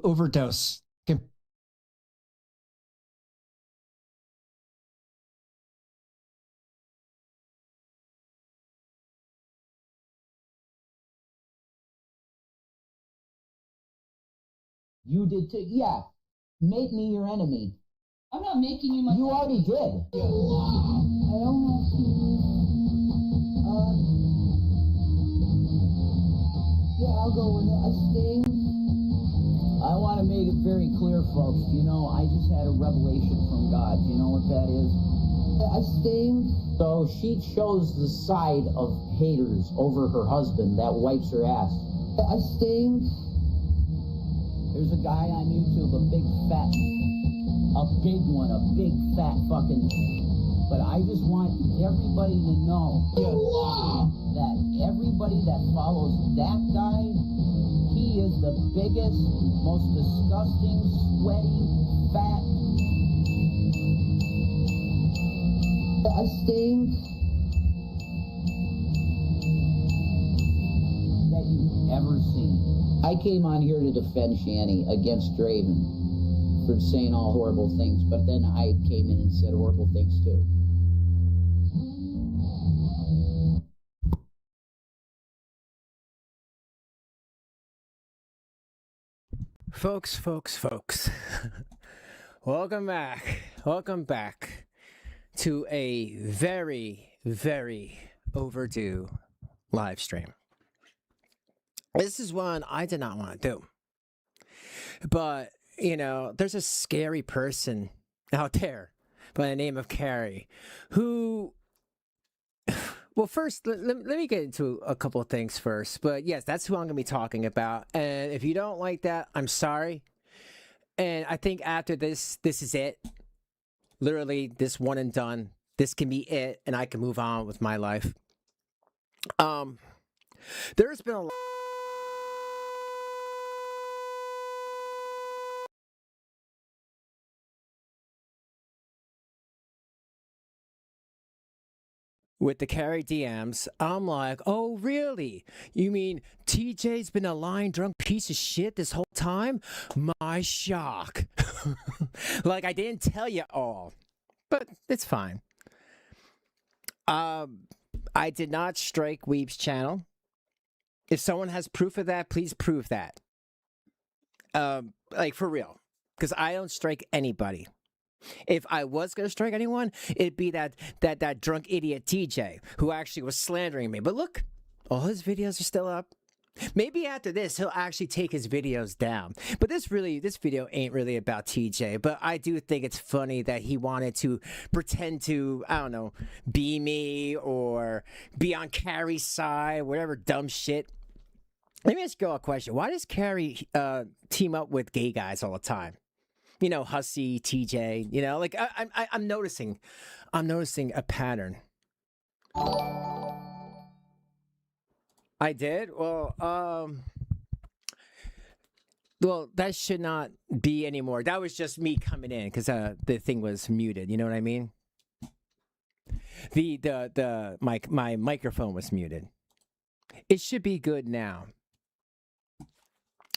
overdose. You did too. Yeah. Make me your enemy. I'm not making you my... You already did. Yeah. I don't have to. Yeah, I'll go with it. I sting. I want to make it very clear, folks. You know, I just had a revelation from God. You know what that is? I sting. So she chose the side of haters over her husband that wipes her ass. I sting. There's a guy on YouTube, a big fat fucking... But I just want everybody to know that everybody that follows that guy, he is the biggest, most disgusting, sweaty, fat... I sting. that you've ever seen. I came on here to defend Shanny against Draven for saying all horrible things, but then I came in and said horrible things too. Folks. Welcome back to a very, very overdue live stream. This is one I did not want to do. But, you know, there's a scary person out there by the name of Carrie who... Well, first, let me get into a couple of things first. But yes, that's who I'm going to be talking about. And if you don't like that, I'm sorry. And I think after this is it. Literally, this one and done. This can be it, and I can move on with my life. There's been a lot... With the Carrie DMs, I'm like, oh, really? You mean TJ's been a lying drunk piece of shit this whole time? My shock. Like, I didn't tell you all, but it's fine. I did not strike Weeb's channel. If someone has proof of that, please prove that. Like, for real. Because I don't strike anybody. If I was going to strike anyone, it'd be that drunk idiot TJ who actually was slandering me. But look, all his videos are still up. Maybe after this, he'll actually take his videos down. But this video ain't really about TJ. But I do think it's funny that he wanted to pretend to, I don't know, be me or be on Carrie's side, whatever dumb shit. Let me ask you all a question. Why does Carrie team up with gay guys all the time? You know, Hussy, TJ, you know, like I'm noticing a pattern. I did? Well, that should not be anymore. That was just me coming in because the thing was muted. You know what I mean? My microphone was muted. It should be good now.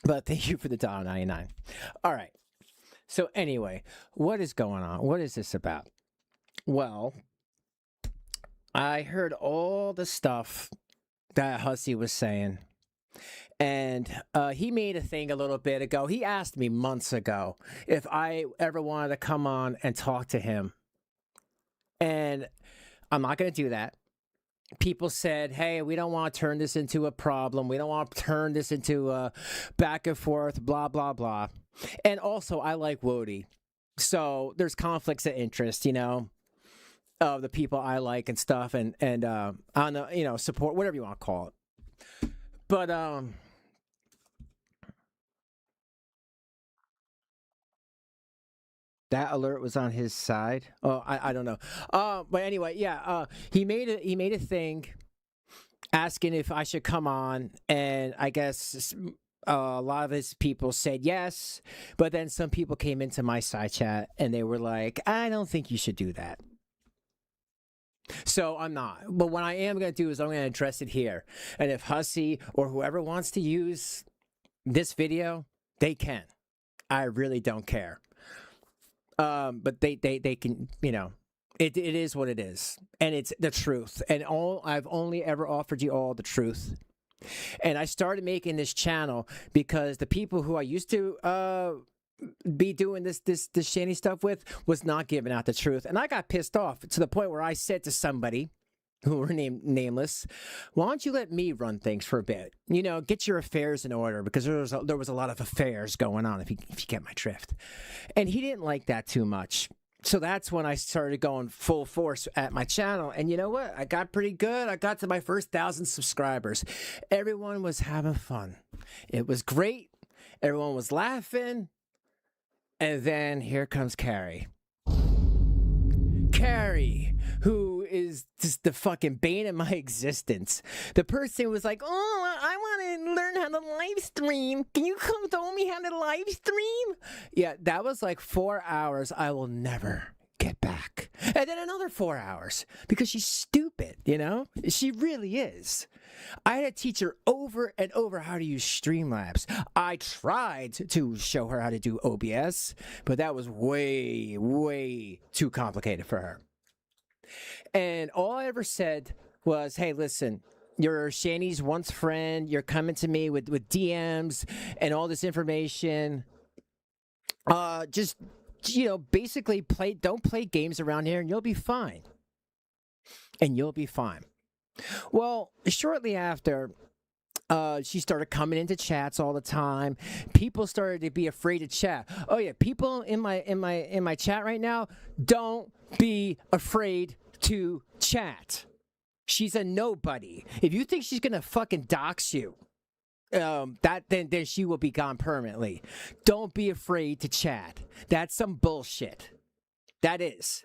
But thank you for the $1.99. All right. So anyway, what is going on? What is this about? Well, I heard all the stuff that Hussy was saying. And he made a thing a little bit ago. He asked me months ago if I ever wanted to come on and talk to him. And I'm not going to do that. People said, hey, we don't want to turn this into a problem. We don't want to turn this into a back and forth, blah, blah, blah. And also, I like Wody. So there's conflicts of interest, you know, of the people I like and stuff. And on the, you know, support, whatever you want to call it. But, that alert was on his side. Oh, I don't know. But anyway, yeah. He made a thing asking if I should come on, and I guess a lot of his people said yes. But then some people came into my side chat and they were like, "I don't think you should do that." So I'm not. But what I am going to do is I'm going to address it here. And if Hussy or whoever wants to use this video, They can. I really don't care. But they can, you know, it is what it is. And it's the truth. And I've only ever offered you all the truth. And I started making this channel because the people who I used to be doing this Shanny stuff with was not giving out the truth. And I got pissed off to the point where I said to somebody who were nameless, why don't you let me run things for a bit? You know, get your affairs in order, because there was a lot of affairs going on, if you get my drift. And he didn't like that too much. So that's when I started going full force at my channel. And you know what? I got pretty good. I got to my first 1,000 subscribers. Everyone was having fun. It was great. Everyone was laughing. And then here comes Carrie. Carrie, who is just the fucking bane of my existence. The person was like, oh, I want to learn how to live stream. Can you come tell me how to live stream? Yeah, that was like 4 hours I will never get back. And then another 4 hours because she's stupid, you know? She really is. I had to teach her over and over how to use Streamlabs. I tried to show her how to do OBS, but that was way, way too complicated for her. And all I ever said was, hey, listen, you're Shanny's once friend. You're coming to me with DMs and all this information. Just, you know, basically don't play games around here and you'll be fine. And you'll be fine. Well, shortly after, she started coming into chats all the time. People started to be afraid to chat. Oh yeah, people in my chat right now, don't be afraid to chat. She's a nobody. If you think she's gonna fucking dox you, then she will be gone permanently. Don't be afraid to chat. That's some bullshit. That is.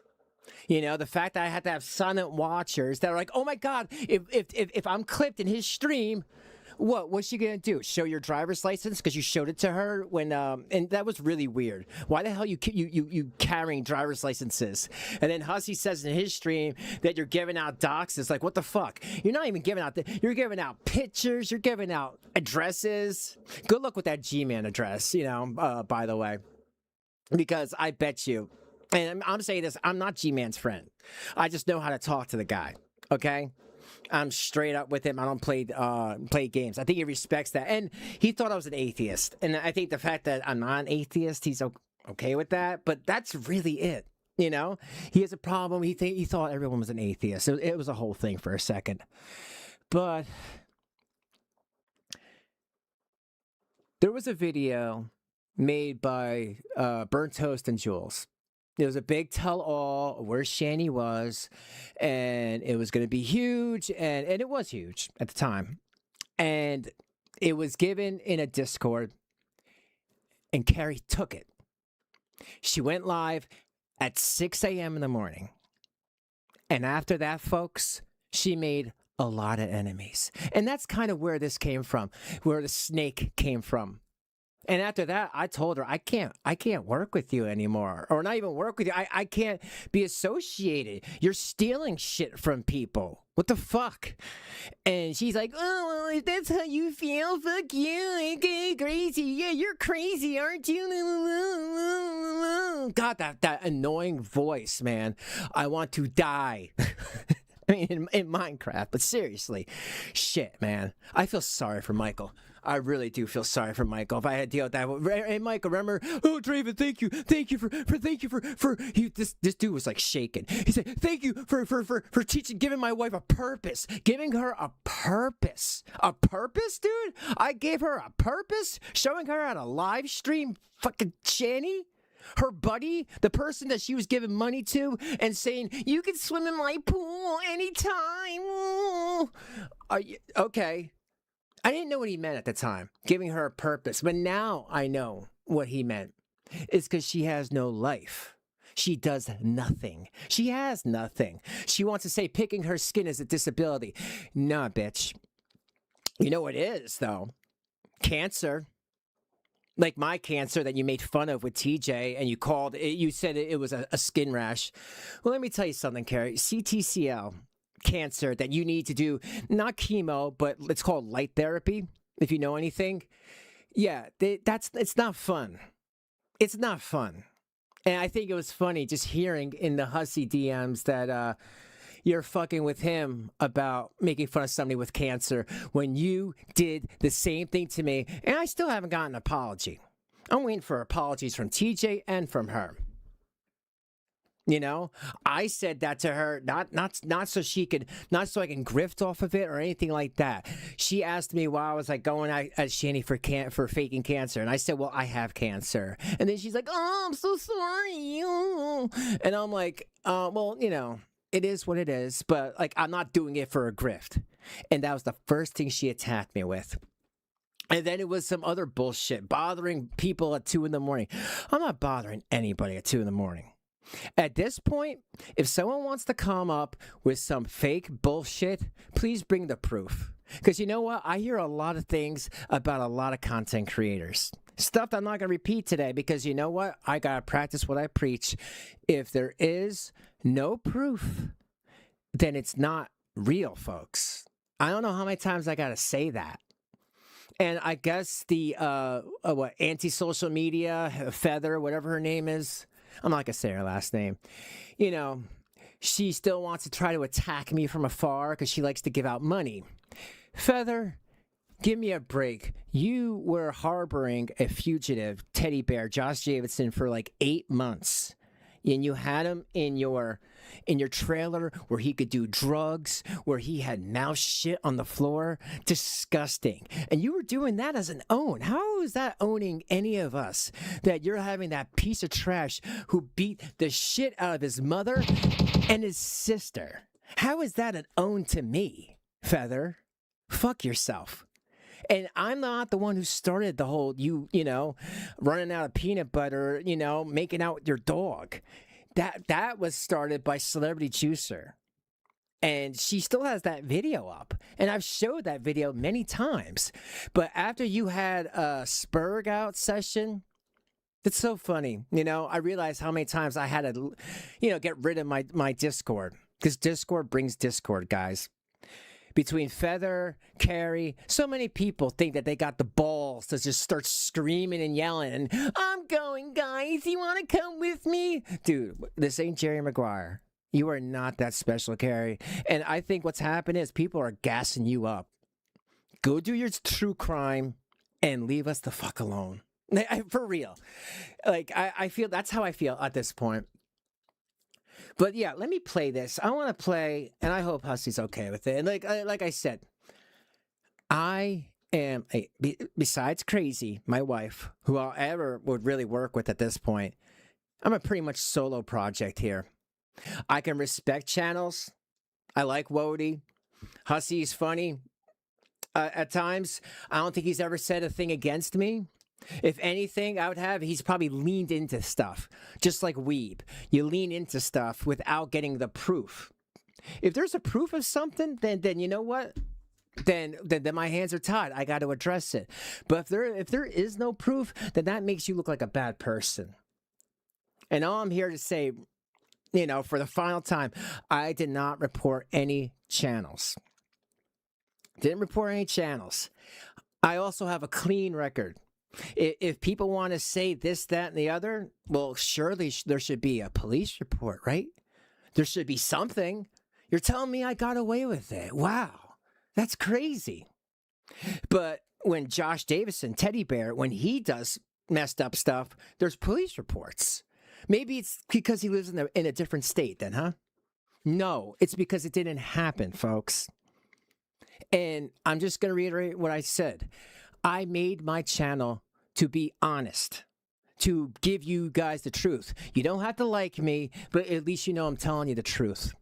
You know, the fact that I had to have silent watchers that are like, oh my God, if I'm clipped in his stream, what's she gonna do? Show your driver's license because you showed it to her when and that was really weird. Why the hell you carrying driver's licenses? And then Hussey says in his stream that you're giving out doxes. Like, what the fuck? You're not even giving out you're giving out pictures. You're giving out addresses. Good luck with that G-Man address. You know, by the way, because I bet you. And I'm saying this, I'm not G-Man's friend. I just know how to talk to the guy, okay? I'm straight up with him. I don't play games. I think he respects that. And he thought I was an atheist. And I think the fact that I'm not an atheist, he's okay with that. But that's really it, you know? He has a problem. He thought everyone was an atheist. It was a whole thing for a second. But there was a video made by Burnt Toast and Jules. It was a big tell-all where Shanny was, and it was going to be huge, and it was huge at the time. And it was given in a Discord, and Carrie took it. She went live at 6 a.m. in the morning. And after that, folks, she made a lot of enemies. And that's kind of where this came from, where the snake came from. And after that, I told her, I can't work with you anymore. Or not even work with you. I can't be associated. You're stealing shit from people. What the fuck? And she's like, oh, well, if that's how you feel, fuck you. Okay, crazy. Yeah, you're crazy, aren't you? God, that annoying voice, man. I want to die. I mean, in Minecraft, but seriously, shit, man. I feel sorry for Michael. I really do feel sorry for Michael. If I had to deal with that, hey, Michael, remember? Oh, Draven, thank you for. This dude was like shaking. He said, thank you for teaching, giving my wife a purpose, giving her a purpose, dude. I gave her a purpose, showing her how to live stream fucking Shanny. Her buddy, the person that she was giving money to, and saying, you can swim in my pool anytime. Okay. I didn't know what he meant at the time, giving her a purpose. But now I know what he meant. It's because she has no life. She does nothing. She has nothing. She wants to say picking her skin is a disability. Nah, bitch. You know what it is, though? Cancer. Like my cancer that you made fun of with TJ, and you said it was a skin rash. Well, let me tell you something, Carrie. CTCL, cancer that you need to do, not chemo, but it's called light therapy, if you know anything. Yeah, it's not fun. It's not fun. And I think it was funny just hearing in the Hussy DMs that you're fucking with him about making fun of somebody with cancer when you did the same thing to me, and I still haven't gotten an apology. I'm waiting for apologies from TJ and from her. You know, I said that to her, not so she could, not so I can grift off of it or anything like that. She asked me why I was like going at Shanny for faking cancer, and I said, well, I have cancer, and then she's like, oh, I'm so sorry, oh. And I'm like, well, you know, it is what it is, but like I'm not doing it for a grift, and that was the first thing she attacked me with. And then it was some other bullshit, bothering people at 2 a.m. I'm not bothering anybody at 2 a.m. At this point, if someone wants to come up with some fake bullshit, please bring the proof. Because you know what? I hear a lot of things about a lot of content creators. Stuff that I'm not going to repeat today because you know what? I got to practice what I preach. If there is no proof, then it's not real, folks. I don't know how many times I got to say that. And I guess the anti-social media, Feather, whatever her name is, I'm not going to say her last name. You know, she still wants to try to attack me from afar because she likes to give out money. Feather, give me a break. You were harboring a fugitive teddy bear, Josh Davidson, for like 8 months. And you had him in your trailer where he could do drugs, where he had mouse shit on the floor. Disgusting. And you were doing that as an own. How is that owning any of us? That you're having that piece of trash who beat the shit out of his mother and his sister. How is that an own to me, Feather? Fuck yourself. And I'm not the one who started the whole, you know, running out of peanut butter, you know, making out with your dog. That was started by Celebrity Juicer. And she still has that video up. And I've showed that video many times. But after you had a Spurg out session, it's so funny. You know, I realized how many times I had to, you know, get rid of my Discord. Because Discord brings Discord, guys. Between Feather, Carrie, so many people think that they got the balls to just start screaming and yelling and, I'm going, guys, you want to come with me? Dude, this ain't Jerry Maguire. You are not that special, Carrie. And I think what's happened is people are gassing you up. Go do your true crime and leave us the fuck alone. For real. Like, I feel, that's how I feel at this point. But yeah, let me play this. I want to play, and I hope Hussy's okay with it. And like I said, I am, besides Crazy, my wife, who I ever would really work with at this point, I'm a pretty much solo project here. I can respect channels. I like Wody. Hussy's funny at times. I don't think he's ever said a thing against me. If anything, I would have, he's probably leaned into stuff, just like Weeb. You lean into stuff without getting the proof. If there's a proof of something, then you know what? Then my hands are tied. I got to address it. But if there is no proof, then that makes you look like a bad person. And all I'm here to say, you know, for the final time, I did not report any channels. Didn't report any channels. I also have a clean record. If people want to say this, that, and the other, well, surely there should be a police report, right? There should be something. You're telling me I got away with it. Wow, that's crazy. But when Josh Davison, Teddy Bear, when he does messed up stuff, there's police reports. Maybe it's because he lives in a different state then, huh? No, it's because it didn't happen, folks. And I'm just going to reiterate what I said. I made my channel to be honest, to give you guys the truth. You don't have to like me, but at least you know I'm telling you the truth.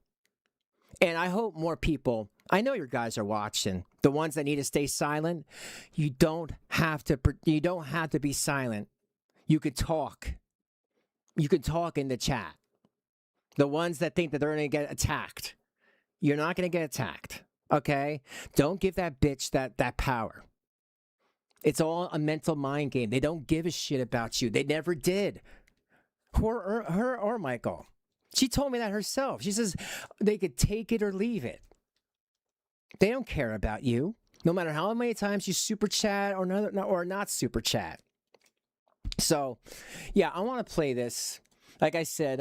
And I hope more people, I know your guys are watching, the ones that need to stay silent. You don't have to be silent. You could talk. You could talk in the chat. The ones that think that they're going to get attacked, you're not going to get attacked. Okay? Don't give that bitch that power. It's all a mental mind game. They don't give a shit about you. They never did. Her or Michael. She told me that herself. She says they could take it or leave it. They don't care about you. no matter how many times you super chat or not super chat. So, yeah, I want to play this. Like I said,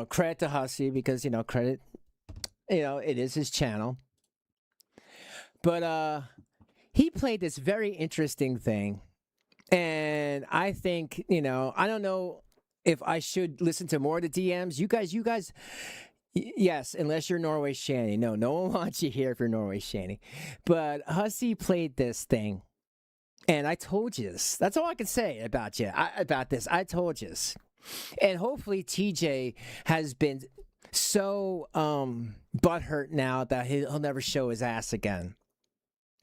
credit to Hussey because credit, it is his channel. But he played this very interesting thing, and I think I don't know if I should listen to more of the DMs. You guys. Yes, unless you're Norway Shanny. No one wants you here if you're Norway Shanny. But Hussey played this thing, and I told you this. That's all I can say about about this. I told you this. And hopefully TJ has been so butthurt now that he'll never show his ass again.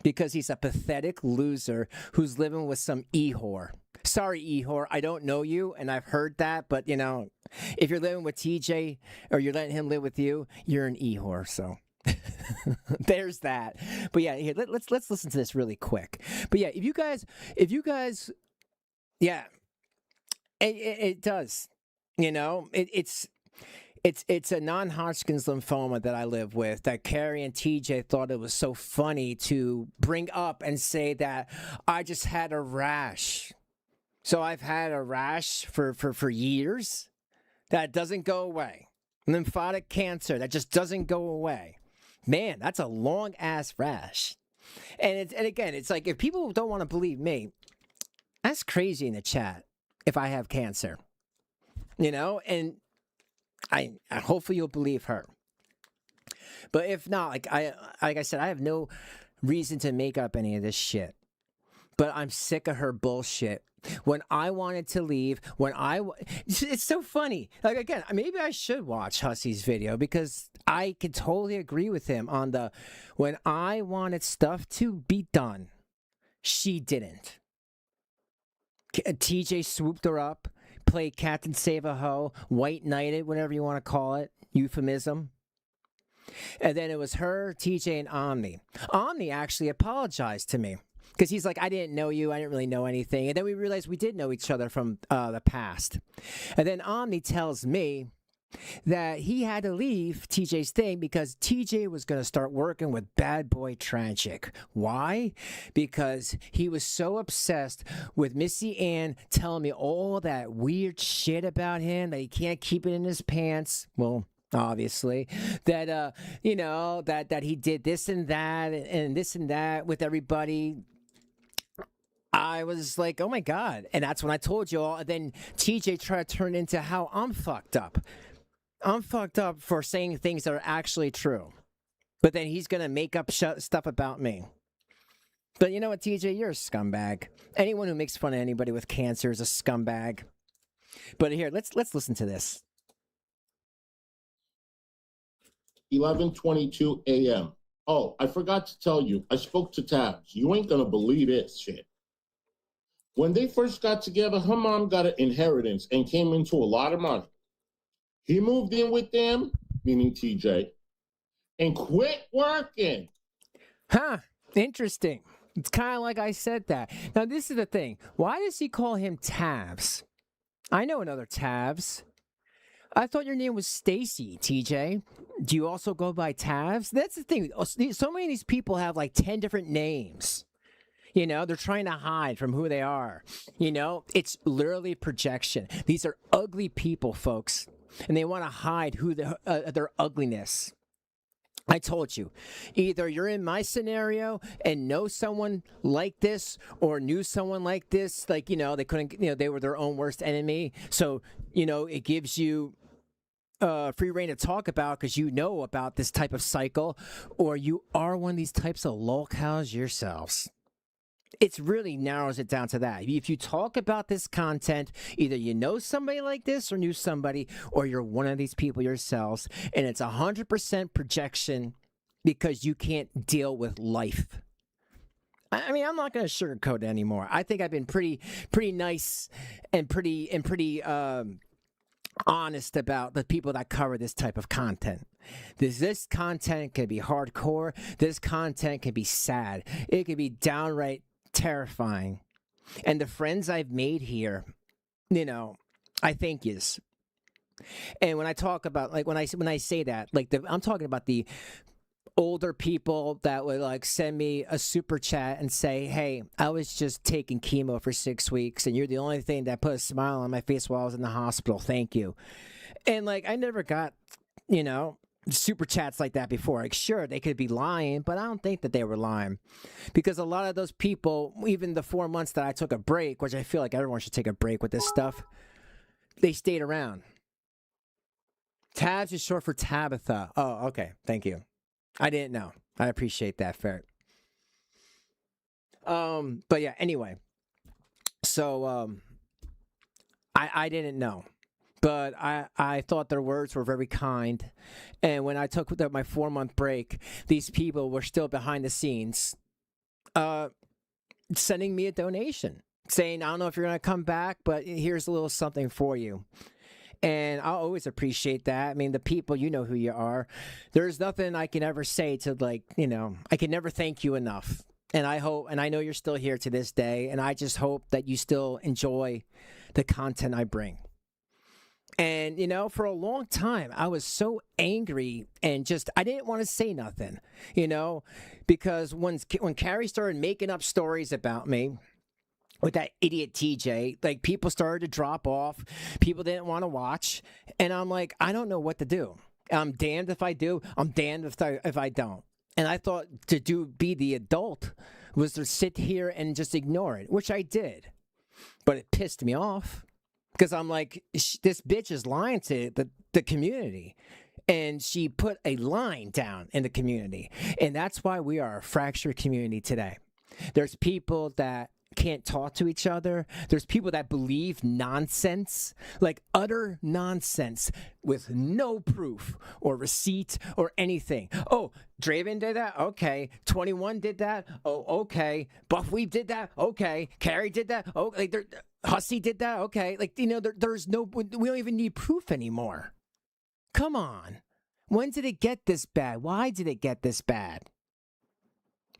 Because he's a pathetic loser who's living with some e-whore. Sorry, e-whore, I don't know you, and I've heard that, but, if you're living with TJ or you're letting him live with you, you're an e-whore, so there's that. But yeah, here, let's listen to this really quick. But yeah, if you guys, yeah, it does, It's a non-Hodgkin's lymphoma that I live with that Carrie and TJ thought it was so funny to bring up and say that I just had a rash. So I've had a rash for years that doesn't go away. Lymphatic cancer that just doesn't go away. Man, that's a long-ass rash. And again, it's like if people don't want to believe me, that's crazy in the chat if I have cancer. And I hopefully you'll believe her. But if not, like I said, I have no reason to make up any of this shit. But I'm sick of her bullshit. When I wanted to leave, it's so funny. Like again, maybe I should watch Hussey's video because I can totally agree with him on when I wanted stuff to be done, she didn't. TJ swooped her up. Played Captain Save a Ho, White Knighted, whatever you want to call it, euphemism. And then it was her, TJ, and Omni. Omni actually apologized to me because he's like, I didn't know you, I didn't really know anything. And then we realized we did know each other from the past. And then Omni tells me that he had to leave TJ's thing because TJ was going to start working with Bad Boy Tragic. Why? Because he was so obsessed with Missy Ann telling me all that weird shit about him that he can't keep it in his pants. Well, obviously, that that he did this and that with everybody. I was like, oh my God. And that's when I told you all. And then TJ tried to turn into how I'm fucked up. I'm fucked up for saying things that are actually true. But then he's going to make up stuff about me. But you know what, TJ? You're a scumbag. Anyone who makes fun of anybody with cancer is a scumbag. But here, let's listen to this. 11:22 a.m. Oh, I forgot to tell you, I spoke to Tabs. You ain't going to believe this shit. When they first got together, her mom got an inheritance and came into a lot of money. He moved in with them, meaning TJ, and quit working. Huh, interesting. It's kind of like I said that. Now, this is the thing. Why does he call him Tabs? I know another Tabs. I thought your name was Stacy, TJ. Do you also go by Tabs? That's the thing. So many of these people have like 10 different names. They're trying to hide from who they are. It's literally projection. These are ugly people, folks. And they want to hide their ugliness. I told you, either you're in my scenario and know someone like this or knew someone like this, like, they couldn't, they were their own worst enemy. So, it gives you free reign to talk about because you know about this type of cycle, or you are one of these types of lolcows yourselves. It really narrows it down to that. If you talk about this content, either you know somebody like this or knew somebody, or you're one of these people yourselves, and it's 100% projection because you can't deal with life. I mean, I'm not going to sugarcoat it anymore. I think I've been pretty nice and pretty honest about the people that cover this type of content. This content can be hardcore. This content can be sad. It can be downright terrifying. And the friends I've made here, I thank yous. And when I talk about, like, when I say that, like, I'm talking about the older people that would like send me a super chat and say, "Hey, I was just taking chemo for 6 weeks, and you're the only thing that put a smile on my face while I was in the hospital. Thank you." And like, I never got, you know, super chats like that before. Like, sure, they could be lying, but I don't think that they were lying, because a lot of those people, even the 4 months that I took a break, which I feel like everyone should take a break with this stuff, they stayed around. Tabs is short for Tabitha. Oh, okay. Thank you. I didn't know. I appreciate that, Ferret. But yeah, anyway. So I didn't know. But I thought their words were very kind. And when I took my 4-month break, these people were still behind the scenes sending me a donation, saying, "I don't know if you're going to come back, but here's a little something for you." And I'll always appreciate that. I mean, the people, you know who you are. There's nothing I can ever say to, like, you know, I can never thank you enough. And I hope, and I know you're still here to this day, and I just hope that you still enjoy the content I bring. And, you know, for a long time, I was so angry and just, I didn't want to say nothing, you know, because when Carrie started making up stories about me, with that idiot TJ, like, people started to drop off. People didn't want to watch. And I'm like, I don't know what to do. I'm damned if I do. I'm damned if I don't. And I thought to be the adult was to sit here and just ignore it, which I did. But it pissed me off, because I'm like, this bitch is lying to the community. And she put a line down in the community. And that's why we are a fractured community today. There's people that can't talk to each other. There's people that believe nonsense, like utter nonsense, with no proof or receipt or anything. Oh, Draven did that? Okay. 21 did that? Oh, okay. Buffweeb did that? Okay. Carrie did that? Oh, like, Hussey did that? Okay. Like, you know, there's no, we don't even need proof anymore. Come on. When did it get this bad? Why did it get this bad?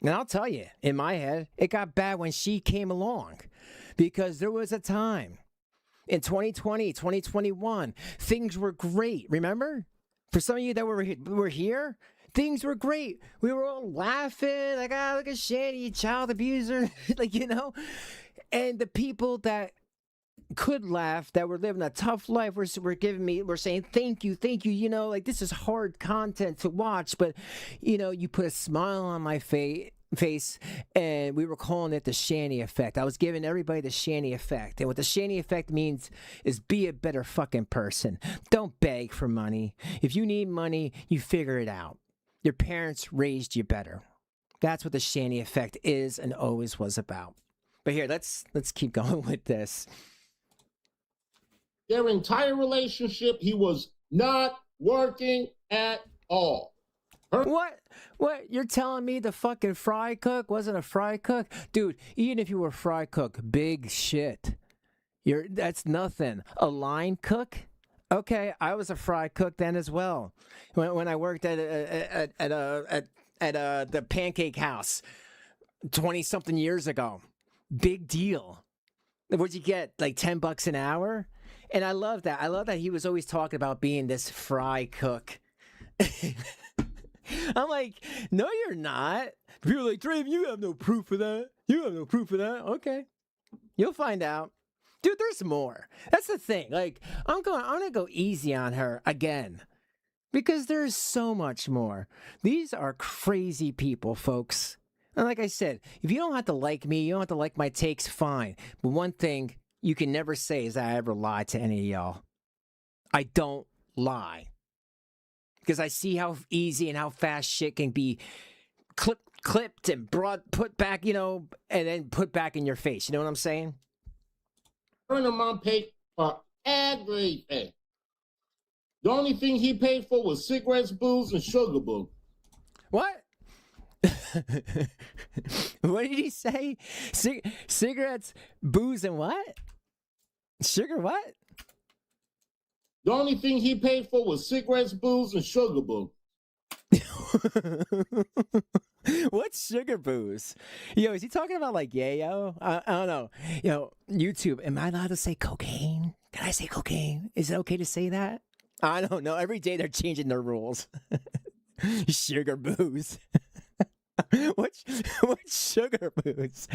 And I'll tell you, in my head, it got bad when she came along, because there was a time in 2020, 2021, things were great. Remember? For some of you that were here, things were great. We were all laughing, like, ah, look at Shanny, child abuser, like, you know? And the people that could laugh, that were living a tough life, were saying thank you, you know, like, this is hard content to watch, but, you know, you put a smile on my face, and we were calling it the Shanny effect. I was giving everybody the Shanny effect, and what the Shanny effect means is be a better fucking person. Don't beg for money. If you need money, you figure it out. Your parents raised you better. That's what the Shanny effect is and always was about. But here, let's keep going with this. Their entire relationship, he was not working at all. What? You're telling me the fucking fry cook wasn't a fry cook? Dude, even if you were a fry cook, big shit. That's nothing. A line cook? Okay, I was a fry cook then as well. When I worked at the Pancake House 20-something years ago. Big deal. What'd you get? Like $10 an hour? And I love that. I love that he was always talking about being this fry cook. I'm like, no, you're not. People are like, Draven, you have no proof of that. You have no proof of that. Okay. You'll find out. Dude, there's more. That's the thing. Like, I'm gonna go easy on her again, because there's so much more. These are crazy people, folks. And like I said, if you don't have to like me, you don't have to like my takes, fine. But one thing you can never say is that I ever lied to any of y'all. I don't lie. Because I see how easy and how fast shit can be clipped and put back, you know, and then put back in your face. You know what I'm saying? Turn him on paid for everything. The only thing he paid for was cigarettes, booze, and sugar boo. What? What did he say? Cigarettes, booze, and what? Sugar what? The only thing he paid for was cigarettes, booze, and sugar boo. What's sugar booze? Yo, is he talking about like yayo? I don't know. Yo, YouTube, am I allowed to say cocaine? Can I say cocaine? Is it okay to say that? I don't know. Every day they're changing their rules. Sugar booze. what sugar booze?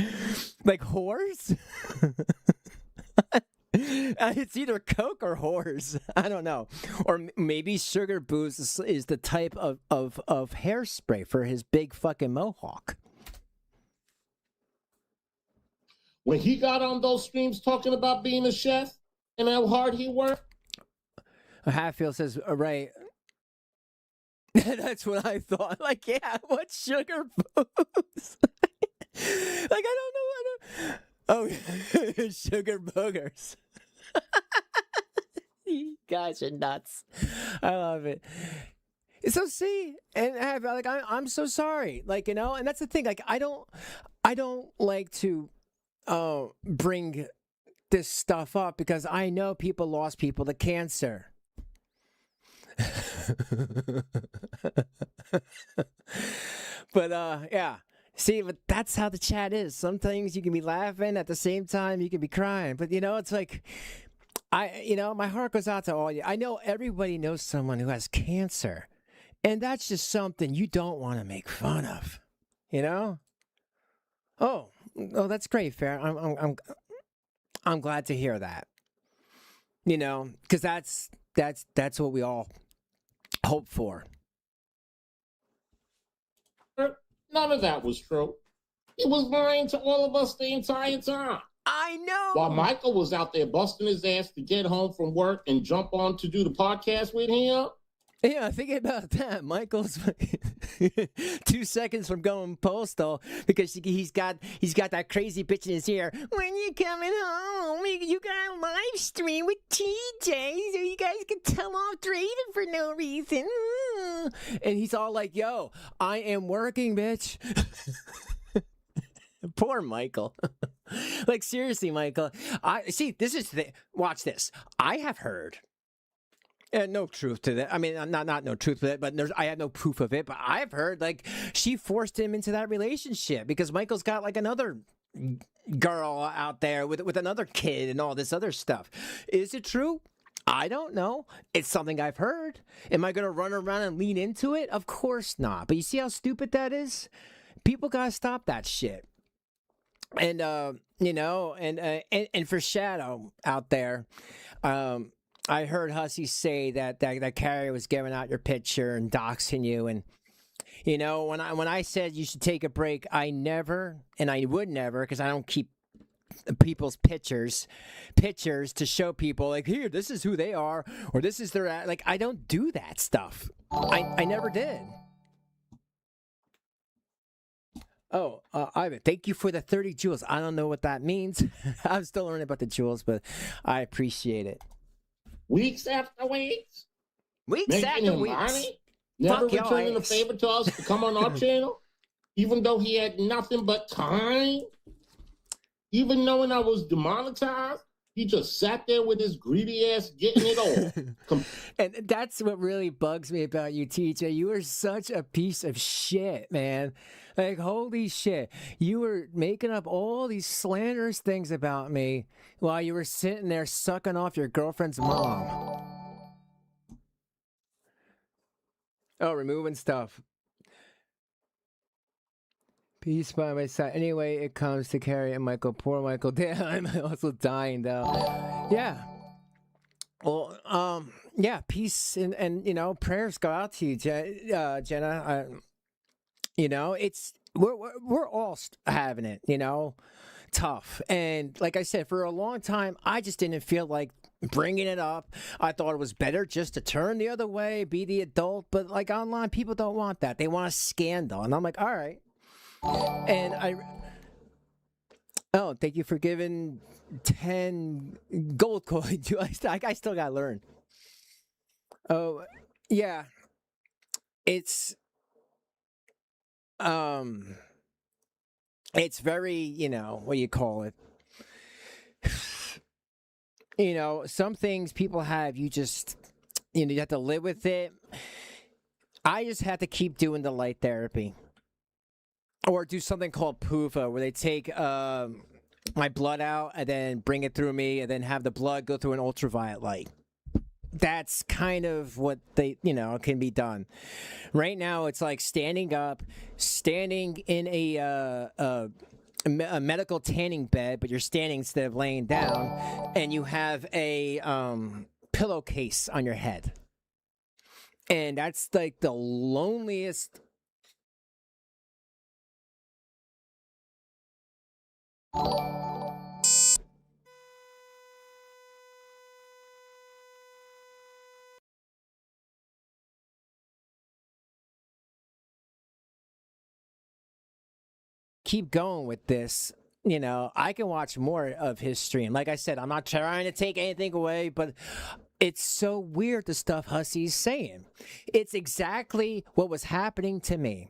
Like whores? It's either Coke or whores. I don't know. Or maybe sugar booze is the type of hairspray for his big fucking mohawk. When he got on those streams talking about being a chef and how hard he worked. Hatfield says, right. That's what I thought. Like, yeah, what sugar booze? Like, I don't know. Oh, sugar boogers. You guys are nuts. I love it. So see, and I'm so sorry. Like, you know, and that's the thing. Like, I don't like to bring this stuff up because I know people lost people to cancer. But yeah. See, but that's how the chat is. Some things you can be laughing at the same time you can be crying. But you know, it's like my heart goes out to all you. I know everybody knows someone who has cancer. And that's just something you don't want to make fun of. You know? Oh, that's great, Fair. I'm glad to hear that. You know, because that's what we all hope for. None of that was true. He was lying to all of us the entire time. I know. While Michael was out there busting his ass to get home from work and jump on to do the podcast with him. Yeah, think about that. Michael's 2 seconds from going postal because he's got that crazy bitch in his ear. When you coming home, you got a live stream with TJ, so you guys can tell off Draven for no reason. And he's all like, "Yo, I am working, bitch." Poor Michael. Like seriously, Michael. I see. This is watch this. I have heard. No truth to that. I mean, not no truth to that, but I have no proof of it. But I've heard like she forced him into that relationship because Michael's got like another girl out there with another kid and all this other stuff. Is it true? I don't know. It's something I've heard. Am I going to run around and lean into it? Of course not. But you see how stupid that is? People got to stop that shit. And you know, and for Shadow out there, I heard Hussey say that Carrie was giving out your picture and doxing you, and you know when I said you should take a break, I never and I would never because I don't keep people's pictures to show people like here this is who they are or this is their like I don't do that stuff. I never did. Oh, Ivan, thank you for the 30 jewels. I don't know what that means. I'm still learning about the jewels, but I appreciate it. Weeks after weeks. Weeks after weeks. Money, never Fuck returning the favor to us to come on our channel, even though he had nothing but time. Even knowing I was demonetized, he just sat there with his greedy ass getting it all. And that's what really bugs me about you, TJ. You are such a piece of shit, man. Like, holy shit. You were making up all these slanderous things about me while you were sitting there sucking off your girlfriend's mom. Oh, removing stuff. Peace by my side. Anyway, it comes to Carrie and Michael. Poor Michael. Damn, I'm also dying though. Yeah. Well, yeah, peace and you know, prayers go out to you, Jenna. You know, we're all having it, you know, tough. And like I said, for a long time, I just didn't feel like bringing it up. I thought it was better just to turn the other way, be the adult. But like online, people don't want that. They want a scandal. And I'm like, all right. And oh, thank you for giving 10 gold coins. I still got to learn. Oh, yeah. It's very, you know, what do you call it? You know, some things people have, you just, you know, you have to live with it. I just have to keep doing the light therapy. Or do something called PUFA, where they take my blood out and then bring it through me and then have the blood go through an ultraviolet light. that's kind of what they, can be done. Right now, it's like standing up, standing in a medical tanning bed, but you're standing instead of laying down, and you have a pillowcase on your head. And that's like the loneliest. Keep going with this. I can watch more of his stream. Like I said, I'm not trying to take anything away, but it's so weird the stuff Hussy's saying. It's exactly what was happening to me,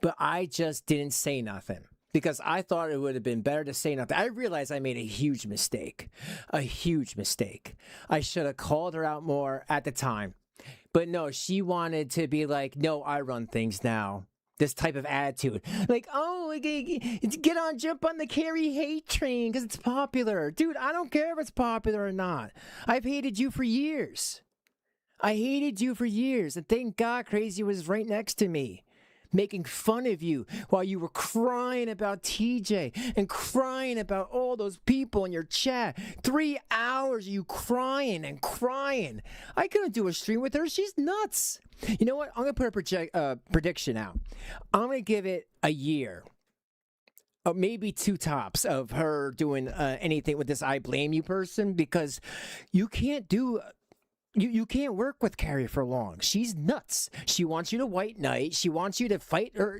but I just didn't say nothing because I thought it would have been better to say nothing. I realized I made a huge mistake. A huge mistake. I should have called her out more at the time. But no, she wanted to be like, no, I run things now. This type of attitude. Like, oh, get on, jump on the Carrie hate train because it's popular. Dude, I don't care if it's popular or not. I've hated you for years. I hated you for years. And thank God Crazy was right next to me, making fun of you while you were crying about TJ and crying about all those people in your chat. 3 hours of you crying and crying. I couldn't do a stream with her. She's nuts. You know what? I'm going to put a prediction out. I'm going to give it a year. Maybe 2 tops of her doing anything with this I blame you person, because you can't do... You can't work with Carrie for long. She's nuts. She wants you to white knight. She wants you to fight her,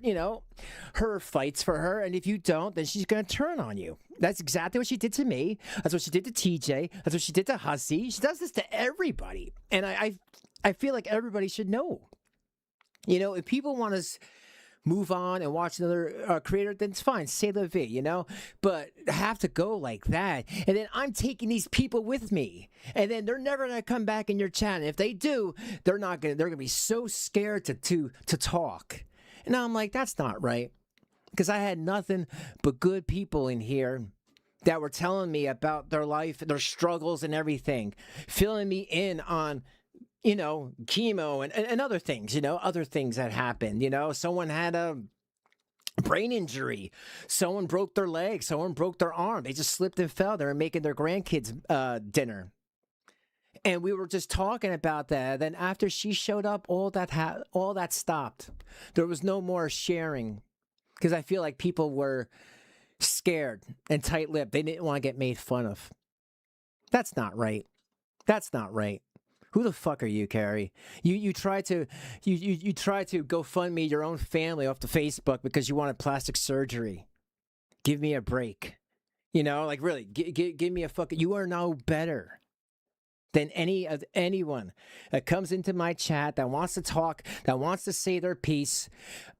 her fights for her. And if you don't, then she's going to turn on you. That's exactly what she did to me. That's what she did to TJ. That's what she did to Hussy. She does this to everybody. And I feel like everybody should know. If people want to move on and watch another creator, then it's fine. C'est la vie, But have to go like that. And then I'm taking these people with me. And then they're never going to come back in your chat. And if they do, they're going to be so scared to talk. And I'm like, that's not right. Because I had nothing but good people in here that were telling me about their life, their struggles and everything. Filling me in on chemo and other things, other things that happened. Someone had a brain injury. Someone broke their leg. Someone broke their arm. They just slipped and fell. They were making their grandkids dinner. And we were just talking about that. Then after she showed up, all that stopped. There was no more sharing because I feel like people were scared and tight-lipped. They didn't want to get made fun of. That's not right. That's not right. Who the fuck are you, Carrie? You try to go fund me your own family off the Facebook because you wanted plastic surgery. Give me a break. Like really, give me a fucking. You are no better than anyone that comes into my chat that wants to talk, that wants to say their piece.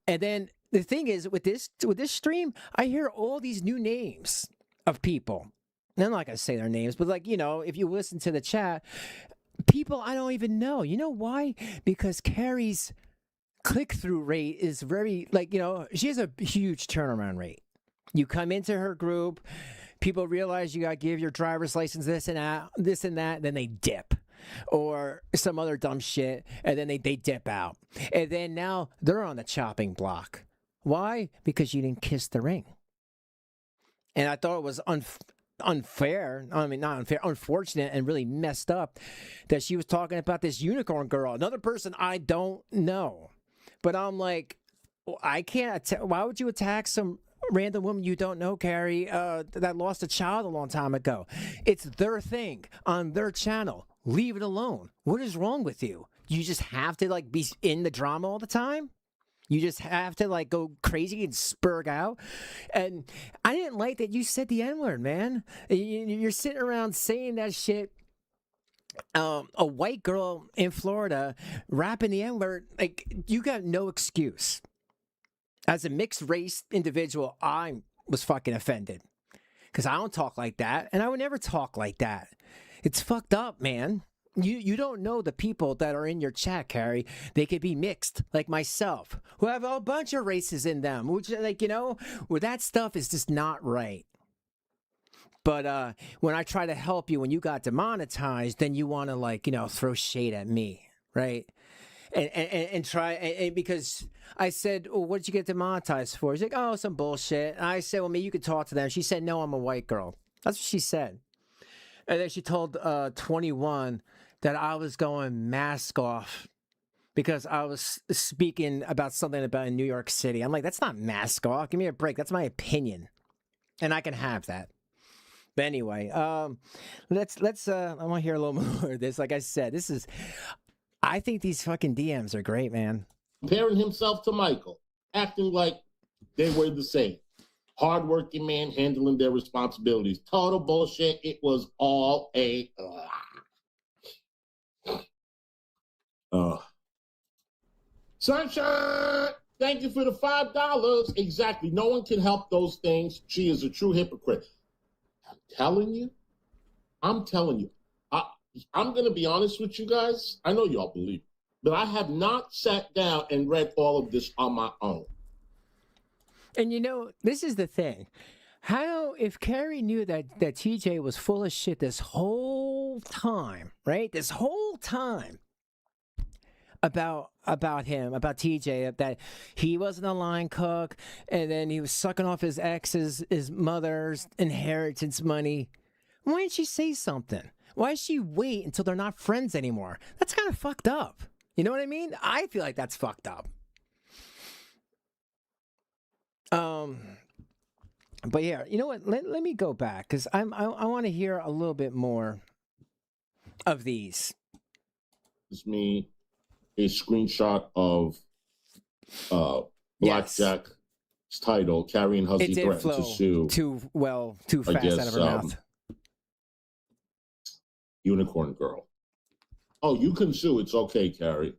And then the thing is, with this stream, I hear all these new names of people. And I'm not gonna say their names, but if you listen to the chat. People I don't even know. You know why? Because Carrie's click-through rate is very, she has a huge turnaround rate. You come into her group, people realize you got to give your driver's license this and that, then they dip. Or some other dumb shit, and then they dip out. And then now they're on the chopping block. Why? Because you didn't kiss the ring. And I thought it was unfair. I mean, not unfair, unfortunate and really messed up that she was talking about this unicorn girl, another person I don't know. But I'm like, I can't. Why would you attack some random woman you don't know, Carrie, that lost a child a long time ago? It's their thing on their channel. Leave it alone. What is wrong with you? You just have to be in the drama all the time? You just have to go crazy and spurg out. And I didn't like that you said the N-word, man. You're sitting around saying that shit. A white girl in Florida rapping the N-word, you got no excuse. As a mixed race individual, I was fucking offended. Because I don't talk like that, and I would never talk like that. It's fucked up, man. You don't know the people that are in your chat, Carrie. They could be mixed, like myself, who have a bunch of races in them, which, where that stuff is just not right. But when I try to help you when you got demonetized, then you want to like, throw shade at me, right? And try and because I said, "Oh, what did you get demonetized for?" She's like, "Oh, some bullshit." And I said, "Well, maybe you could talk to them." She said, "No, I'm a white girl." That's what she said. And then she told 21 that I was going mask off because I was speaking about something about in New York City. I'm like, that's not mask off. Give me a break. That's my opinion, and I can have that. But anyway, let's. I want to hear a little more of this. Like I said, this is. I think these fucking DMs are great, man. Comparing himself to Michael, acting like they were the same. Hardworking man handling their responsibilities. Total bullshit. It was all a Sunshine, thank you for the $5. Exactly. No one can help those things. She is a true hypocrite. I'm telling you. I'm going to be honest with you guys. I know y'all believe, but I have not sat down and read all of this on my own. And this is the thing. How, if Carrie knew that TJ was full of shit this whole time, right? This whole time about him, about TJ, that he wasn't a line cook, and then he was sucking off his ex's, his mother's inheritance money. Why didn't she say something? Why does she wait until they're not friends anymore? That's kind of fucked up. You know what I mean? I feel like that's fucked up. But yeah, you know what? Let me go back because I want to hear a little bit more of these. It's me a screenshot of Blackjack's title, Carrie and Huzzy threatened to sue. Too fast out of her mouth. Unicorn Girl. Oh, you can sue. It's okay, Carrie.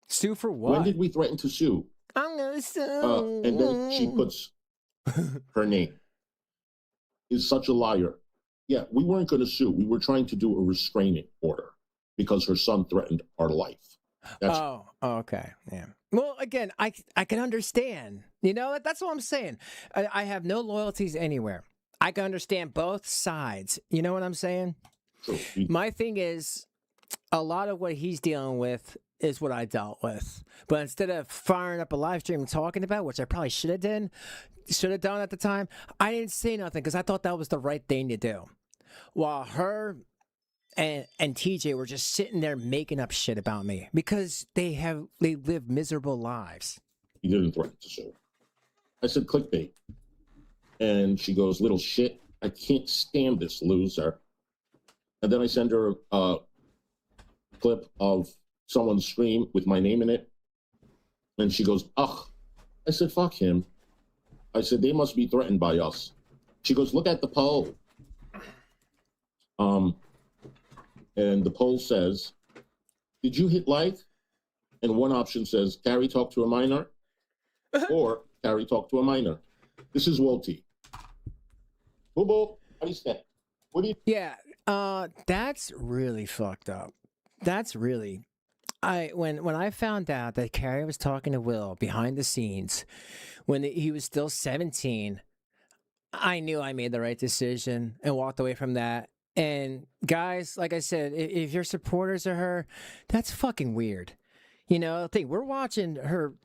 Sue for what? When did we threaten to sue? I'm gonna sue. And then she puts her name. Is such a liar. Yeah, we weren't going to sue. We were trying to do a restraining order because her son threatened our life. Oh, okay. Yeah. Well, again, I can understand. That's what I'm saying. I have no loyalties anywhere. I can understand both sides. You know what I'm saying? True. My thing is, a lot of what he's dealing with is what I dealt with. But instead of firing up a live stream and talking about, which I probably should have done at the time, I didn't say nothing because I thought that was the right thing to do. While her and TJ were just sitting there making up shit about me because they live miserable lives. He didn't threaten to sue. I said clickbait. And she goes, little shit, I can't stand this loser. And then I send her a clip of someone's stream with my name in it. And she goes, ugh. I said, fuck him. I said, they must be threatened by us. She goes, look at the poll. And the poll says, did you hit like? And one option says, Carrie talked to a minor, or Carrie talked to a minor. This is Wolty. Boo-boo, how do you stand? What do you... Yeah, that's really fucked up. That's really... When I found out that Carrie was talking to Will behind the scenes, when he was still 17, I knew I made the right decision and walked away from that. And guys, like I said, if you're supporters of her, that's fucking weird. We're watching her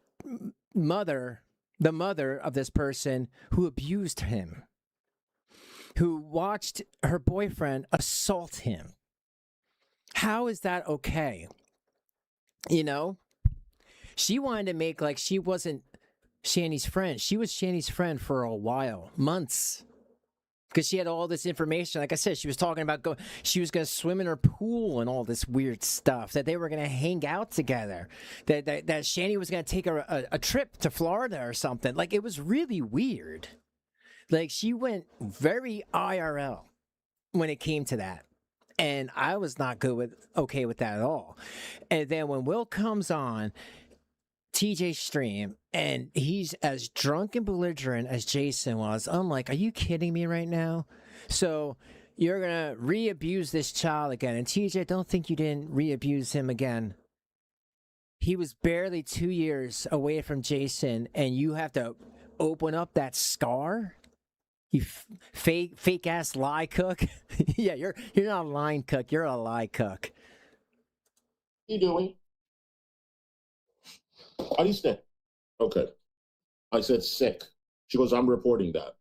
mother, the mother of this person who abused him, who watched her boyfriend assault him. How is that okay? She wanted to make like she wasn't Shanny's friend. She was Shanny's friend for a while, months. Because she had all this information. Like I said, she was talking about she was going to swim in her pool and all this weird stuff. That they were going to hang out together. That Shanny was going to take a trip to Florida or something. Like, it was really weird. Like, she went very IRL when it came to that. And I was not okay with that at all. And then when Will comes on TJ's stream and he's as drunk and belligerent as Jason was, I'm like, are you kidding me right now? So you're going to re-abuse this child again. And TJ, don't think you didn't re-abuse him again. He was barely 2 years away from Jason, and you have to open up that scar? You fake ass lie cook. Yeah, you're not a line cook. You're a lie cook. What are you doing? Are you sick? Okay. I said sick. She goes, I'm reporting that.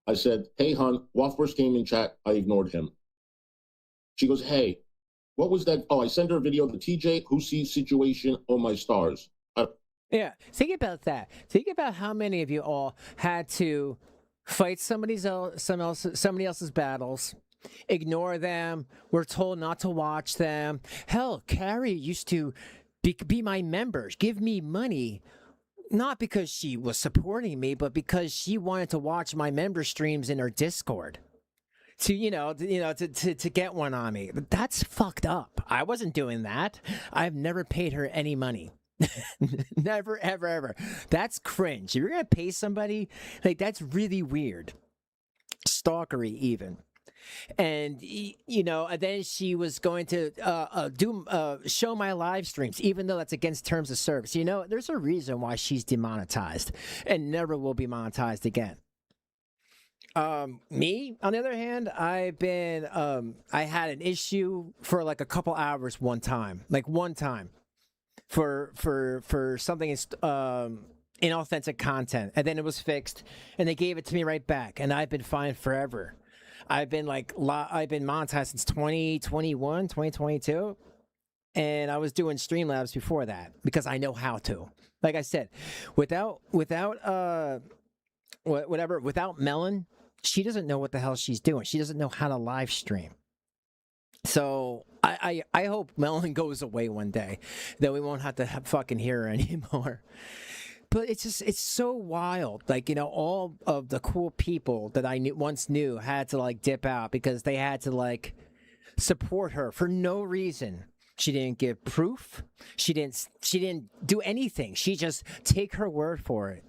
I said, hey, hon, Waff first came in chat. I ignored him. She goes, hey, what was that? Oh, I sent her a video of the TJ Hussey situation. Oh, my stars. Yeah, think about that. Think about how many of you all had to fight somebody else's battles, ignore them. We're told not to watch them. Hell, Carrie used to be my member, give me money. Not because she was supporting me, but because she wanted to watch my member streams in her Discord. To get one on me. That's fucked up. I wasn't doing that. I've never paid her any money. Never, ever, ever. That's cringe. If you're gonna pay somebody, like, that's really weird. Stalkery, even. And and then she was going to show my live streams, even though that's against terms of service. There's a reason why she's demonetized and never will be monetized again. Me, on the other hand, I've been I had an issue for like a couple hours one time for something inauthentic content, and then it was fixed and they gave it to me right back, and I've been fine forever. I've been monetized since 2021, 2022, and I was doing Streamlabs before that because I know how to. Like I said, without Melon, she doesn't know what the hell she's doing. She doesn't know how to live stream. So I hope Melon goes away one day, that we won't have to fucking hear her anymore. But it's so wild. Like, all of the cool people that I once knew had to like dip out because they had to like support her for no reason. She didn't give proof. She didn't do anything. She just take her word for it.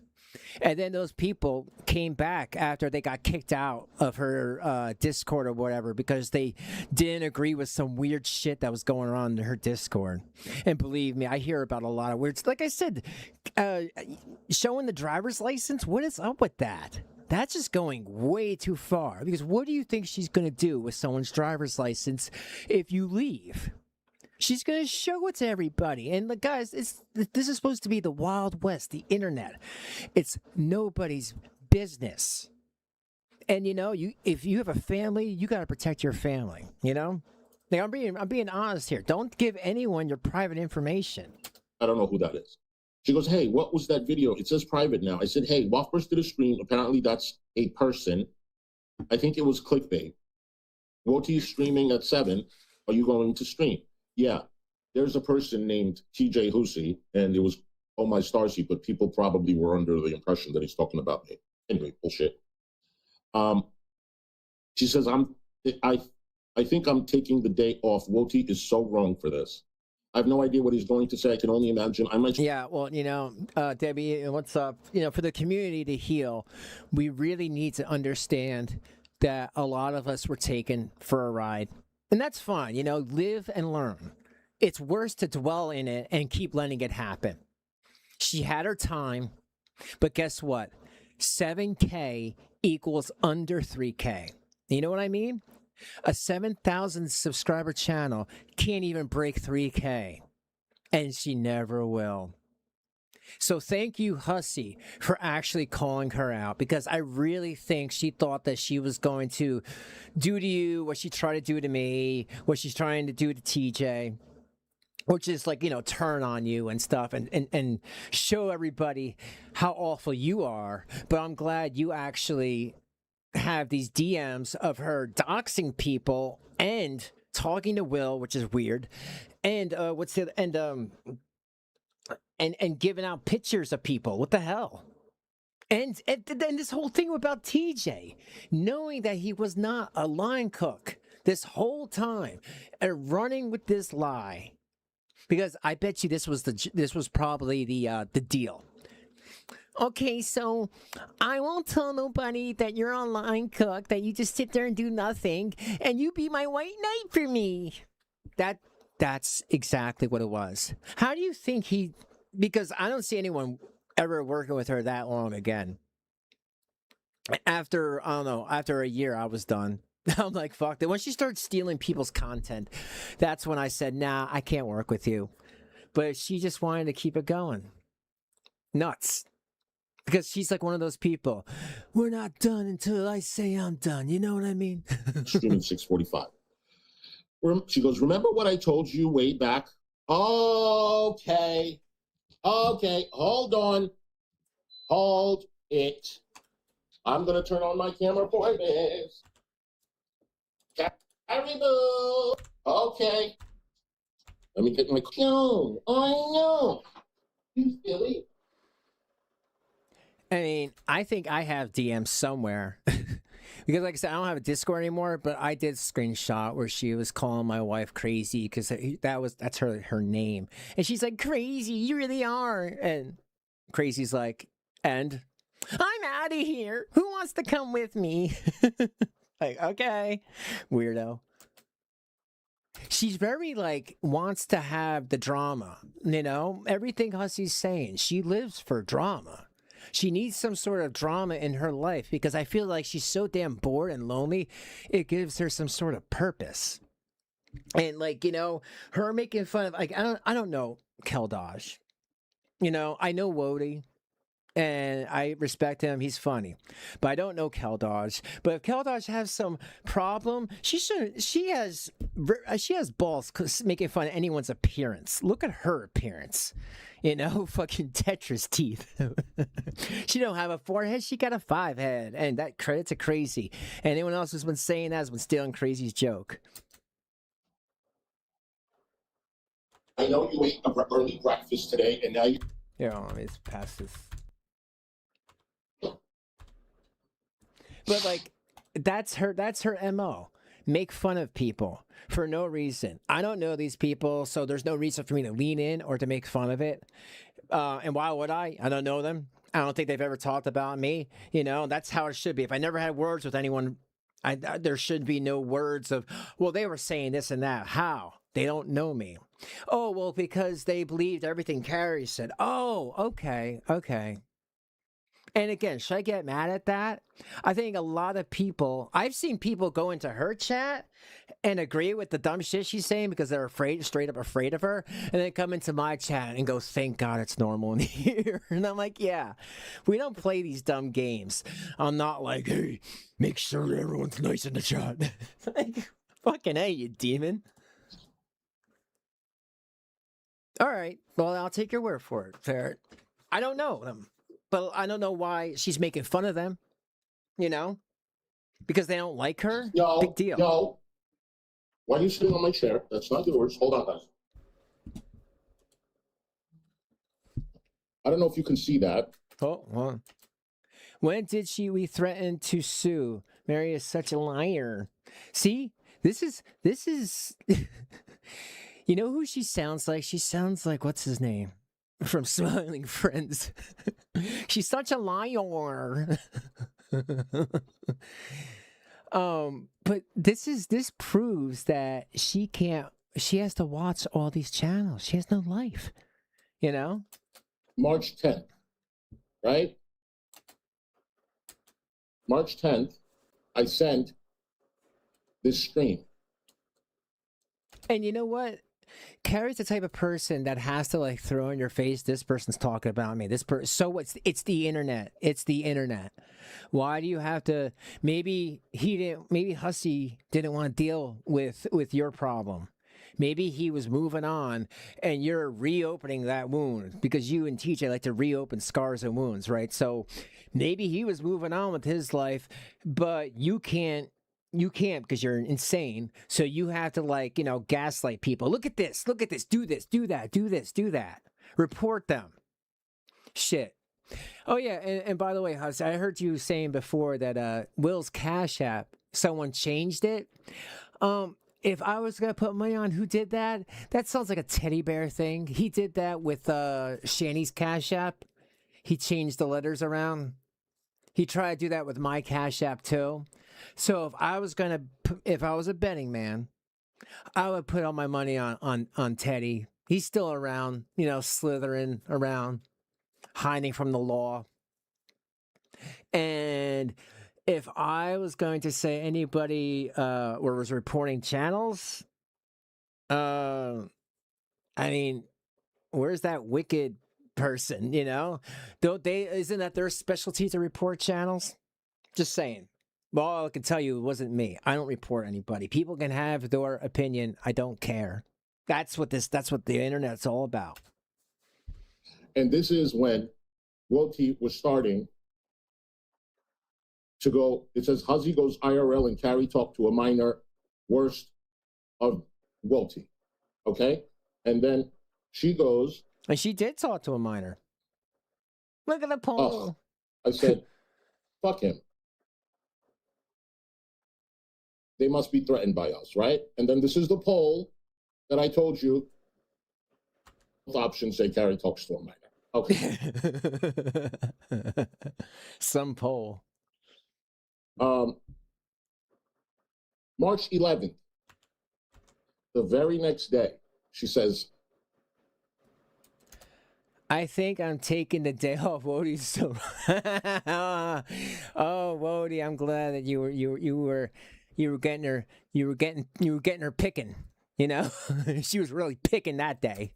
And then those people came back after they got kicked out of her Discord or whatever because they didn't agree with some weird shit that was going on in her Discord. And believe me, I hear about a lot of weird. Like I said, showing the driver's license. What is up with that? That's just going way too far. Because what do you think she's going to do with someone's driver's license if you leave? She's going to show it to everybody. And guys, this is supposed to be the Wild West, the internet. It's nobody's business. And if you have a family, you got to protect your family, Like, I'm being honest here. Don't give anyone your private information. I don't know who that is. She goes, hey, what was that video? It says private now. I said, hey, Waffers did a stream. Apparently that's a person. I think it was clickbait. Woti is streaming at 7. Are you going to stream? Yeah, there's a person named TJ Hussey, and it was Oh My Starseed, but people probably were under the impression that he's talking about me. Anyway, bullshit. She says, I think I'm taking the day off. Woti is so wrong for this. I have no idea what he's going to say. I can only imagine. Yeah, well, Debbie, what's up? For the community to heal, we really need to understand that a lot of us were taken for a ride. And that's fine, live and learn. It's worse to dwell in it and keep letting it happen. She had her time, but guess what? 7K equals under 3K. You know what I mean? A 7,000 subscriber channel can't even break 3K. And she never will. So thank you, Hussey, for actually calling her out, because I really think she thought that she was going to do to you what she tried to do to me, what she's trying to do to TJ, which is like, turn on you and stuff and show everybody how awful you are. But I'm glad you actually have these DMs of her doxing people and talking to Will, which is weird, and and giving out pictures of people. What the hell? And then this whole thing about TJ, knowing that he was not a line cook this whole time and running with this lie, because I bet you this was probably the deal. Okay, so I won't tell nobody that you're a line cook, that you just sit there and do nothing, and you be my white knight for me. That's exactly what it was. How do you think he? Because I don't see anyone ever working with her that long again. After, I don't know, after a year, I was done. I'm like, fuck that. When she started stealing people's content, that's when I said, nah, I can't work with you. But she just wanted to keep it going. Nuts. Because she's like one of those people. We're not done until I say I'm done. You know what I mean? Streaming 6:45. She goes, remember what I told you way back? Okay. Okay. Hold on. Hold it. I'm going to turn on my camera for this. Carrie boo. Okay. Let me get my phone. I know. You silly. I mean, I think I have DMs somewhere. Because like I said, I don't have a Discord anymore, but I did screenshot where she was calling my wife crazy because that's her name. And she's like, crazy, you really are. And crazy's like, and I'm out of here. Who wants to come with me? Like, okay, weirdo. She's very like wants to have the drama, you know? Everything Hussey's saying, she lives for drama. She needs some sort of drama in her life because I feel like she's so damn bored and lonely. It gives her some sort of purpose. And like, you know, her making fun of like I don't know Keldaj. You know, I know Wody and I respect him. He's funny, but I don't know Keldaj. But if Keldaj has some problem, she shouldn't. She has balls making fun of anyone's appearance. Look at her appearance. You know, fucking Tetris teeth. She don't have a forehead. She got a 5 head, and that credit to Crazy. And anyone else who's been saying that has been stealing Crazy's joke. I know you ate an early breakfast today, and now you. Yeah, let me just pass this. But like, that's her MO. Make fun of people for no reason. I don't know these people, so there's no reason for me to lean in or to make fun of it. And why would I? I don't know them. I don't think they've ever talked about me. You know, that's how it should be. If I never had words with anyone, there should be no words of, well, they were saying this and that. How? They don't know me. Oh, well, because they believed everything Carrie said. Oh, okay. And again, should I get mad at that? I think a lot of people, I've seen people go into her chat and agree with the dumb shit she's saying because they're straight up afraid of her, and then come into my chat and go, thank God it's normal in here. And I'm like, yeah, we don't play these dumb games. I'm not like, hey, make sure everyone's nice in the chat. Like, fucking hey, you demon. All right, well, I'll take your word for it, Ferret. I don't know them. But I don't know why she's making fun of them, you know? Because they don't like her? No, Big deal. no. Why are you sitting on my chair? That's not yours. Hold on, guys. I don't know if you can see that. Oh, well. When did we threaten to sue? Mary is such a liar. See? This is you know who she sounds like? She sounds like, what's his name? From Smiling Friends. She's such a liar. But this proves that she has to watch all these channels. She has no life. You know? March 10th, right? March 10th, I sent this stream. And you know what? Carrie's the type of person that has to like throw in your face, this person's talking about me. So it's the internet. It's the internet. Why do you have to? Maybe Hussey didn't want to deal with your problem. Maybe he was moving on and you're reopening that wound because you and TJ like to reopen scars and wounds, right? So maybe he was moving on with his life, but you can't because you're insane. So you have to like, you know, gaslight people. Look at this, do this, do that. Report them. Shit. Oh yeah, and by the way, Huss, I heard you saying before that Will's Cash App, someone changed it. If I was gonna put money on who did that, that sounds like a teddy bear thing. He did that with Shanny's Cash App. He changed the letters around. He tried to do that with my Cash App too. So if I was a betting man, I would put all my money on Teddy. He's still around, you know, slithering around, hiding from the law. And if I was going to say anybody or was reporting channels, I mean, where's that wicked person? You know, don't they? Isn't that their specialty to report channels? Just saying. Well, all I can tell you, it wasn't me. I don't report anybody. People can have their opinion. I don't care. That's what the internet's all about. And this is when Woti was starting to go. It says Huzzy goes IRL and Carrie talked to a minor, worst of Woti. Okay? And then she goes. And she did talk to a minor. Look at the poll. I said, fuck him. They must be threatened by us, right? And then this is the poll that I told you. Both options say Carrie talks to a minor. Okay. Some poll. March 11th, the very next day, she says, I think I'm taking the day off. Wodi's so. Oh, Wodi, I'm glad that you were getting her picking. You know, she was really picking that day.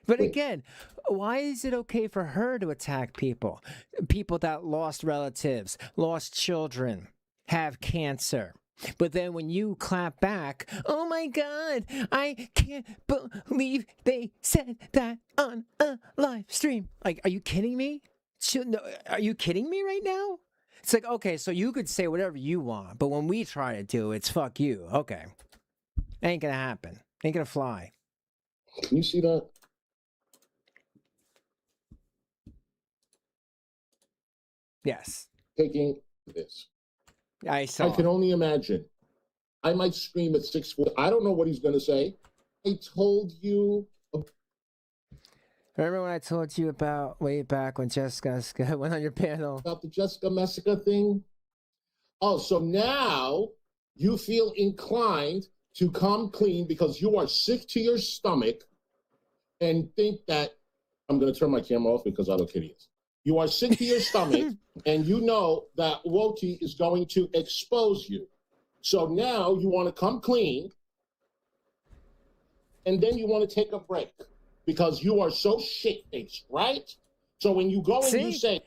But again, why is it okay for her to attack people? People that lost relatives, lost children, have cancer. But then when you clap back, oh my God, I can't believe they said that on a live stream. Like, are you kidding me? Are you kidding me right now? It's like, okay, so you could say whatever you want, but when we try to do it, it's fuck you. Okay. Ain't gonna happen. Ain't gonna fly. Can you see that? Yes. Taking this. I saw. I can only imagine. I might scream at 6 foot. I don't know what he's going to say. I told you. Remember when I told you about way back when Jessica went on your panel? About the Jessica Messica thing? Oh, so now you feel inclined to come clean because you are sick to your stomach and think that, I'm going to turn my camera off because I look hideous. You are sick to your stomach and you know that Woti is going to expose you. So now you want to come clean and then you want to take a break because you are so shit-faced, right? So when you go and you say...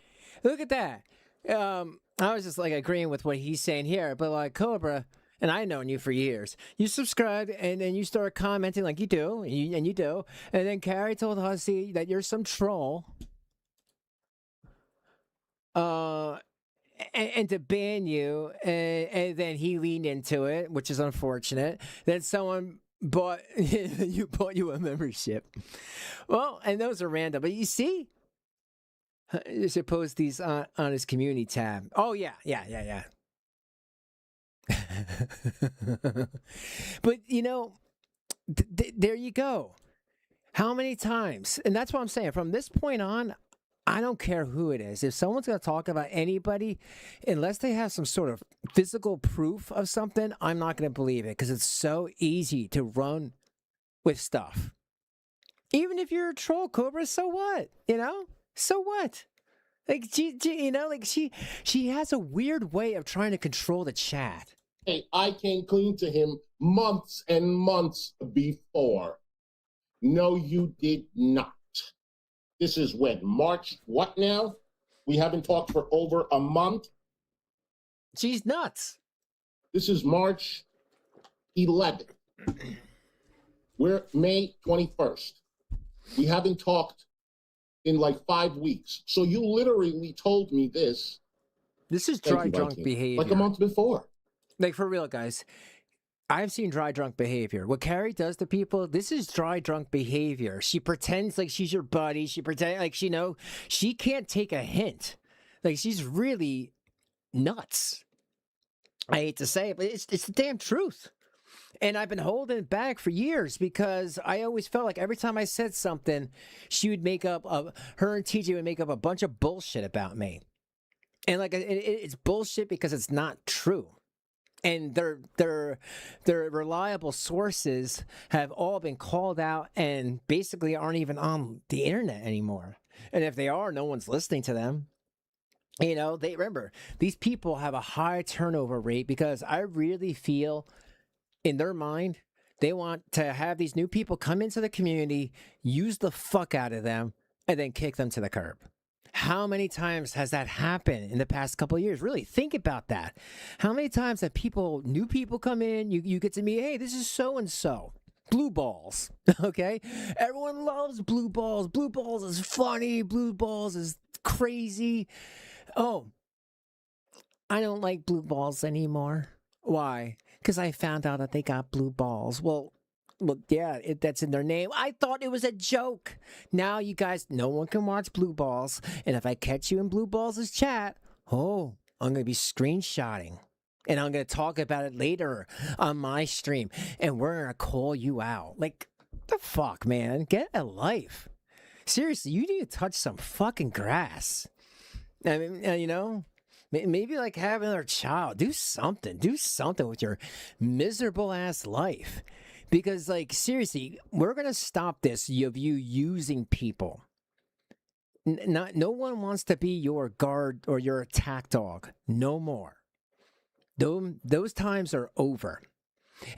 Look at that. I was just like agreeing with what he's saying here, but like Cobra, and I've known you for years, you subscribe and then you start commenting like you do, and you do, and then Carrie told Hussey that you're some troll. And to ban you, and then he leaned into it, which is unfortunate. Then someone bought you a membership. Well, and those are random, but you see, you should post these on his community tab. Oh yeah. But you know, there you go. How many times? And that's what I'm saying. From this point on, I don't care who it is. If someone's going to talk about anybody, unless they have some sort of physical proof of something, I'm not going to believe it because it's so easy to run with stuff. Even if you're a troll, Cobra, so what? You know? So what? Like, she has a weird way of trying to control the chat. Hey, I came clean to him months and months before. No, you did not. This is when? March what now? We haven't talked for over a month. She's nuts. This is March 11th. We're May 21st. We haven't talked in like 5 weeks. So you literally told me this. This is dry drunk behavior. Like a month before. Like for real, guys. I've seen dry drunk behavior. What Carrie does to people, this is dry drunk behavior. She pretends like she's your buddy. She pretends like she can't take a hint. Like she's really nuts. I hate to say it, but it's the damn truth. And I've been holding it back for years because I always felt like every time I said something, she would her and TJ would make up a bunch of bullshit about me. And like it's bullshit because it's not true. And their reliable sources have all been called out and basically aren't even on the internet anymore. And if they are, no one's listening to them. You know, they remember these people have a high turnover rate because I really feel in their mind they want to have these new people come into the community, use the fuck out of them, and then kick them to the curb. How many times has that happened in the past couple of years? Really think about that. How many times have new people come in, you get to meet, hey, this is so and so. Blue balls. Okay? Everyone loves blue balls. Blue balls is funny. Blue balls is crazy. Oh, I don't like blue balls anymore. Why? Because I found out that they got blue balls. Well, yeah, that's in their name. I thought it was a joke. Now you guys, no one can watch blue balls. And if I catch you in blue balls' chat, oh, I'm going to be screenshotting. And I'm going to talk about it later on my stream. And we're going to call you out. Like, the fuck, man? Get a life. Seriously, you need to touch some fucking grass. I mean, you know, maybe like have another child. Do something. Do something with your miserable ass life. Because, like, seriously, we're going to stop this of you using people. No one wants to be your guard or your attack dog. No more. Those times are over.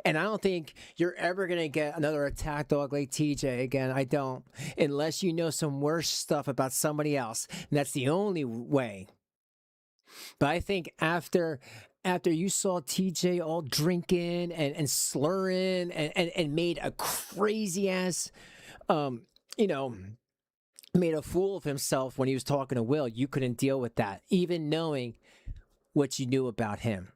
And I don't think you're ever going to get another attack dog like TJ again. I don't. Unless you know some worse stuff about somebody else. And that's the only way. But I think after you saw TJ all drinking and slurring and made a crazy ass, you know, made a fool of himself when he was talking to Will, you couldn't deal with that. Even knowing what you knew about him.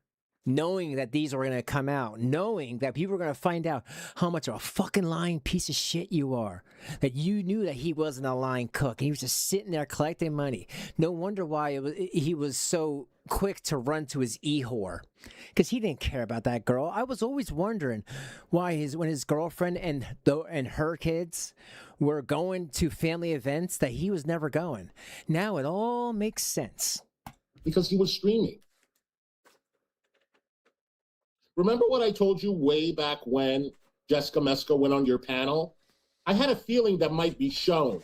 Knowing that these were going to come out, knowing that people were going to find out how much of a fucking lying piece of shit you are, that you knew that he wasn't a lying cook. He was just sitting there collecting money. No wonder why he was so quick to run to his e-whore, because he didn't care about that girl. I was always wondering why when his girlfriend and her kids were going to family events that he was never going. Now it all makes sense. Because he was streaming. Remember what I told you way back when Jessica Meska went on your panel? I had a feeling that might be shown.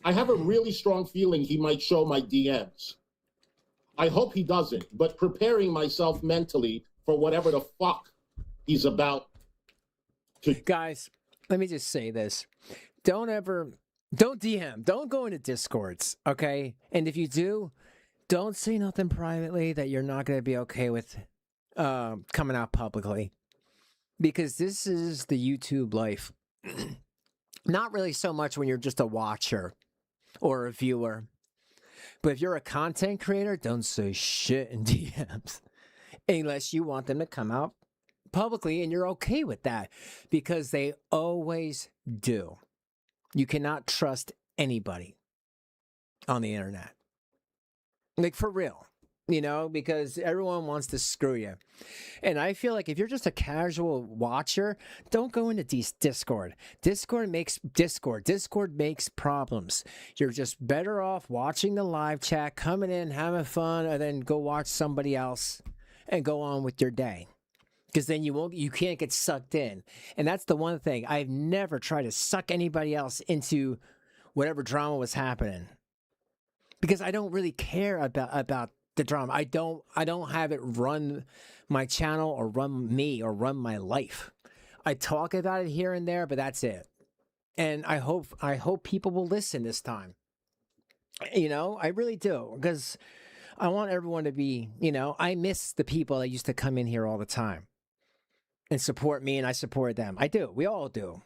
I have a really strong feeling he might show my DMs. I hope he doesn't, but preparing myself mentally for whatever the fuck he's about to... Guys, let me just say this. Don't DM. Don't go into Discords, okay? And if you do, don't say nothing privately that you're not going to be okay with coming out publicly, because this is the YouTube life. Not really so much when you're just a watcher or a viewer, but if you're a content creator, don't say shit in DMs unless you want them to come out publicly and you're okay with that, because they always do. You cannot trust anybody on the internet, like, for real. You know, because everyone wants to screw you. And I feel like if you're just a casual watcher, don't go into Discord. Discord makes problems. You're just better off watching the live chat, coming in, having fun, and then go watch somebody else and go on with your day. Because then you can't get sucked in. And that's the one thing. I've never tried to suck anybody else into whatever drama was happening. Because I don't really care about the drama. I don't have it run my channel or run me or run my life. I talk about it here and there, but that's it. And I hope people will listen this time. You know, I really do, because I want everyone to be, you know, I miss the people that used to come in here all the time and support me, and I support them. I do. We all do.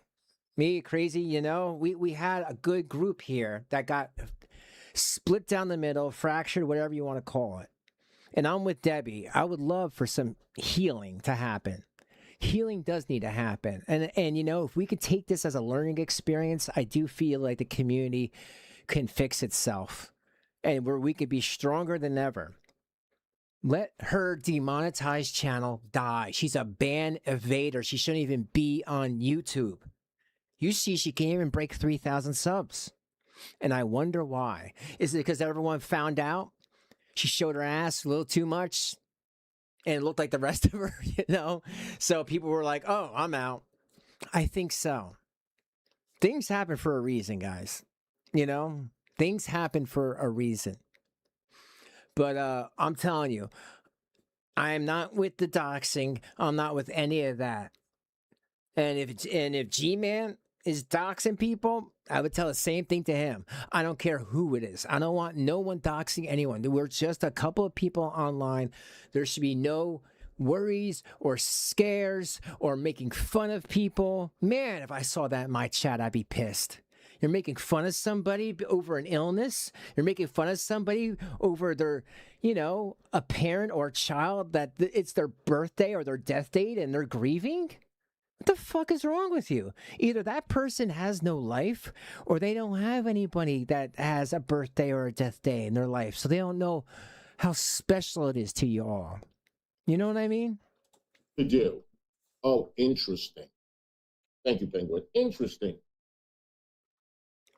Me, Crazy, you know, we had a good group here that got split down the middle, fractured, whatever you want to call it. And I'm with Debbie. I would love for some healing to happen. Healing does need to happen. And you know, if we could take this as a learning experience, I do feel like the community can fix itself. And where we could be stronger than ever. Let her demonetized channel die. She's a ban evader. She shouldn't even be on YouTube. You see, she can't even break 3,000 subs. And I wonder why. Is it because everyone found out she showed her ass a little too much and it looked like the rest of her, you know? So people were like, oh, I'm out. I think so. Things happen for a reason, guys. You know? Things happen for a reason. But I'm telling you, I am not with the doxing. I'm not with any of that. And if G-Man is doxing people, I would tell the same thing to him. I don't care who it is. I don't want no one doxing anyone. We're just a couple of people online. There should be no worries or scares or making fun of people. Man, if I saw that in my chat, I'd be pissed. You're making fun of somebody over an illness. You're making fun of somebody over their, a parent or a child that it's their birthday or their death date and they're grieving. What the fuck is wrong with you? Either that person has no life or they don't have anybody that has a birthday or a death day in their life. So they don't know how special it is to you all. You know what I mean? To do. Oh, interesting. Thank you, Penguin. Interesting.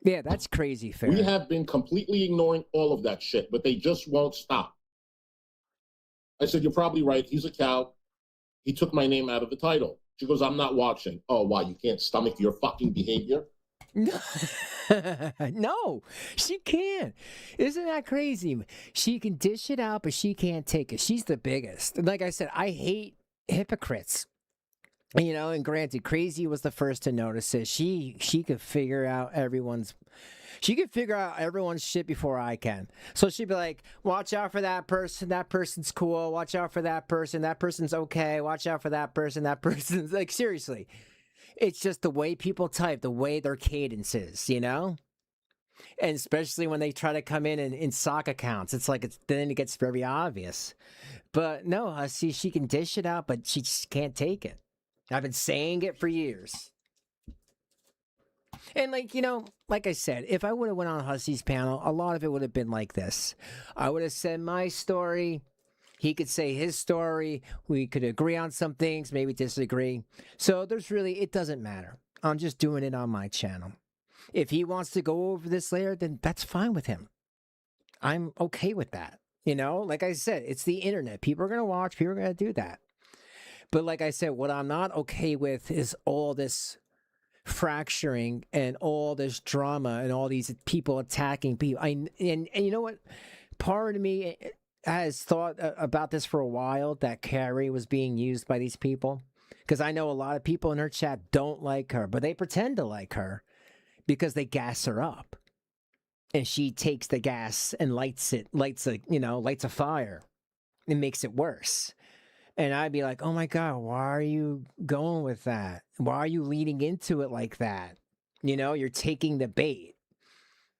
Yeah, that's crazy fair. We have been completely ignoring all of that shit, but they just won't stop. I said, you're probably right. He's a cow. He took my name out of the title. She goes, I'm not watching. Oh, why? You can't stomach your fucking behavior? No, she can't. Isn't that crazy? She can dish it out, but she can't take it. She's the biggest. And like I said, I hate hypocrites. And granted, Crazy was the first to notice it. She could figure out everyone's shit before I can. So she'd be like, watch out for that person. That person's cool. Watch out for that person. That person's okay. Watch out for that person. That person's like, seriously. It's just the way people type, the way their cadence is, And especially when they try to come in sock accounts, it's like, then it gets very obvious. But no, I see she can dish it out, but she just can't take it. I've been saying it for years. And like I said, if I would have went on Hussy's panel, a lot of it would have been like this. I would have said my story. He could say his story. We could agree on some things, maybe disagree. So it doesn't matter. I'm just doing it on my channel. If he wants to go over this later, then that's fine with him. I'm okay with that. Like I said, it's the internet. People are going to watch. People are going to do that. But like I said, what I'm not okay with is all this fracturing and all this drama and all these people attacking people. And you know what? Part of me has thought about this for a while, that Carrie was being used by these people. Because I know a lot of people in her chat don't like her, but they pretend to like her because they gas her up. And she takes the gas and lights a fire and makes it worse. And I'd be like, oh my God, why are you going with that? Why are you leading into it like that? You're taking the bait.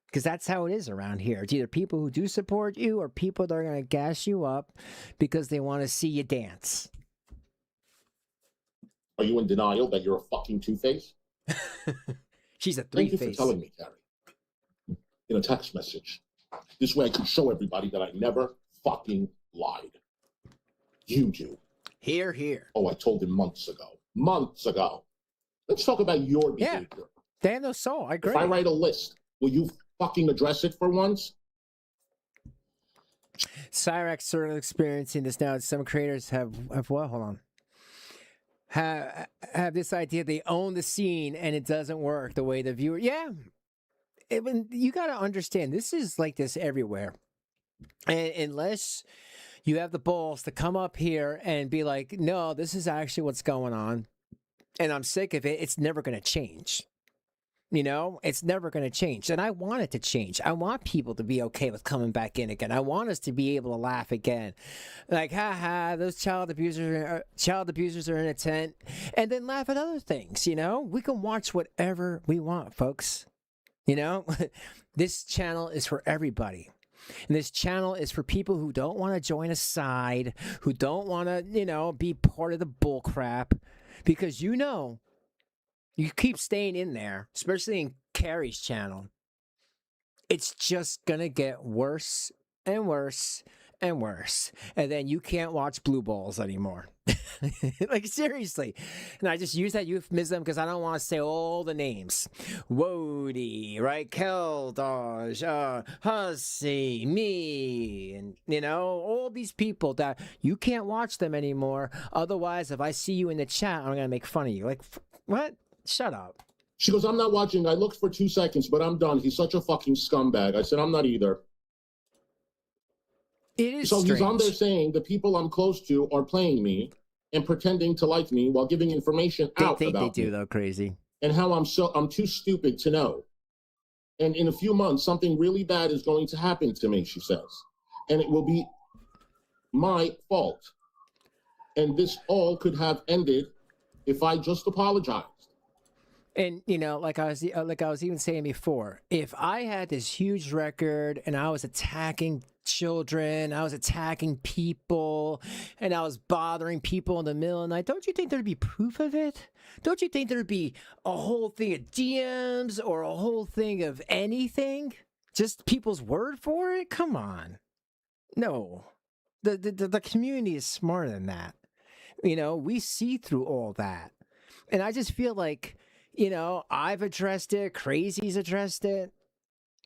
Because that's how it is around here. It's either people who do support you or people that are going to gas you up because they want to see you dance. Are you in denial that you're a fucking two-face? She's a three-face. Thank you for telling me, Carrie. In a text message. This way I can show everybody that I never fucking lied. You do. Here, here. Oh, I told him months ago. Months ago. Let's talk about your behavior. Yeah. They have no soul. I agree. If I write a list, will you fucking address it for once? Cyrax sort of experiencing this now. Some creators have what? Hold on. Have this idea they own the scene and it doesn't work the way the viewer. Yeah. You got to understand, this is like this everywhere. And unless you have the balls to come up here and be like, no, this is actually what's going on, and I'm sick of it, it's never going to change. It's never going to change. And I want it to change. I want people to be okay with coming back in again. I want us to be able to laugh again. Like, those child abusers are in a tent, and then laugh at other things, We can watch whatever we want, folks. This channel is for everybody. And this channel is for people who don't want to join a side, who don't want to, be part of the bull crap. Because you keep staying in there, especially in Carrie's channel, it's just going to get worse and worse and worse. And then you can't watch Blue Balls anymore. Like, seriously. And I just use that euphemism because I don't want to say all the names. Wody, right? Keldaj, Hussy, me, and, all these people that you can't watch them anymore. Otherwise, if I see you in the chat, I'm going to make fun of you. Like, what? Shut up. She goes, I'm not watching. I looked for 2 seconds, but I'm done. He's such a fucking scumbag. I said, I'm not either. It is So strange. he's on there saying the people I'm close to are playing me and pretending to like me while giving information out They about do me though, crazy. and how I'm too stupid to know. And in a few months, something really bad is going to happen to me, she says. And it will be my fault. And this all could have ended if I just apologized. And you know, like I was even saying before, if I had this huge record and I was attacking children, I was attacking people, and I was bothering people in the middle of the night, don't you think there'd be proof of it? Don't you think there'd be a whole thing of DMs or a whole thing of anything? Just people's word for it? Come on. No. The community is smarter than that. You know, we see through all that. And I just feel like, you know, I've addressed it, Crazy's addressed it.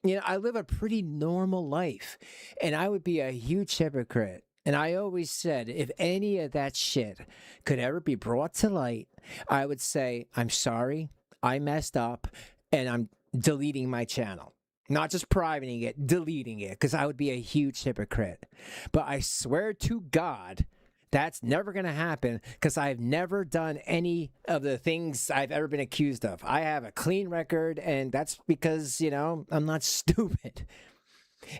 You know, I live a pretty normal life, and I would be a huge hypocrite. And I always said, if any of that shit could ever be brought to light, I would say, I'm sorry, I messed up, and I'm deleting my channel. Not just privating it, deleting it, because I would be a huge hypocrite. But I swear to God, that's never going to happen because I've never done any of the things I've ever been accused of. I have a clean record, and that's because, you know, I'm not stupid.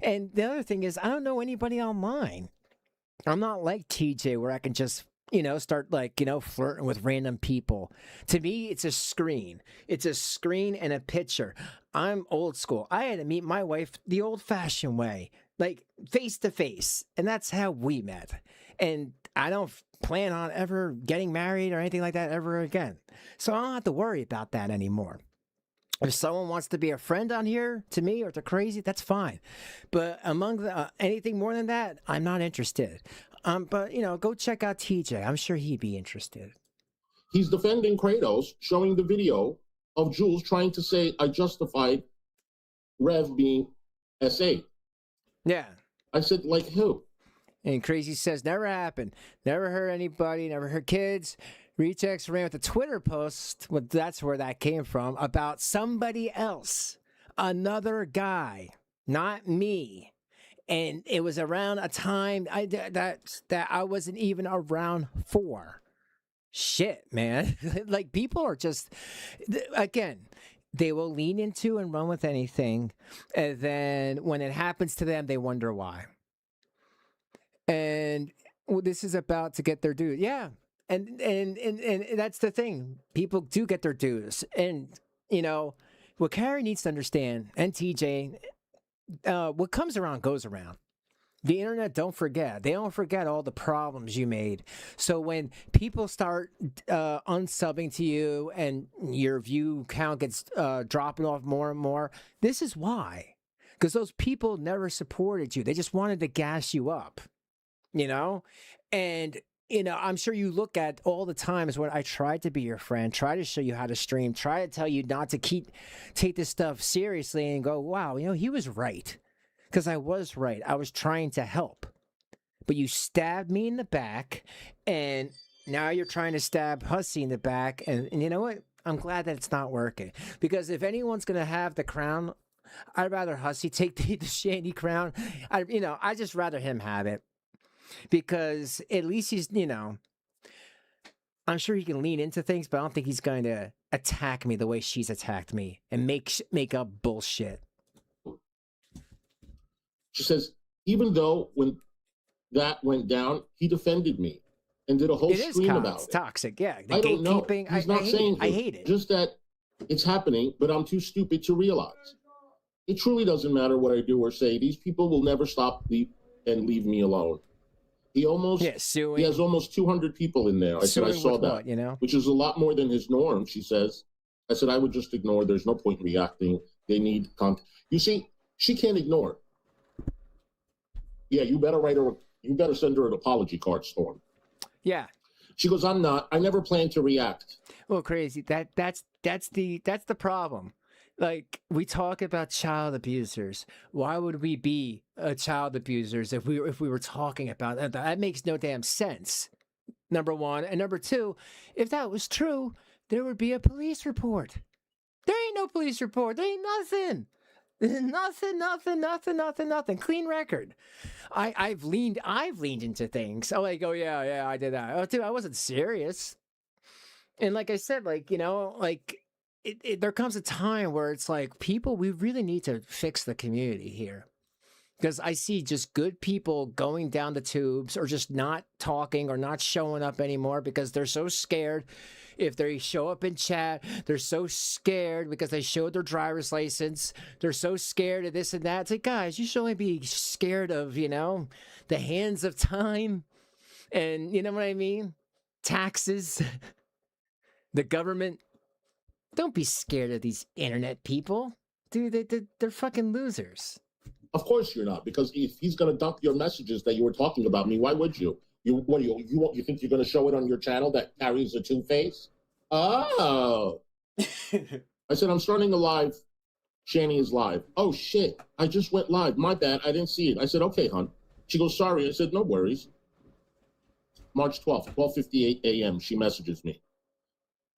And the other thing is, I don't know anybody online. I'm not like TJ where I can just, you know, start like, you know, flirting with random people. To me, it's a screen. It's a screen and a picture. I'm old school. I had to meet my wife the old-fashioned way, like face to face, and that's how we met. And I don't plan on ever getting married or anything like that ever again. So I don't have to worry about that anymore. If someone wants to be a friend on here to me or to Crazy, that's fine. But among anything more than that, I'm not interested. But, you know, go check out TJ. I'm sure he'd be interested. He's defending Kratos, showing the video of Jules trying to say I justified Rev being SA. Yeah. I said, like who? And Crazy says, never happened. Never hurt anybody, never hurt kids. Retex ran with a Twitter post, well, that's where that came from, about somebody else, another guy, not me. And it was around a time that I wasn't even around for. Shit, man. Like, people are just, again, they will lean into and run with anything. And then when it happens to them, they wonder why. And this is about to get their due. Yeah. And that's the thing. People do get their dues. And, you know, what Carrie needs to understand, and TJ, what comes around goes around. The internet, don't forget. They don't forget all the problems you made. So when people start unsubbing to you and your view count gets dropping off more and more, this is why. Because those people never supported you. They just wanted to gas you up. You know? And, you know, I'm sure you look at all the times when I tried to be your friend, try to show you how to stream, try to tell you not to take this stuff seriously and go, wow, you know, he was right. Because I was right. I was trying to help. But you stabbed me in the back, and now you're trying to stab Hussy in the back. And you know what? I'm glad that it's not working. Because if anyone's going to have the crown, I'd rather Hussy take the Shanny crown. I just rather him have it. Because at least he's, you know, I'm sure he can lean into things, but I don't think he's going to attack me the way she's attacked me and make up bullshit. She says, even though when that went down, he defended me and did a whole stream about it. Toxic, yeah. The I don't know. gatekeeping, He's not saying I hate it. Just that it's happening, but I'm too stupid to realize. It truly doesn't matter what I do or say. These people will never stop and leave me alone. He has almost 200 people in there. I said I saw that, you know? which is a lot more than his norm, she says. I said I would just ignore. There's no point in reacting. They need content. You see, she can't ignore. Yeah, you better send her an apology card, Storm. Yeah. She goes, I'm not. I never plan to react. Well, Crazy. That's the problem. Like, we talk about child abusers. Why would we be child abusers if we were talking about that? That makes no damn sense. Number one. And number two, if that was true, there would be a police report. There ain't no police report. There ain't nothing. Nothing. Clean record. I've leaned into things. Oh, like, oh yeah, I did that. Oh, dude, I wasn't serious. And like I said, like, like there comes a time where it's like, people, we really need to fix the community here. Because I see just good people going down the tubes or just not talking or not showing up anymore because they're so scared. If they show up in chat, they're so scared because they showed their driver's license. They're so scared of this and that. It's like, guys, you should only be scared of, the hands of time and, you know what I mean? Taxes, the government. Don't be scared of these internet people. Dude, they're fucking losers. Of course you're not, because if he's going to dump your messages that you were talking about me, why would you? You think you're going to show it on your channel that carries a two-face? Oh. I said, I'm starting a live. Shanny is live. Oh, shit. I just went live. My bad. I didn't see it. I said, okay, hon. She goes, sorry. I said, no worries. March 12th, 12:58 a.m. She messages me.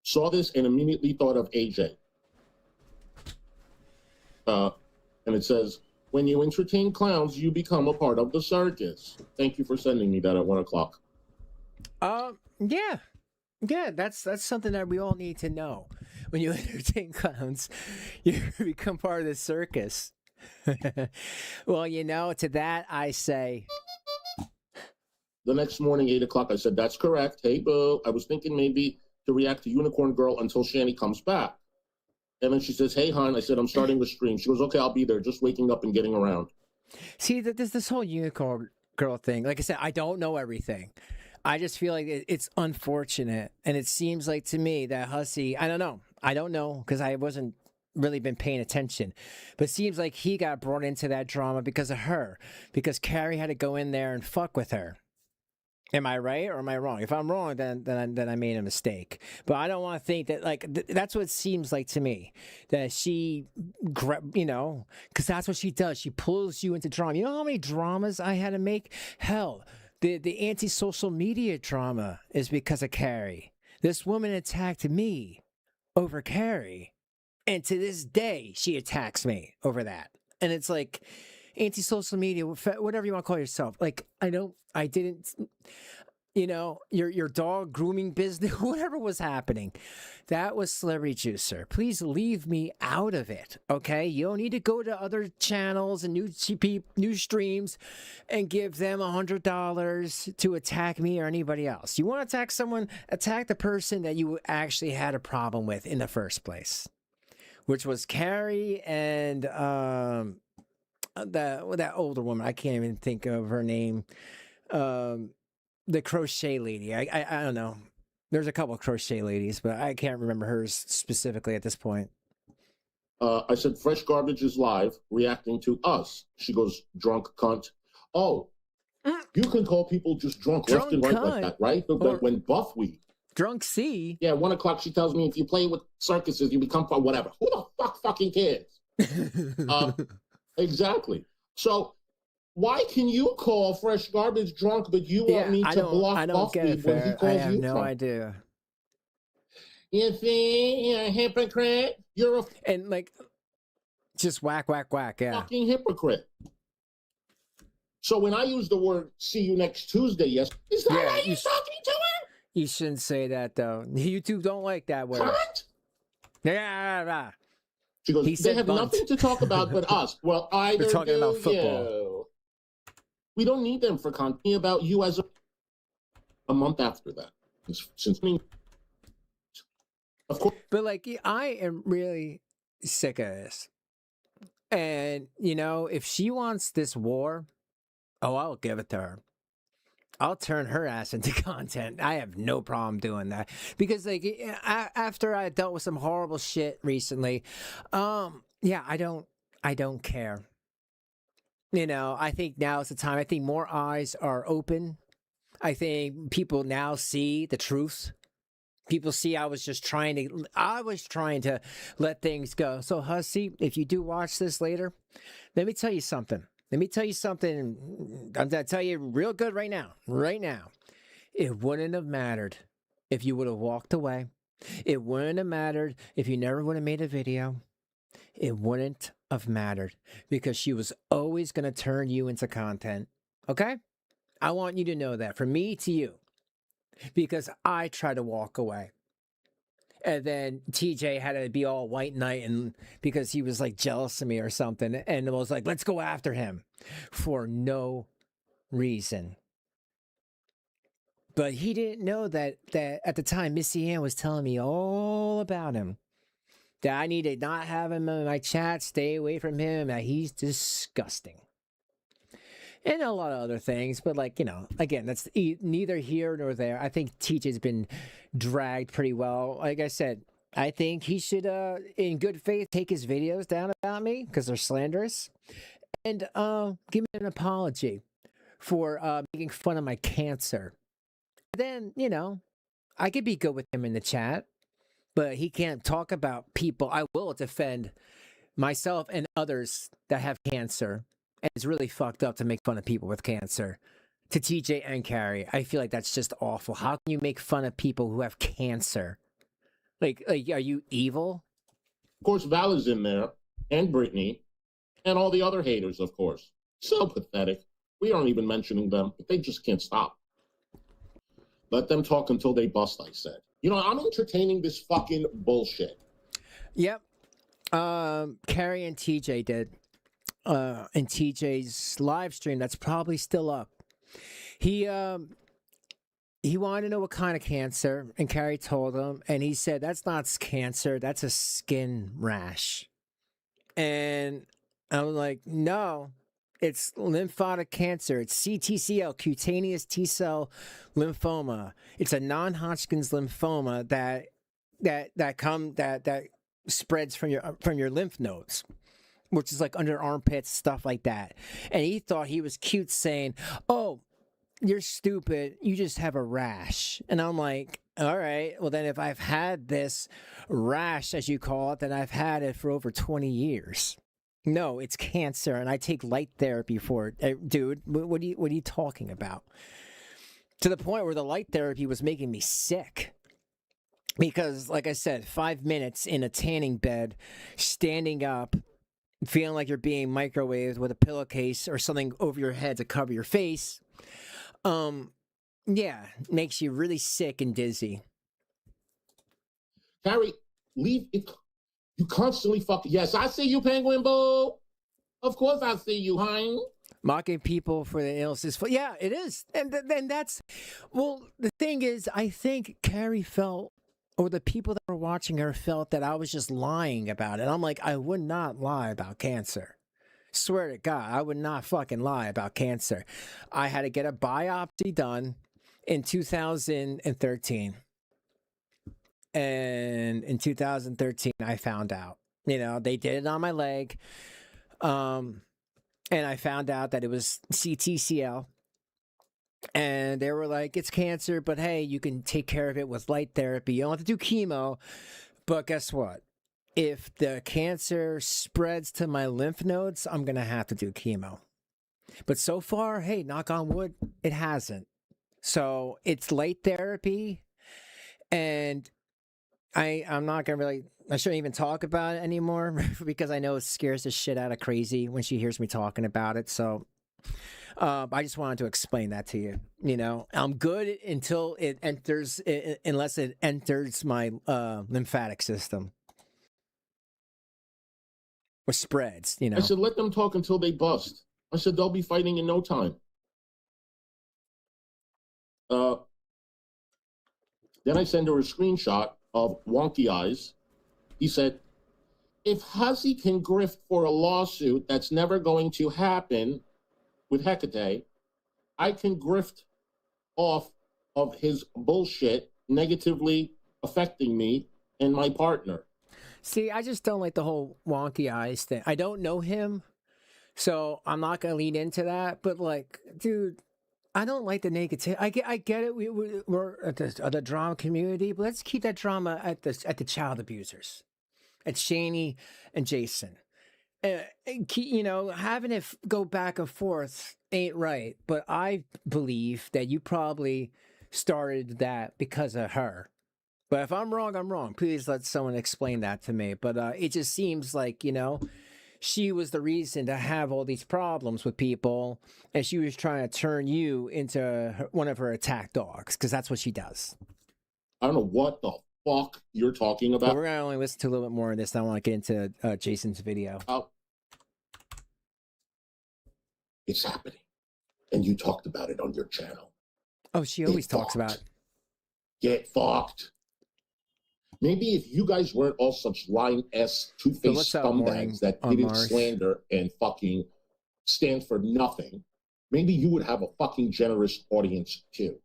Saw this and immediately thought of AJ. And it says, when you entertain clowns, you become a part of the circus. Thank you for sending me that at 1 o'clock. Yeah. That's something that we all need to know. When you entertain clowns, you become part of the circus. Well, to that I say. The next morning, 8 o'clock, I said, that's correct. Hey, boo. I was thinking maybe to react to Unicorn Girl until Shanny comes back. And then she says, hey, hon. I said, I'm starting the stream. She goes, okay, I'll be there. Just waking up and getting around. See, this whole Unicorn Girl thing, like I said, I don't know everything. I just feel like it's unfortunate. And it seems like to me that Hussey, I don't know, because I wasn't really been paying attention. But it seems like he got brought into that drama because of her. Because Carrie had to go in there and fuck with her. Am I right or am I wrong? If I'm wrong, then I made a mistake. But I don't want to think that, like, that's what it seems like to me. That she, because that's what she does. She pulls you into drama. You know how many dramas I had to make? Hell, the anti-social media drama is because of Carrie. This woman attacked me over Carrie. And to this day, she attacks me over that. And it's like, anti-social media, whatever you want to call yourself. Like, I didn't, your dog grooming business, whatever was happening, that was celebrity juice, sir. Please leave me out of it, okay? You don't need to go to other channels and new streams and give them $100 to attack me or anybody else. You want to attack someone, attack the person that you actually had a problem with in the first place, which was Carrie and, that older woman, I can't even think of her name, the crochet lady. I don't know. There's a couple of crochet ladies, but I can't remember hers specifically at this point. I said, Fresh Garbage is live, reacting to us. She goes, drunk cunt. Oh, you can call people just drunk left and right cunt. Like that, right? But when Buffweed. Drunk C. Yeah, 1 o'clock, she tells me, if you play with circuses, you become whatever. Who the fuck fucking cares? Exactly. So why can you call Fresh Garbage drunk, but you want me to block Buffweed when he calls you? I have no idea. You see, you're a hypocrite. And like, just whack, yeah. Fucking hypocrite. So when I use the word "see you next Tuesday," yes, is that how you're talking to her? You shouldn't say that though. YouTube don't like that word. Cunt? Yeah. She goes, they have nothing to talk about but us. Well, either they're talking about football. You. We don't need them for content about you as a month after that. Since of course. But like, I am really sick of this. And, if she wants this war, I'll give it to her. I'll turn her ass into content. I have no problem doing that. Because, like, after I dealt with some horrible shit recently, I don't care. I think now is the time. I think more eyes are open. I think people now see the truth. People see I was trying to let things go. So, Hussey, if you do watch this later, let me tell you something. I'm going to tell you real good right now. It wouldn't have mattered if you would have walked away. It wouldn't have mattered if you never would have made a video. It wouldn't have mattered because she was always going to turn you into content. Okay? I want you to know that from me to you because I try to walk away. And then TJ had to be all white knight and because he was like jealous of me or something and was like, let's go after him for no reason. But he didn't know that at the time Missy Ann was telling me all about him. That I need to not have him in my chat, stay away from him, that he's disgusting. And a lot of other things, but like, you know, again, that's neither here nor there. I think TJ's been dragged pretty well. Like I said, I think he should, in good faith, take his videos down about me because they're slanderous and give me an apology for making fun of my cancer. Then, you know, I could be good with him in the chat, but he can't talk about people. I will defend myself and others that have cancer. And it's really fucked up to make fun of people with cancer. To TJ and Carrie, I feel like that's just awful. How can you make fun of people who have cancer? Like are you evil? Of course, Val is in there, and Brittany, and all the other haters, of course. So pathetic. We aren't even mentioning them, but they just can't stop. Let them talk until they bust, I said. You know, I'm entertaining this fucking bullshit. Yep. Carrie and TJ did. In TJ's live stream that's probably still up. He wanted to know what kind of cancer, and Carrie told him, and he said, that's not cancer, that's a skin rash. And I was like, no, it's lymphatic cancer. It's CTCL, cutaneous T-cell lymphoma. It's a non-Hodgkin's lymphoma that spreads from your lymph nodes, which is like under armpits, stuff like that. And he thought he was cute saying, oh, you're stupid, you just have a rash. And I'm like, all right, well then if I've had this rash, as you call it, then I've had it for over 20 years. No, it's cancer, and I take light therapy for it. Dude, what are you talking about? To the point where the light therapy was making me sick. Because, like I said, 5 minutes in a tanning bed, standing up, feeling like you're being microwaved with a pillowcase or something over your head to cover your face, yeah, makes you really sick and dizzy. Carrie, leave it. You constantly fuck. Yes, I see you, Penguin Boo. Of course I see you, Hein. Mocking people for the illnesses. Yeah, it is. And then that's... Well, the thing is, I think Carrie felt, or the people that were watching her felt that I was just lying about it. I'm like, I would not lie about cancer. Swear to God, I would not fucking lie about cancer. I had to get a biopsy done in 2013. And in 2013, I found out. You know, they did it on my leg. And I found out that it was CTCL. And they were like, it's cancer, but hey, you can take care of it with light therapy. You don't have to do chemo. But guess what? If the cancer spreads to my lymph nodes, I'm going to have to do chemo. But so far, hey, knock on wood, it hasn't. So it's light therapy. And I'm not going to really, I shouldn't even talk about it anymore because I know it scares the shit out of Crazy when she hears me talking about it. So I just wanted to explain that to you. You know, I'm good until it enters, unless it enters my lymphatic system. Or spreads, you know. I said, let them talk until they bust. I said, they'll be fighting in no time. Then I send her a screenshot of Wonky Eyes. He said, if Huzzy can grift for a lawsuit that's never going to happen with Hecate, I can grift off of his bullshit negatively affecting me and my partner. See, I just don't like the whole Wonky Eyes thing. I don't know him, so I'm not going to lean into that. But, like, dude, I don't like the negativity. I get it. We're at the drama community, but let's keep that drama at the child abusers, at Shanny and Jason. You know, having it go back and forth ain't right. But I believe that you probably started that because of her. But if I'm wrong, I'm wrong. Please let someone explain that to me. But it just seems like, you know, she was the reason to have all these problems with people, and she was trying to turn you into one of her attack dogs, because that's what she does. I don't know what the fuck you're talking But about. we're gonna only listen to a little bit more of this. I want to get into Jason's video. It's happening. And you talked about it on your channel. Oh, she always talks about it. Get fucked. Maybe if you guys weren't all such lying-ass, two-faced scumbags that didn't slander and fucking stand for nothing, maybe you would have a fucking generous audience too.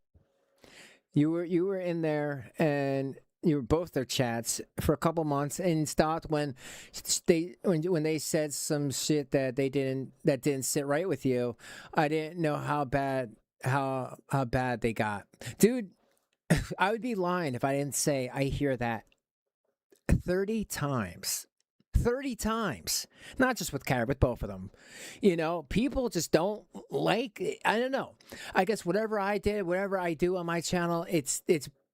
You were in there, and you were both their chats for a couple months, and stopped when they said some shit that didn't sit right with you. I didn't know how bad they got, dude. I would be lying if I didn't say I hear that 30 times. 30 times. Not just with Carrie, but both of them. You know, people just don't like, I don't know. I guess whatever I do on my channel, it's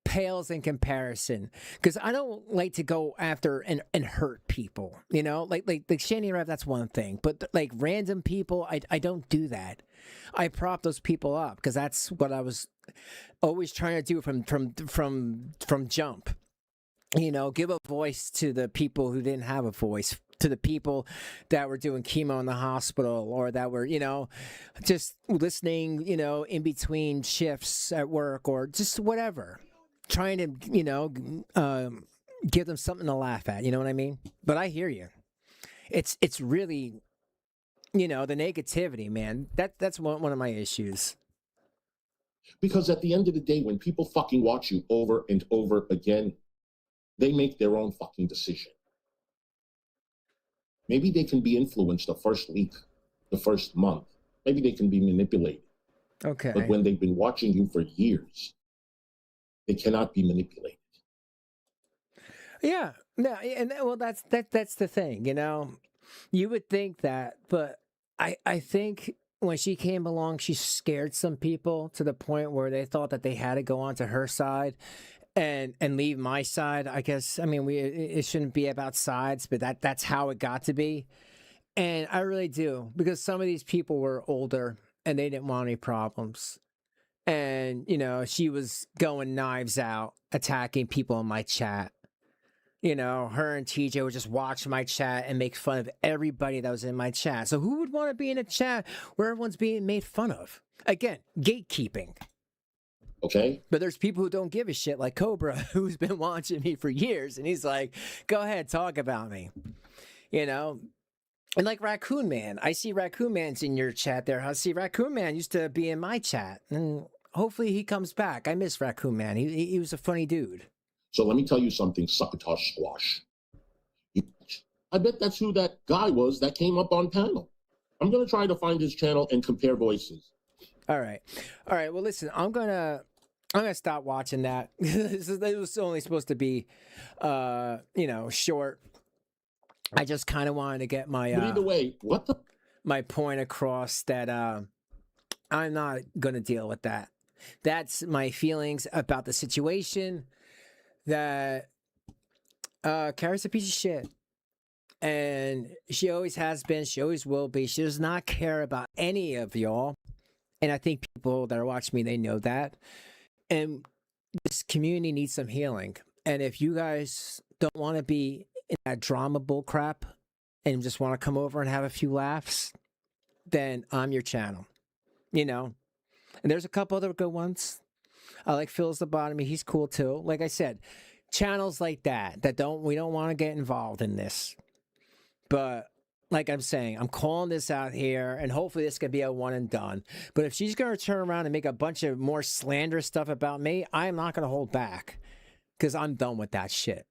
pales in comparison. Because I don't like to go after and hurt people. You know, like Shanny Rev, that's one thing. But like random people, I don't do that. I prop those people up because that's what I was always trying to do from jump. You know, give a voice to the people who didn't have a voice, to the people that were doing chemo in the hospital, or that were, you know, just listening, you know, in between shifts at work, or just whatever, trying to, you know, give them something to laugh at. You know what I mean? But I hear you. It's really, you know, the negativity, man. That's one of my issues. Because at the end of the day, when people fucking watch you over and over again, they make their own fucking decision. Maybe they can be influenced the first week, the first month. Maybe they can be manipulated. Okay. But when they've been watching you for years, they cannot be manipulated. Yeah. No, and well, that's the thing, you know. You would think that, but I think when she came along, she scared some people to the point where they thought that they had to go onto her side and leave my side. I guess, I mean, it shouldn't be about sides, but that's how it got to be. And I really do, because some of these people were older and they didn't want any problems. And, you know, she was going knives out, attacking people in my chat. You know, her and TJ would just watch my chat and make fun of everybody that was in my chat. So who would want to be in a chat where everyone's being made fun of? Again, gatekeeping. Okay. But there's people who don't give a shit, like Cobra, who's been watching me for years, and he's like, go ahead, talk about me. You know? And like Raccoon Man. I see Raccoon Man's in your chat there. I see Raccoon Man used to be in my chat. And hopefully he comes back. I miss Raccoon Man. He was a funny dude. So let me tell you something, Succotash Squash. I bet that's who that guy was that came up on panel. I'm going to try to find his channel and compare voices. All right. Well, listen, I'm gonna stop watching that. It was only supposed to be, you know, short. I just kind of wanted to get my. But either way, what the? My point across that I'm not gonna deal with that. That's my feelings about the situation. That Carrie's a piece of shit. And she always has been, she always will be. She does not care about any of y'all. And I think people that are watching me, they know that. And this community needs some healing. And if you guys don't want to be in that drama bull crap and just want to come over and have a few laughs, then I'm your channel. You know? And there's a couple other good ones. I like Phil's Lobotomy. He's cool too. Like I said, channels like that we don't want to get involved in this. But like I'm saying, I'm calling this out here, and hopefully this can be a one and done. But if she's going to turn around and make a bunch of more slanderous stuff about me, I'm not going to hold back, because I'm done with that shit.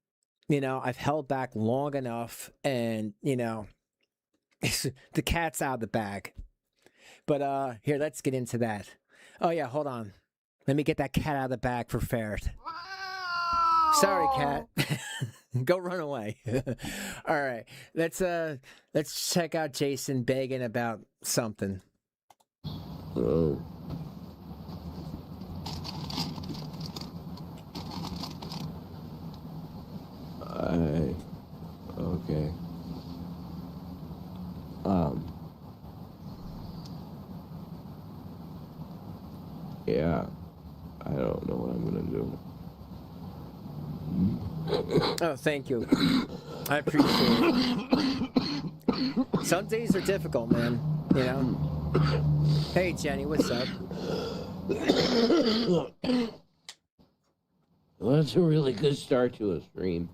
You know, I've held back long enough, and, you know, the cat's out of the bag. But here, let's get into that. Oh, yeah, hold on. Let me get that cat out of the bag for Ferret. Sorry, cat. Go run away. All right. Let's check out Jason begging about something. Okay. Yeah, I don't know what I'm gonna do. Oh, thank you. I appreciate it. Some days are difficult, man. You know. Hey, Jenny, what's up? Well, that's a really good start to a stream.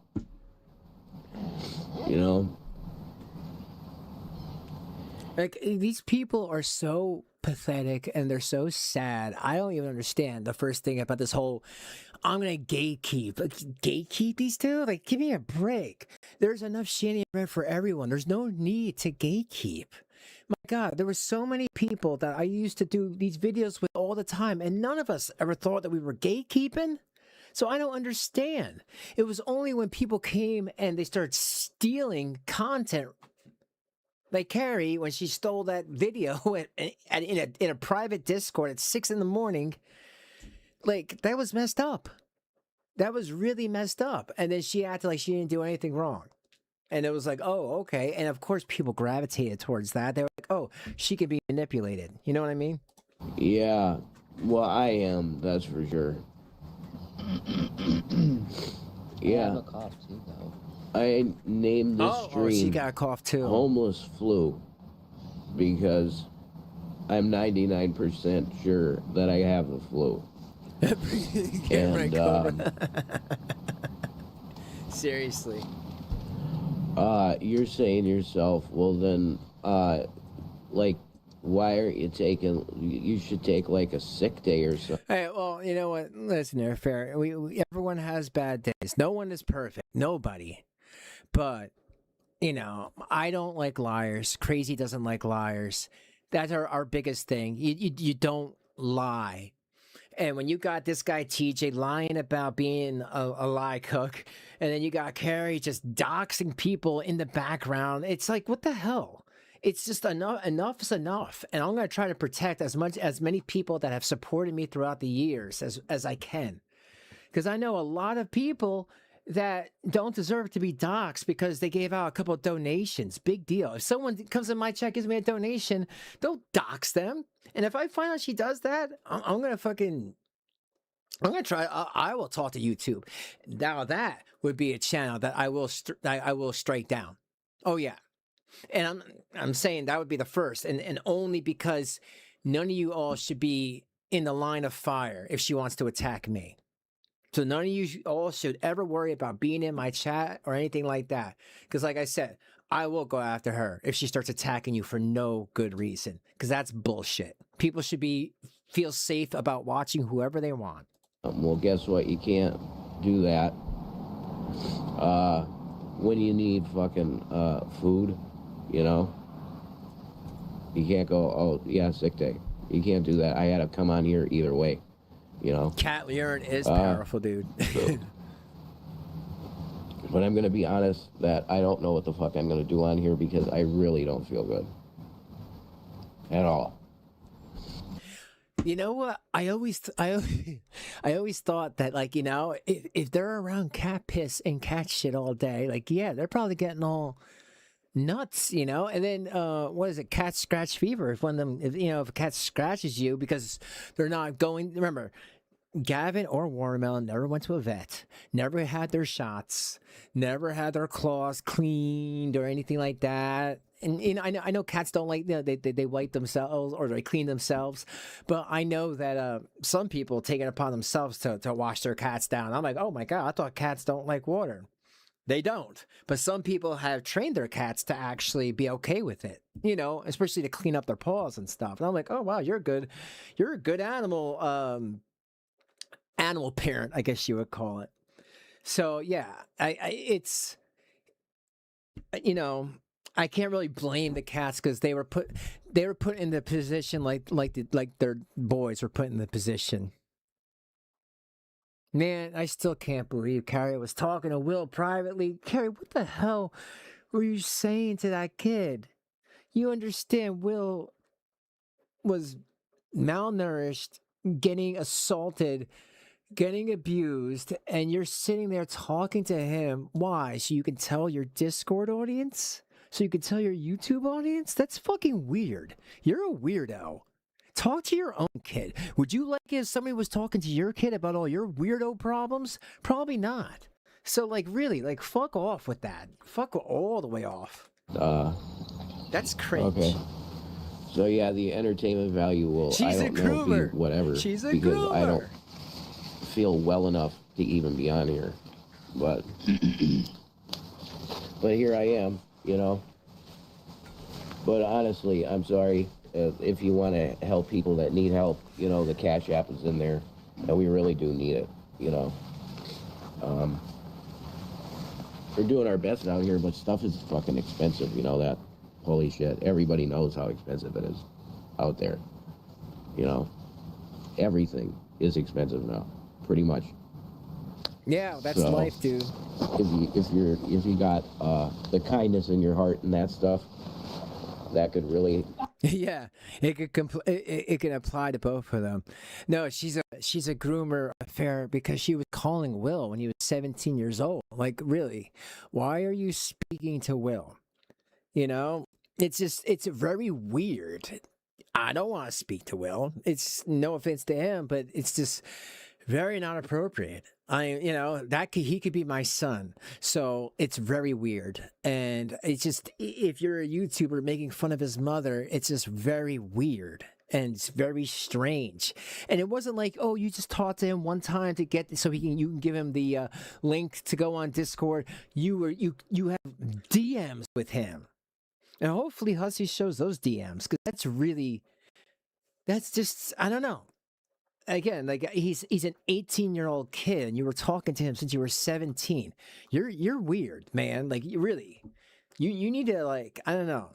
You know? Like, these people are so pathetic and they're so sad. I don't even understand the first thing about this whole I'm gonna gatekeep. Like, gatekeep these two? Like, give me a break. There's enough Shanny Red for everyone. There's no need to gatekeep. My God, there were so many people that I used to do these videos with all the time, and none of us ever thought that we were gatekeeping. So I don't understand. It was only when people came and they started stealing content, like Carrie, when she stole that video in a private Discord at 6 a.m. Like, that was messed up. That was really messed up. And then she acted like she didn't do anything wrong. And it was like, oh, okay. And of course, people gravitated towards that. They were like, oh, she could be manipulated. You know what I mean? Yeah. Well, I am, that's for sure. Yeah. I have a cough too, though. I named this Oh, stream she got a cough too. Homeless Flu because I'm 99% sure that I have the flu. Yeah, right, And seriously. you're saying to yourself, well then, like, why aren't you taking? You should take like a sick day or something. Hey, well, you know what? Listen, there, fair. Everyone has bad days. No one is perfect. Nobody. But you know, I don't like liars. Crazy doesn't like liars. That's our biggest thing. You don't lie. And when you got this guy TJ lying about being a lie cook, and then you got Carrie just doxing people in the background, it's like, what the hell? It's just enough. Enough is enough, and I'm going to try to protect as many people that have supported me throughout the years as I can, because I know a lot of people that don't deserve to be doxxed because they gave out a couple of donations. Big deal. If someone comes in my chat, gives me a donation, don't dox them. And if I find out she does that, I'm going to try. I will talk to YouTube. Now that would be a channel that I will strike down. Oh yeah. And I'm saying that would be the first, and only because none of you all should be in the line of fire if she wants to attack me. So none of you all should ever worry about being in my chat or anything like that. Because like I said, I will go after her if she starts attacking you for no good reason. Because that's bullshit. People should feel safe about watching whoever they want. Well, guess what? You can't do that. When you need fucking food, you know, you can't go, oh yeah, sick day. You can't do that. I had to come on here either way. You know, Cat urine is powerful, dude. But I'm gonna be honest that I don't know what the fuck I'm gonna do on here because I really don't feel good at all. You know what? I always thought that, like, you know, if they're around cat piss and cat shit all day, like, yeah, they're probably getting all nuts, you know. And then what is it, cat scratch fever? If one of them, if a cat scratches you because they're not going, remember, Gavin or Watermelon never went to a vet, never had their shots, never had their claws cleaned or anything like that. And you know, I know cats don't like, they wipe themselves or they clean themselves, but I know that some people take it upon themselves to wash their cats down. I'm like, oh my God, I thought cats don't like water. They don't. But some people have trained their cats to actually be okay with it, you know, especially to clean up their paws and stuff. And I'm like, oh wow, you're a good animal parent, I guess you would call it. So yeah, it's, you know, I can't really blame the cats because they were put in the position like their boys were put in the position. Man, I still can't believe Carrie was talking to Will privately. Carrie, what the hell were you saying to that kid? You understand Will was malnourished, getting assaulted, getting abused, and you're sitting there talking to him. Why? So you can tell your Discord audience so you could tell your YouTube audience? That's fucking weird. You're a weirdo. Talk to your own kid. Would you like if somebody was talking to your kid about all your weirdo problems? Probably not. So, like, really, like, fuck off with that. Fuck all the way off. That's cringe. Okay. So yeah, the entertainment value will. She's I a don't know, be groomer. whatever. She's a because groomer. I don't feel well enough to even be on here, but but here I am, you know. But honestly, I'm sorry. If you want to help people that need help, you know, the Cash App is in there, and we really do need it, you know. We're doing our best down here, but stuff is fucking expensive, you know that. Holy shit, everybody knows how expensive it is out there, you know. Everything is expensive now, pretty much. Yeah, that's So, life, dude. If you got the kindness in your heart and that stuff, that could really. Yeah, it could apply to both of them. No, she's a groomer affair because she was calling Will when he was 17 years old. Like, really, why are you speaking to Will? You know, it's very weird. I don't want to speak to Will. It's no offense to him, but it's just very not appropriate. He could be my son. So it's very weird. And it's just, if you're a YouTuber making fun of his mother, it's just very weird. And it's very strange. And it wasn't like, oh, you just talked to him one time to get so you can give him the link to go on Discord. You have DMs with him. And hopefully Hussey shows those DMs, because that's just, I don't know. Again, like, he's an 18-year-old kid, and you were talking to him since you were 17. You're weird, man. Like, you really, you need to, like, I don't know.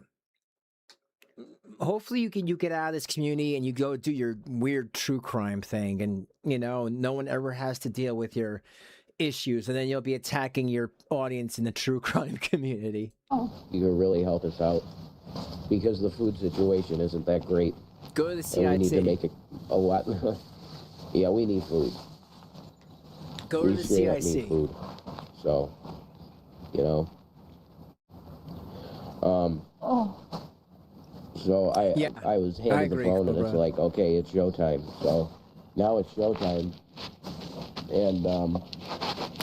Hopefully you get out of this community and you go do your weird true crime thing, and, you know, no one ever has to deal with your issues, and then you'll be attacking your audience in the true crime community. You could really help us out, because the food situation isn't that great. Go to the CRYPT. And we need to make it a lot. Yeah, we need food. Go to We the straight up need CIC. food. So, you know. So I was handed the agree, phone, and Cobra. it's like, okay, it's showtime. So now it's showtime, and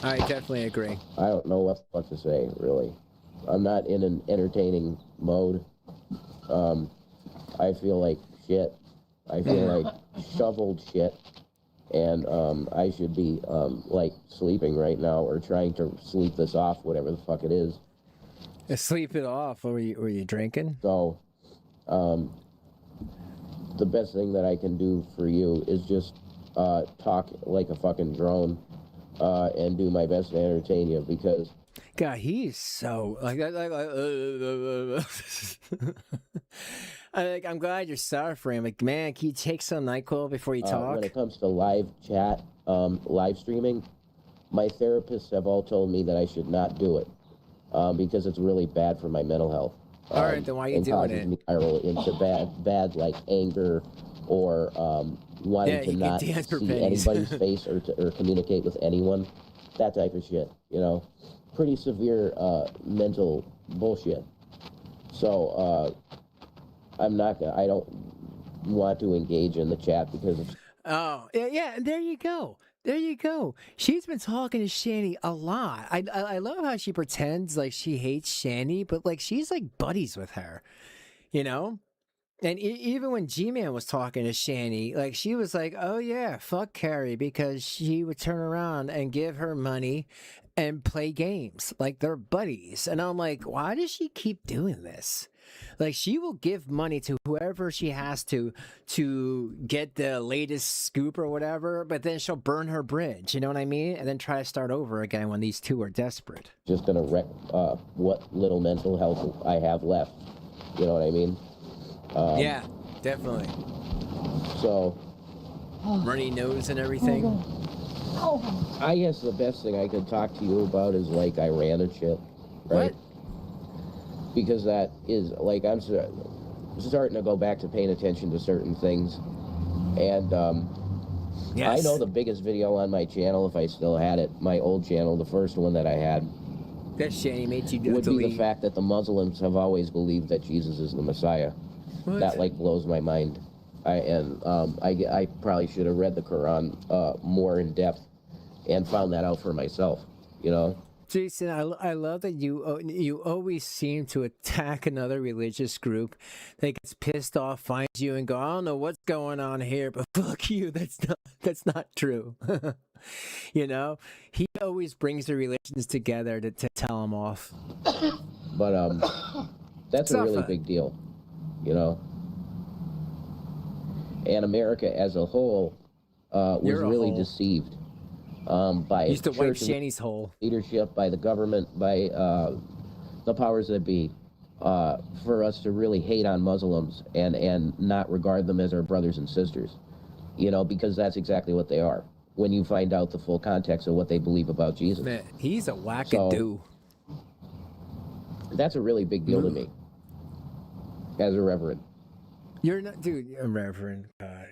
I definitely agree. I don't know what to say, really. I'm not in an entertaining mode. I feel like shit. I feel like shoveled shit. And I should be like sleeping right now, or trying to sleep this off, whatever the fuck it is. Sleep it off. Were you drinking? So the best thing that I can do for you is just talk like a fucking drone and do my best to entertain you, because God, he's so I'm glad you're suffering. Like, man, can you take some NyQuil before you talk? when it comes to live chat, live streaming, my therapists have all told me that I should not do it because it's really bad for my mental health. All right, then why are you doing causes it? me spiral into bad like anger, or wanting to you not can dance for see pennies. anybody's face, or communicate with anyone, that type of shit, you know. Pretty severe mental bullshit. So I don't want to engage in the chat because it's. Oh, yeah, there you go. There you go. She's been talking to Shanny a lot. I love how she pretends like she hates Shanny, but, like, she's like buddies with her, you know? And even when G-Man was talking to Shanny, like, she was like, oh yeah, fuck Carrie, because she would turn around and give her money and play games like they're buddies. And I'm like, why does she keep doing this? Like, she will give money to whoever she has to get the latest scoop or whatever, but then she'll burn her bridge, you know what I mean? And then try to start over again when these two are desperate. Just gonna wreck what little mental health I have left. You know what I mean? Yeah, definitely. So Runny nose and everything. I guess the best thing I could talk to you about is like Iran and shit, right? What? Because that is like, I'm starting to go back to paying attention to certain things, and Yes. I know the biggest video on my channel, if I still had it, my old channel, the first one that I had, That Shanny made you would be the delete. fact that the Muslims have always believed that Jesus is the Messiah. What? That like blows my mind. I probably should have read the Quran more in depth and found that out for myself. You know. Jason, I love that you always seem to attack another religious group that gets pissed off, finds you, and go, I don't know what's going on here, but fuck you. That's not true. You know, he always brings the religions together to tell them off. But that's It's a really fun. big deal, you know. And America as a whole was You're a really hole. deceived by Used to wipe church Shanny's hole. leadership, by the government, by the powers that be, for us to really hate on Muslims and not regard them as our brothers and sisters, you know, because that's exactly what they are. When you find out the full context of what they believe about Jesus. Man, he's a wackadoo. That's a really big deal to me as a reverend. You're not, dude. A reverend, God.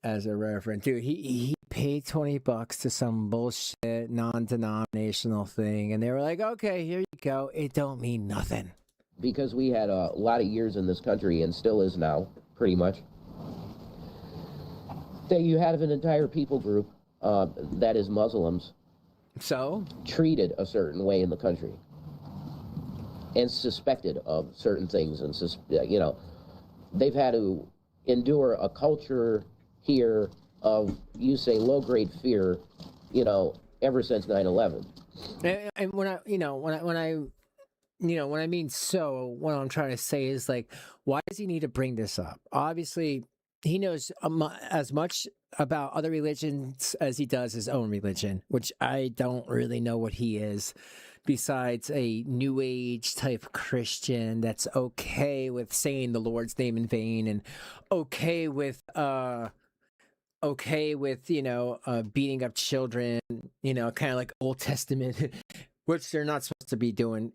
As a reverend, dude, he paid $20 to some bullshit non-denominational thing, and they were like, "Okay, here you go." It don't mean nothing. Because we had a lot of years in this country, and still is now, pretty much, that you have an entire people group that is Muslims So treated a certain way in the country and suspected of certain things, and you know, they've had to endure a culture here of, you say, low-grade fear, you know, ever since 9/11. and when I mean so, what I'm trying to say is, like, why does he need to bring this up? Obviously, he knows as much about other religions as he does his own religion, which I don't really know what he is, besides a New Age type Christian that's okay with saying the Lord's name in vain and okay with beating up children, kind of like Old Testament, which they're not supposed to be doing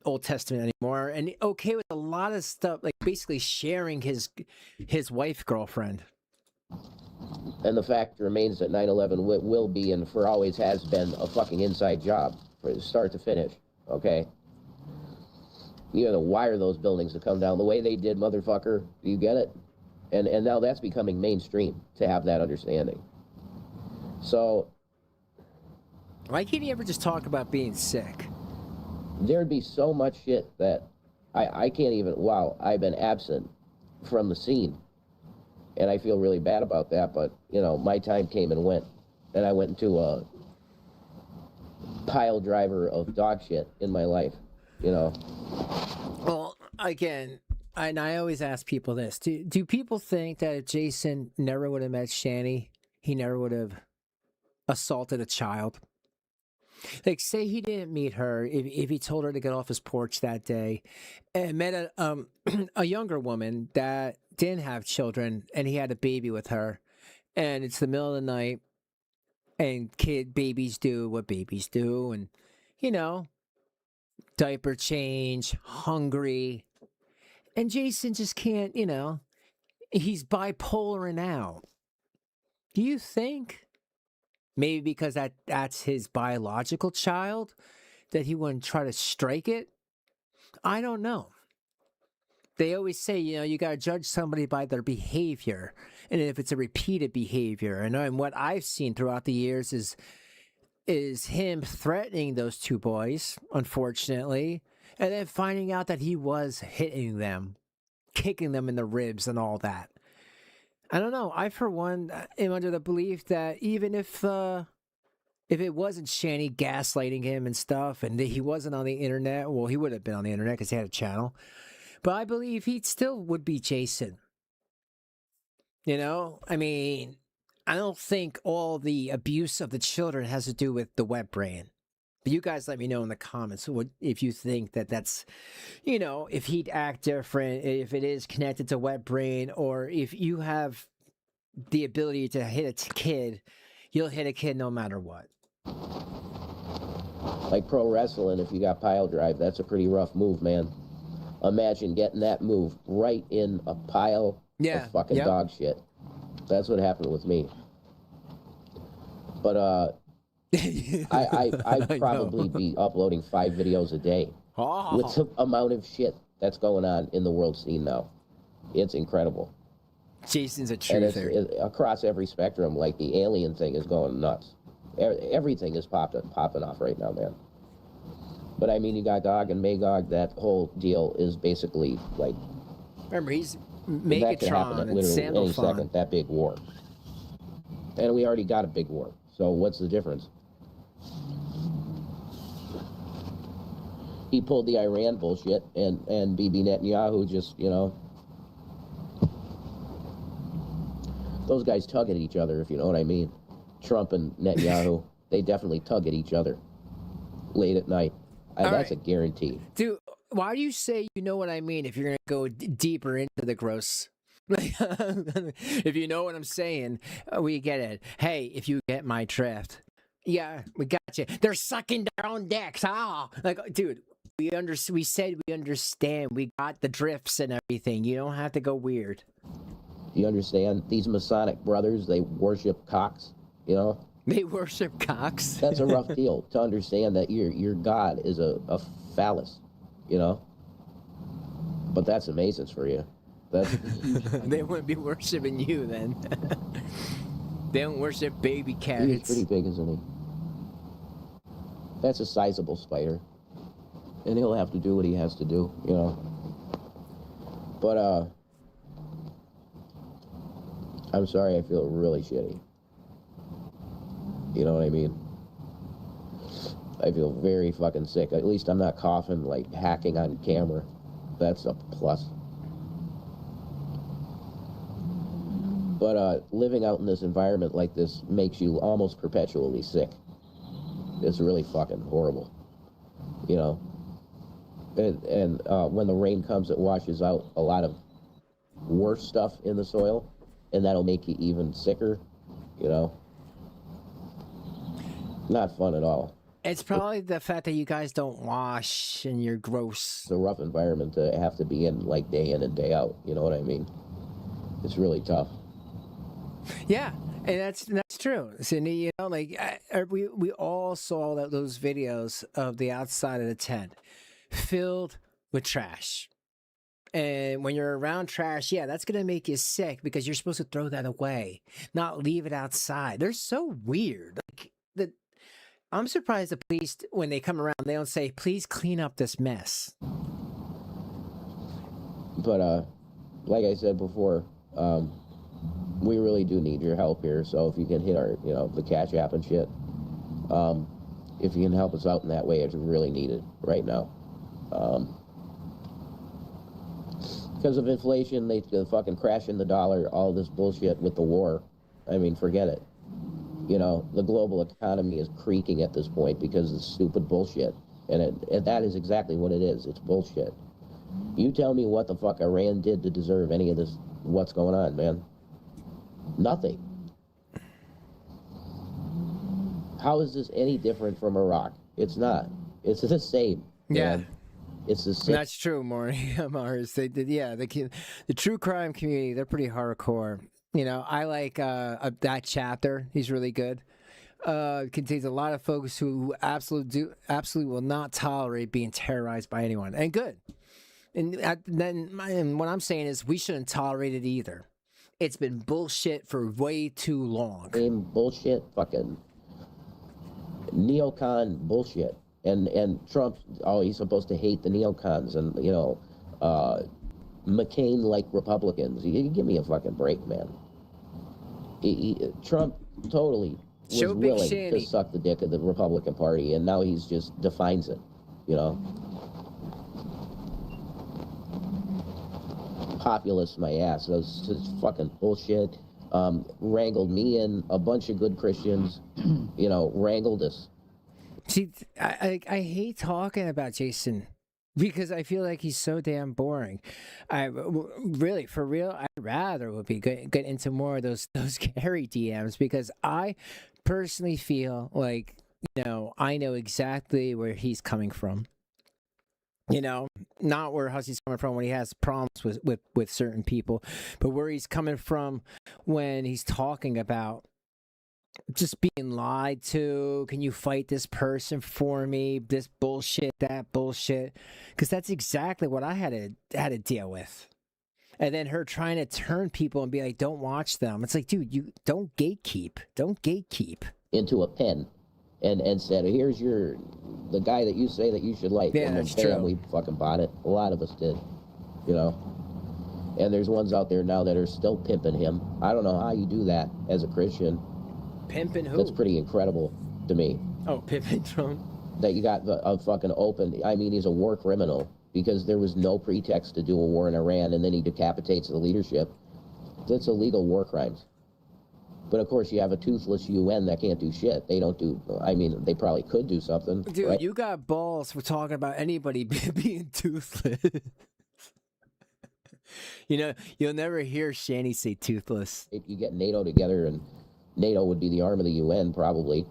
Old Testament anymore, and okay with a lot of stuff, like basically sharing his wife girlfriend. And the fact remains that 9/11 will be, and for always has been, a fucking inside job from start to finish, okay? You gotta wire those buildings to come down the way they did, motherfucker. You get it? And now that's becoming mainstream, to have that understanding. So Why can't he ever just talk about being sick? there'd be so much shit that I can't even, wow, I've been absent from the scene. And I feel really bad about that, but, you know, my time came and went. And I went into a pile driver of dog shit in my life, you know. Well, again, and I always ask people this: Do people think that if Jason never would have met Shanny, he never would have assaulted a child? Like, say he didn't meet her, if he told her to get off his porch that day, and met a younger woman that didn't have children, and he had a baby with her, and it's the middle of the night, and babies do what babies do, and diaper change, hungry, and Jason just can't, he's bipolar now. Do you think? Maybe because that's his biological child, that he wouldn't try to strike it? I don't know. They always say, you got to judge somebody by their behavior. And if it's a repeated behavior. And what I've seen throughout the years is him threatening those two boys, unfortunately, and then finding out that he was hitting them, kicking them in the ribs and all that. I don't know. I, for one, am under the belief that even if it wasn't Shanny gaslighting him and stuff, and he wasn't on the internet, well, he would have been on the internet because he had a channel. But I believe he still would be Jason. I mean, I don't think all the abuse of the children has to do with the wet brain. But you guys let me know in the comments if you think that's, if he'd act different, if it is connected to wet brain, or if you have the ability to hit a kid, you'll hit a kid no matter what. Like pro wrestling, if you got pile drive, that's a pretty rough move, man. Imagine getting that move right in a pile of fucking dog shit. That's what happened with me. But I'd I probably know. be uploading 5 videos a day with Oh, the amount of shit that's going on in the world scene now. It's incredible. Jason's a And it's truther. across every spectrum. Like the alien thing is going nuts. Everything is popping off right now, man. But I mean, you got Gog and Magog. That whole deal is basically like Remember, he's that could happen Megatron at and literally any Sandalphon. second. That big war, and we already got a big war. So what's the difference? He pulled the Iran bullshit, and Bibi Netanyahu just, you know, those guys tug at each other, if you know what I mean. Trump and Netanyahu, they definitely tug at each other late at night. That's a guarantee. Dude, why do you say you know what I mean if you're going to go deeper into the gross? If you know what I'm saying, we get it. Hey, if you get my drift. Yeah, we got you. They're sucking their own dicks. Ah, like, dude, we said we understand. We got the drifts and everything. You don't have to go weird. You understand? These Masonic brothers, they worship cocks, you know? They worship cocks. That's a rough deal to understand that your God is a phallus, you know? But that's amazing for you. That's They wouldn't be worshiping you then. They don't worship baby he's carrots. pretty big, isn't he? That's a sizable spider. And he'll have to do what he has to do, you know? But, I'm sorry, I feel really shitty. You know what I mean? I feel very fucking sick. At least I'm not coughing, like, hacking on camera. That's a plus. But, living out in this environment like this makes you almost perpetually sick. It's really fucking horrible. You know? And when the rain comes, it washes out a lot of worse stuff in the soil, and that'll make you even sicker, you know? Not fun at all. It's probably the fact that you guys don't wash and you're gross. It's a rough environment to have to be in, like, day in and day out, you know what I mean? It's really tough. Yeah, and that's true. So, you know, like we all saw those videos of the outside of the tent filled with trash. And when you're around trash, yeah, that's going to make you sick because you're supposed to throw that away, not leave it outside. They're so weird. Like, I'm surprised the police, when they come around, they don't say, please clean up this mess. But, like I said before, we really do need your help here. So if you can hit our, you know, the Cash App and shit, if you can help us out in that way, it's really needed right now. Because of inflation, they fucking crashing the dollar, all this bullshit with the war. I mean, forget it. You know, the global economy is creaking at this point because of stupid bullshit. And that is exactly what it is. It's bullshit. You tell me what the fuck Iran did to deserve any of this, what's going on, man. Nothing. How is this any different from Iraq? It's not. It's the same. Yeah. Man. It's the same. That's true, Mars. They did, yeah. The true crime community, they're pretty hardcore. You know, I like that chapter. He's really good. Contains a lot of folks who absolutely will not tolerate being terrorized by anyone, and good. And then what I'm saying is we shouldn't tolerate it either. It's been bullshit for way too long. Same bullshit, fucking neocon bullshit. And Trump, he's supposed to hate the neocons and, you know, McCain-like Republicans. You give me a fucking break, man. Trump totally was willing to suck the dick of the Republican Party, and now he's just defines it, you know. Populist my ass. That's just fucking bullshit. Wrangled me in, a bunch of good Christians, you know, wrangled us. See, I hate talking about Jason because I feel like he's so damn boring. Really, for real, I'd rather would be get into more of those Carrie DMs because I personally feel like, you know, I know exactly where he's coming from. You know, not where he's coming from when he has problems with certain people, but where he's coming from when he's talking about just being lied to. Can you fight this person for me? This bullshit, that bullshit. Because that's exactly what I had to deal with. And then her trying to turn people and be like, don't watch them. It's like, dude, you don't gatekeep. Don't gatekeep. Into a pen and said, here's the guy that you say that you should like. Yeah, and then that's bam, true. we fucking bought it. A lot of us did, you know. And there's ones out there now that are still pimping him. I don't know how you do that as a Christian. Pimping who? That's pretty incredible to me. Oh, pimping Trump. That you got a fucking open, I mean, he's a war criminal because there was no pretext to do a war in Iran and then he decapitates the leadership. That's illegal war crimes. But of course, you have a toothless UN that can't do shit. They don't do, I mean, they probably could do something. Dude, right? you got balls for talking about anybody being toothless. You know, you'll never hear Shanny say toothless. If you get NATO together, and NATO would be the arm of the UN probably,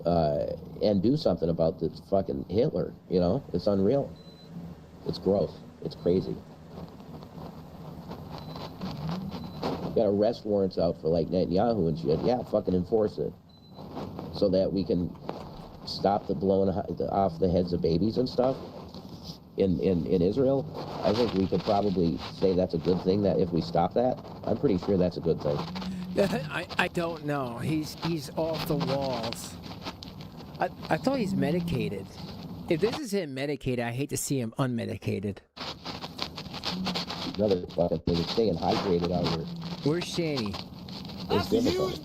and do something about this fucking Hitler, you know? It's unreal. It's gross. It's crazy. Got arrest warrants out for like Netanyahu and shit. Yeah, fucking enforce it. So that we can stop the blowing off the heads of babies and stuff in Israel. I think we could probably say that's a good thing, that if we stop that, I'm pretty sure that's a good thing. I don't know. He's off the walls. I thought he's medicated. If this is him medicated, I hate to see him unmedicated. Another fucking thing is staying hydrated out here. Where's Shanny? It's difficult.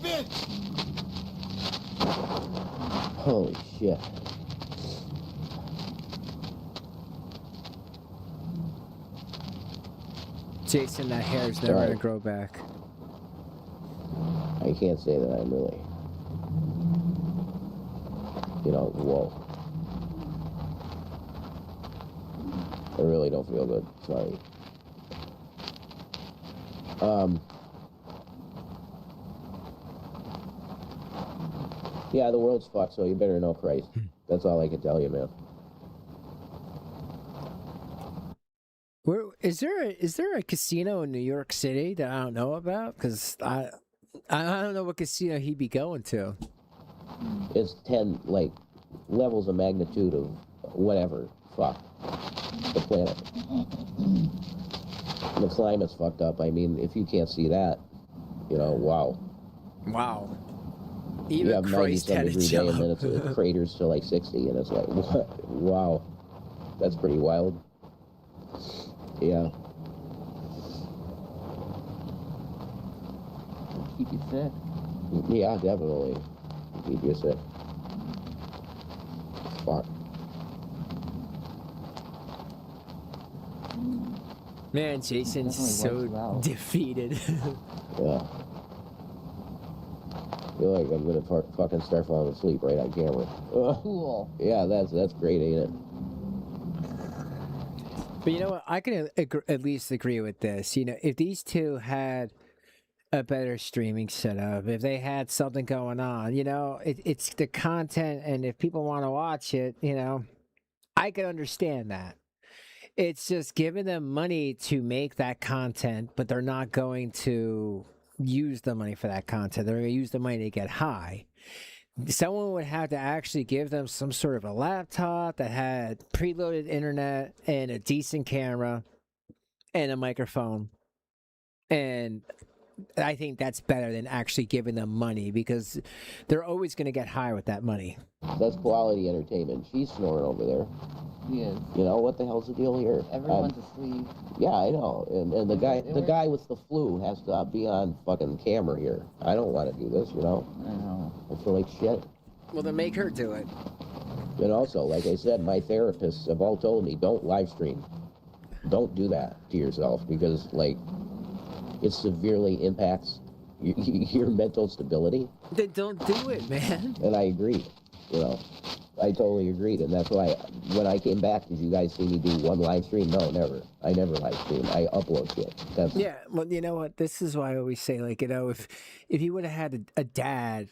Holy shit. Jason, that hair's never Sorry. gonna grow back. I can't say that I'm really, you know, whoa. I really don't feel good. Sorry. Yeah, the world's fucked, so you better know Christ. That's all I can tell you, man. Where is there a casino in New York City that I don't know about? Because I don't know what casino he'd be going to. It's 10, like, levels of magnitude of whatever. Fuck. The planet. The climate's fucked up. I mean, if you can't see that, you know, wow. Wow. You Even have Christ 97 had a degree day, and then job. it craters to like 60, and it's like, what? Wow. That's pretty wild. Yeah. Keep you sick. Yeah, definitely. Keep you sick. Fuck. Man, Jason's Definitely wipes you so out. defeated. Yeah. I feel like I'm gonna fucking start falling asleep right on camera. Cool. Yeah, that's great, ain't it? But you know what? I can at least agree with this. You know, if these two had a better streaming setup, if they had something going on, you know, it's the content, and if people want to watch it, you know, I can understand that. It's just giving them money to make that content, but they're not going to use the money for that content. They're going to use the money to get high. Someone would have to actually give them some sort of a laptop that had preloaded internet and a decent camera and a microphone. And I think that's better than actually giving them money, because they're always going to get high with that money. That's quality entertainment. She's snoring over there. He is. You know, what the hell's the deal here? Everyone's asleep. Yeah, I know. And the guy with the flu has to be on fucking camera here. I don't want to do this, you know? I know. I feel like shit. Well, then make her do it. And also, like I said, my therapists have all told me, don't live stream. Don't do that to yourself, because, like, it severely impacts your mental stability. Then don't do it, man. And I agree, you know. I totally agreed, and that's why when I came back, did you guys see me do one live stream? No, never. I never live stream. I upload shit. That's, Yeah, well, you know what? This is why I always say, like, you know, if you would have had a dad,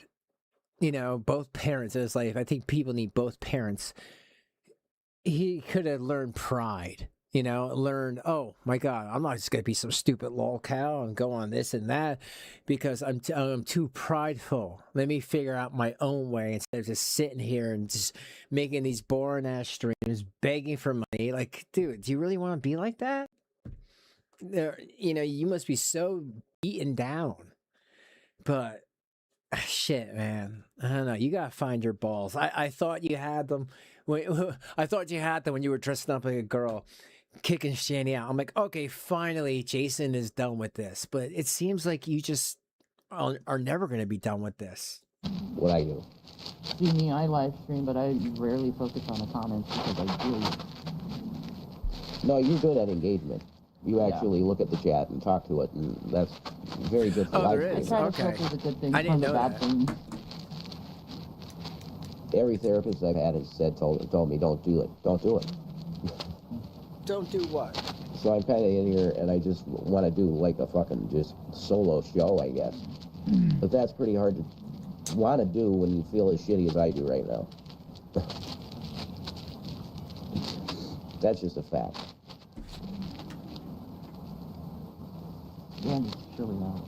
you know, both parents in his life, I think people need both parents. He could have learned pride. learn, oh my God, I'm not just going to be some stupid lol cow and go on this and that because I'm too prideful. Let me figure out my own way instead of just sitting here and just making these boring ass streams, begging for money. Like, dude, do you really want to be like that? You must be so beaten down. But shit, man, I don't know. You gotta find your balls. I thought you had them. I thought you had them when you were dressing up like a girl, kicking Shanny out. I'm like, okay, finally, Jason is done with this. But it seems like you just are never going to be done with this. What I do? See me, I live stream, but I rarely focus on the comments because I really... No, you're good at engagement. You actually look at the chat and talk to it, and that's very good for live I streaming. try to filter the good things I didn't from the know bad that. things. Every therapist I've had has told me, don't do it. Don't do it. Don't do what? So I'm kind of in here, and I just want to do like a fucking just solo show, I guess. But that's pretty hard to want to do when you feel as shitty as I do right now. That's just a fact. Yeah, just chilling out.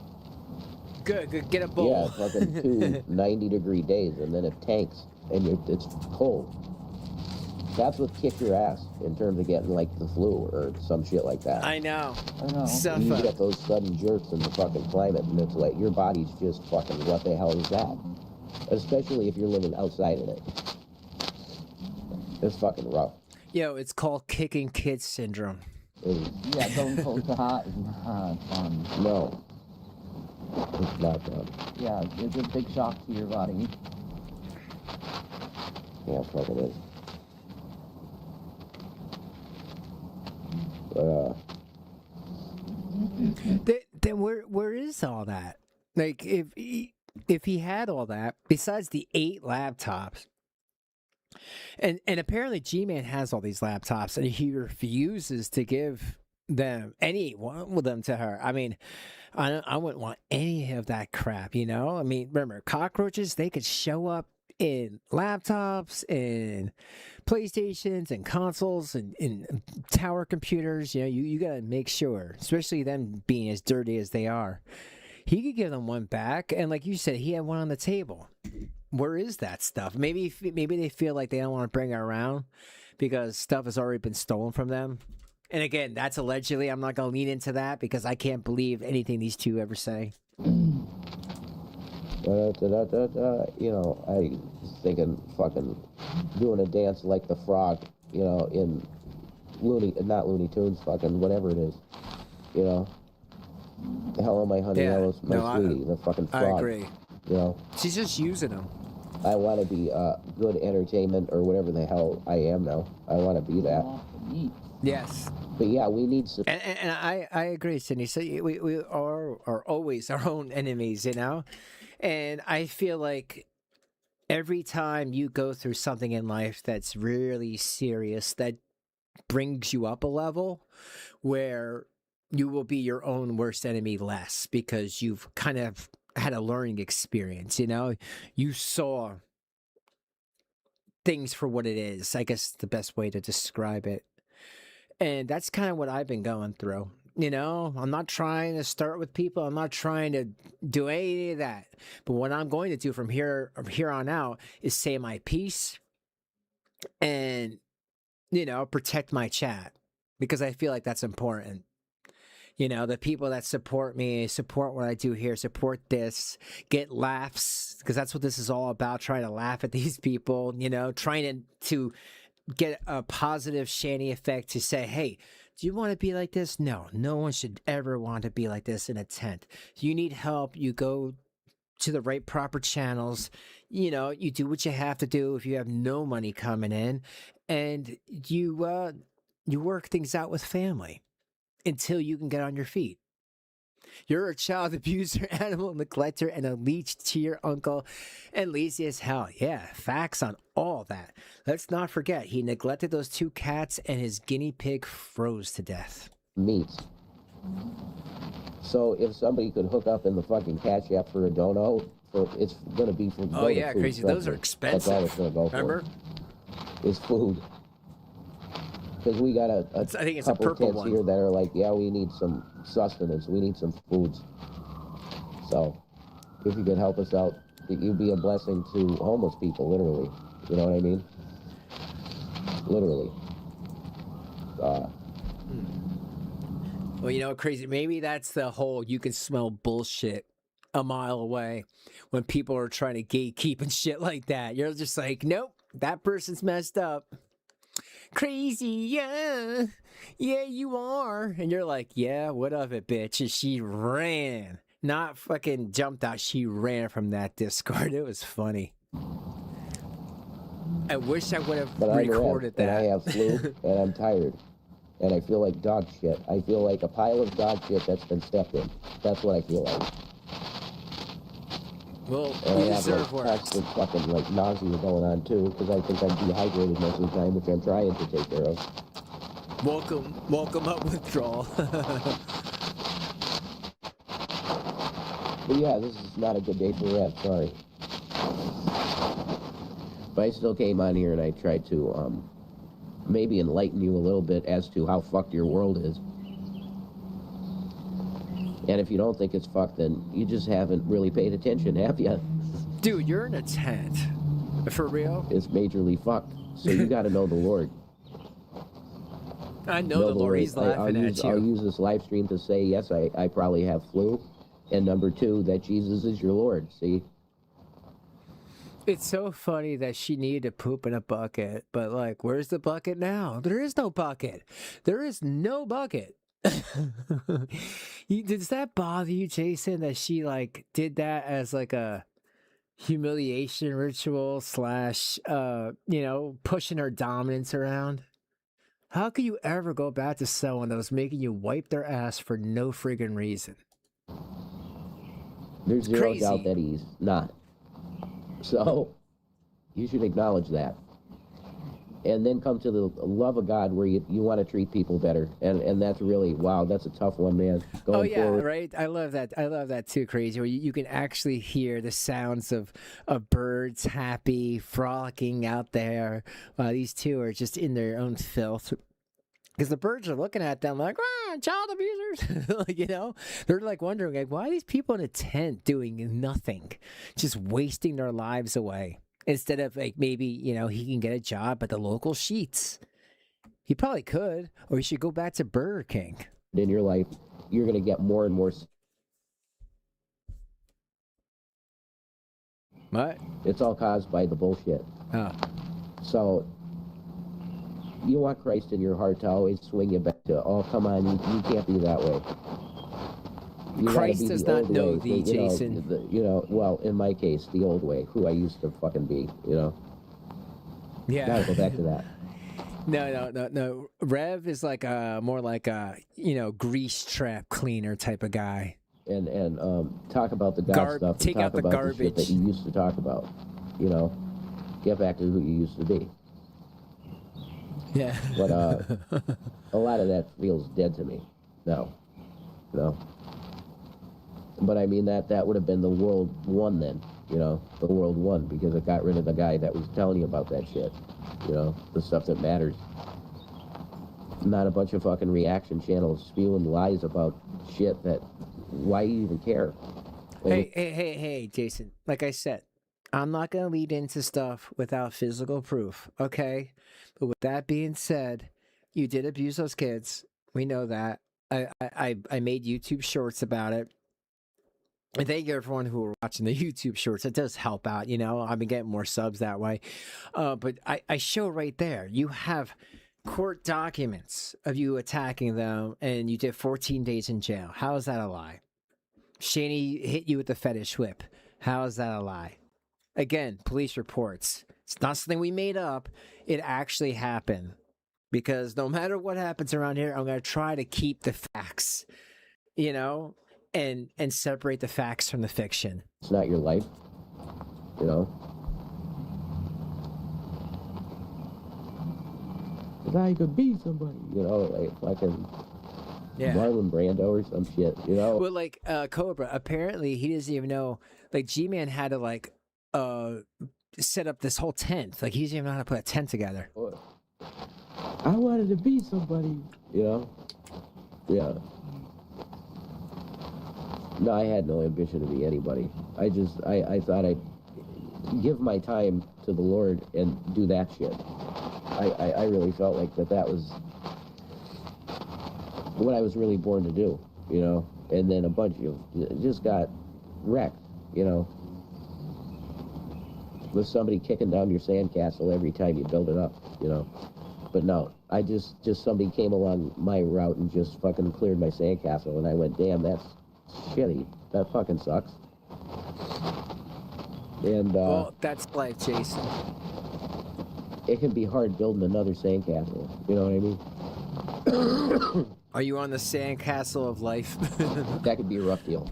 Good. Get a bowl. Yeah, fucking 2 90-degree days, and then it tanks, and it's cold. That's what kicked your ass in terms of getting like the flu or some shit like that. I know. I know. Stuff You up. get those sudden jerks in the fucking climate, and it's like your body's just fucking, what the hell is that? Especially if you're living outside of it. It's fucking rough. Yo, it's called kicking kids syndrome. Yeah, going cold to hot is not fun. No. It's not fun. Yeah, it's a big shock to your body. Yeah, fuck it is. Then where is all that? Like, if he had all that, besides the 8 laptops, and apparently G-Man has all these laptops, and he refuses to give any one of them to her. I mean, I wouldn't want any of that crap, I mean, remember, cockroaches, they could show up in laptops and PlayStations and consoles and tower computers. You gotta make sure, especially them being as dirty as they are. He could give them one back, and like you said, he had one on the table. Where is that stuff? Maybe they feel like they don't want to bring it around because stuff has already been stolen from them. And again, that's allegedly. I'm not gonna lean into that because I can't believe anything these two ever say. I was thinking fucking doing a dance like the frog, in not Looney Tunes, fucking whatever it is, Hello, my honey, hello, my sweetie, the fucking frog. I agree. She's just using them. I want to be good entertainment or whatever the hell I am now. I want to be that. Yes. But yeah, we need some. And I agree, Sydney. So we are always our own enemies, And I feel like every time you go through something in life that's really serious, that brings you up a level where you will be your own worst enemy less because you've kind of had a learning experience, You saw things for what it is. I guess the best way to describe it. And that's kind of what I've been going through. I'm not trying to start with people. I'm not trying to do any of that. But what I'm going to do from here on out is say my piece and, protect my chat because I feel like that's important. The people that support me, support what I do here, support this, get laughs because that's what this is all about, trying to laugh at these people, trying to get a positive Shanny effect to say, hey, do you want to be like this? No one should ever want to be like this in a tent. You need help. You go to the right proper channels. You do what you have to do if you have no money coming in, and you work things out with family until you can get on your feet. You're a child abuser, animal neglector, and a leech to your uncle, and lazy as hell. Yeah, facts on all that. Let's not forget, he neglected those 2 cats, and his guinea pig froze to death. Meats. So if somebody could hook up in the fucking Cash App for a dono, it's going to be for Oh yeah, food, crazy. Those are That's all it's expensive. going to go Remember? for. Is food. Because we got a I think it's a couple purple tents one. here that are like, yeah, we need some sustenance. We need some foods. So, if you could help us out, you'd be a blessing to homeless people, literally. You know what I mean? Literally. Well, you know, crazy. Maybe that's the whole you can smell bullshit a mile away when people are trying to gatekeep and shit like that. You're just like, nope, that person's messed up. Crazy, yeah. Yeah, you are. And you're like, yeah, what of it, bitch? And she ran. Not fucking jumped out. She ran from that Discord. It was funny. I wish I would have recorded that. And I have flu, and I'm tired. And I feel like dog shit. I feel like a pile of dog shit that's been stepped in. That's what I feel like. Well, and you I have deserve like worse. constant fucking like nausea going on too, because I think I'm dehydrated most of the time, which I'm trying to take care of. Welcome up withdrawal. But yeah, this is not a good day for rap, sorry. But I still came on here and I tried to maybe enlighten you a little bit as to how fucked your world is. And if you don't think it's fucked, then you just haven't really paid attention, have you? Dude, you're in a tent. For real? It's majorly fucked. So you gotta know the Lord. I know the Lord. He's laughing at you. I'll use this live stream to say, yes, I probably have flu. And number two, that Jesus is your Lord, see? It's so funny that she needed to poop in a bucket, but like, where's the bucket now? There is no bucket. There is no bucket. Does that bother you, Jason, that she like did that as like a humiliation ritual slash, pushing her dominance around? How could you ever go back to someone that was making you wipe their ass for no friggin' reason? There's zero doubt that he's not. So, you should acknowledge that. And then come to the love of God where you want to treat people better. And that's really, wow, that's a tough one, man. Going forward. Right? I love that. I love that too, Crazy, where you can actually hear the sounds of birds happy, frolicking out there while these two are just in their own filth. Because the birds are looking at them like, child abusers. Like, they're like wondering, like, why are these people in a tent doing nothing, just wasting their lives away? Instead of like maybe, he can get a job at the local Sheets. He probably could, or he should go back to Burger King. In your life, you're going to get more and more. What? It's all caused by the bullshit. Oh. So, you want Christ in your heart to always swing you back to, oh, come on, you can't be that way. Christ does not know thee, Jason. Well, in my case, the old way, who I used to fucking be, Yeah. Gotta go back to that. No. Rev is like more like a, grease trap cleaner type of guy. And talk about the God stuff. Take out the garbage. The shit that you used to talk about. Get back to who you used to be. Yeah. But a lot of that feels dead to me. No. But I mean that would have been the world one then, the world one, because it got rid of the guy that was telling you about that shit, the stuff that matters. Not a bunch of fucking reaction channels spewing lies about shit that, why you even care? Hey, Jason, like I said, I'm not going to lead into stuff without physical proof, okay? But with that being said, you did abuse those kids. We know that. I made YouTube shorts about it. And thank you everyone who are watching the YouTube shorts. It does help out, I've been getting more subs that way. But I show right there, you have court documents of you attacking them, and you did 14 days in jail. How is that a lie? Shanny hit you with the fetish whip. How is that a lie? Again, police reports. It's not something we made up. It actually happened. Because no matter what happens around here, I'm going to try to keep the facts, and separate the facts from the fiction. It's not your life, The guy could be somebody, like fucking Marlon Brando or some shit, Well, like Cobra, apparently he doesn't even know. Like G-Man had to like set up this whole tent. Like he doesn't even know how to put a tent together. I wanted to be somebody, you know? Yeah. No, I had no ambition to be anybody. I thought I'd give my time to the Lord and do that shit. I really felt like that was what I was really born to do, you know? And then a bunch of just got wrecked, you know? With somebody kicking down your sandcastle every time you build it up, you know? But no, I just somebody came along my route and just fucking cleared my sandcastle, and I went, damn, that's shitty. That fucking sucks. And well, that's life, Jason. it can be hard building another sandcastle. You know what I mean? Are you on the sandcastle of life? That could be a rough deal.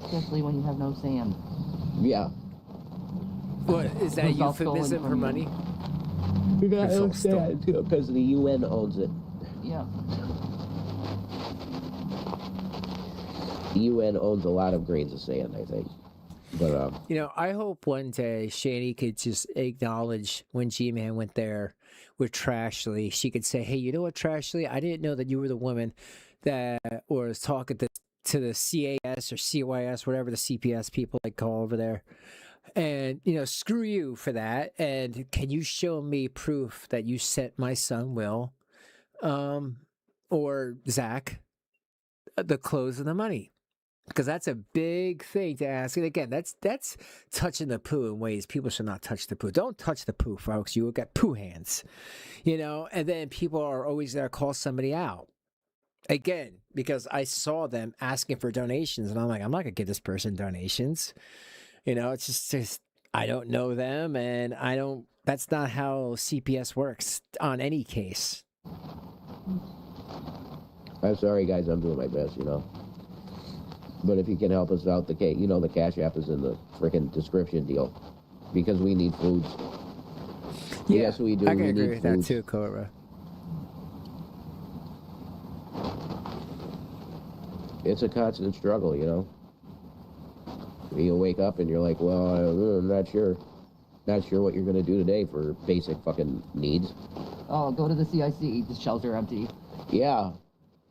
Especially when you have no sand. Yeah. What is that It's all stolen euphemism for from you. money? Because It's all the UN owns it. Yeah. The UN owns a lot of grains of sand, I think. But You know, I hope one day Shanny could just acknowledge when G-Man went there with Trashley. She could say, hey, you know what, Trashley? I didn't know that you were the woman that was talking to the CAS or CYS, whatever the CPS people like call over there. And, you know, screw you for that. And can you show me proof that you sent my son, Will, or Zach, the clothes and the money? Because that's a big thing to ask. And again, that's touching the poo in ways people should not touch the poo. Don't touch the poo, folks. You will get poo hands, you know. And then people are always there to call somebody out. Again, because I saw them asking for donations, and I'm like, I'm not gonna give this person donations. You know, it's just I don't know them, and I don't. That's not how CPS works on any case. I'm sorry, guys. I'm doing my best, you know. But if you can help us out, the Cash App is in the freaking description deal, because we need foods. Yeah, Yes, we do. I can We agree need with that foods. too, Cobra. It's a constant struggle, you know. You wake up and you're like, well, I'm not sure what you're gonna do today for basic fucking needs. Oh, go to the CIC. The shelves are empty. Yeah,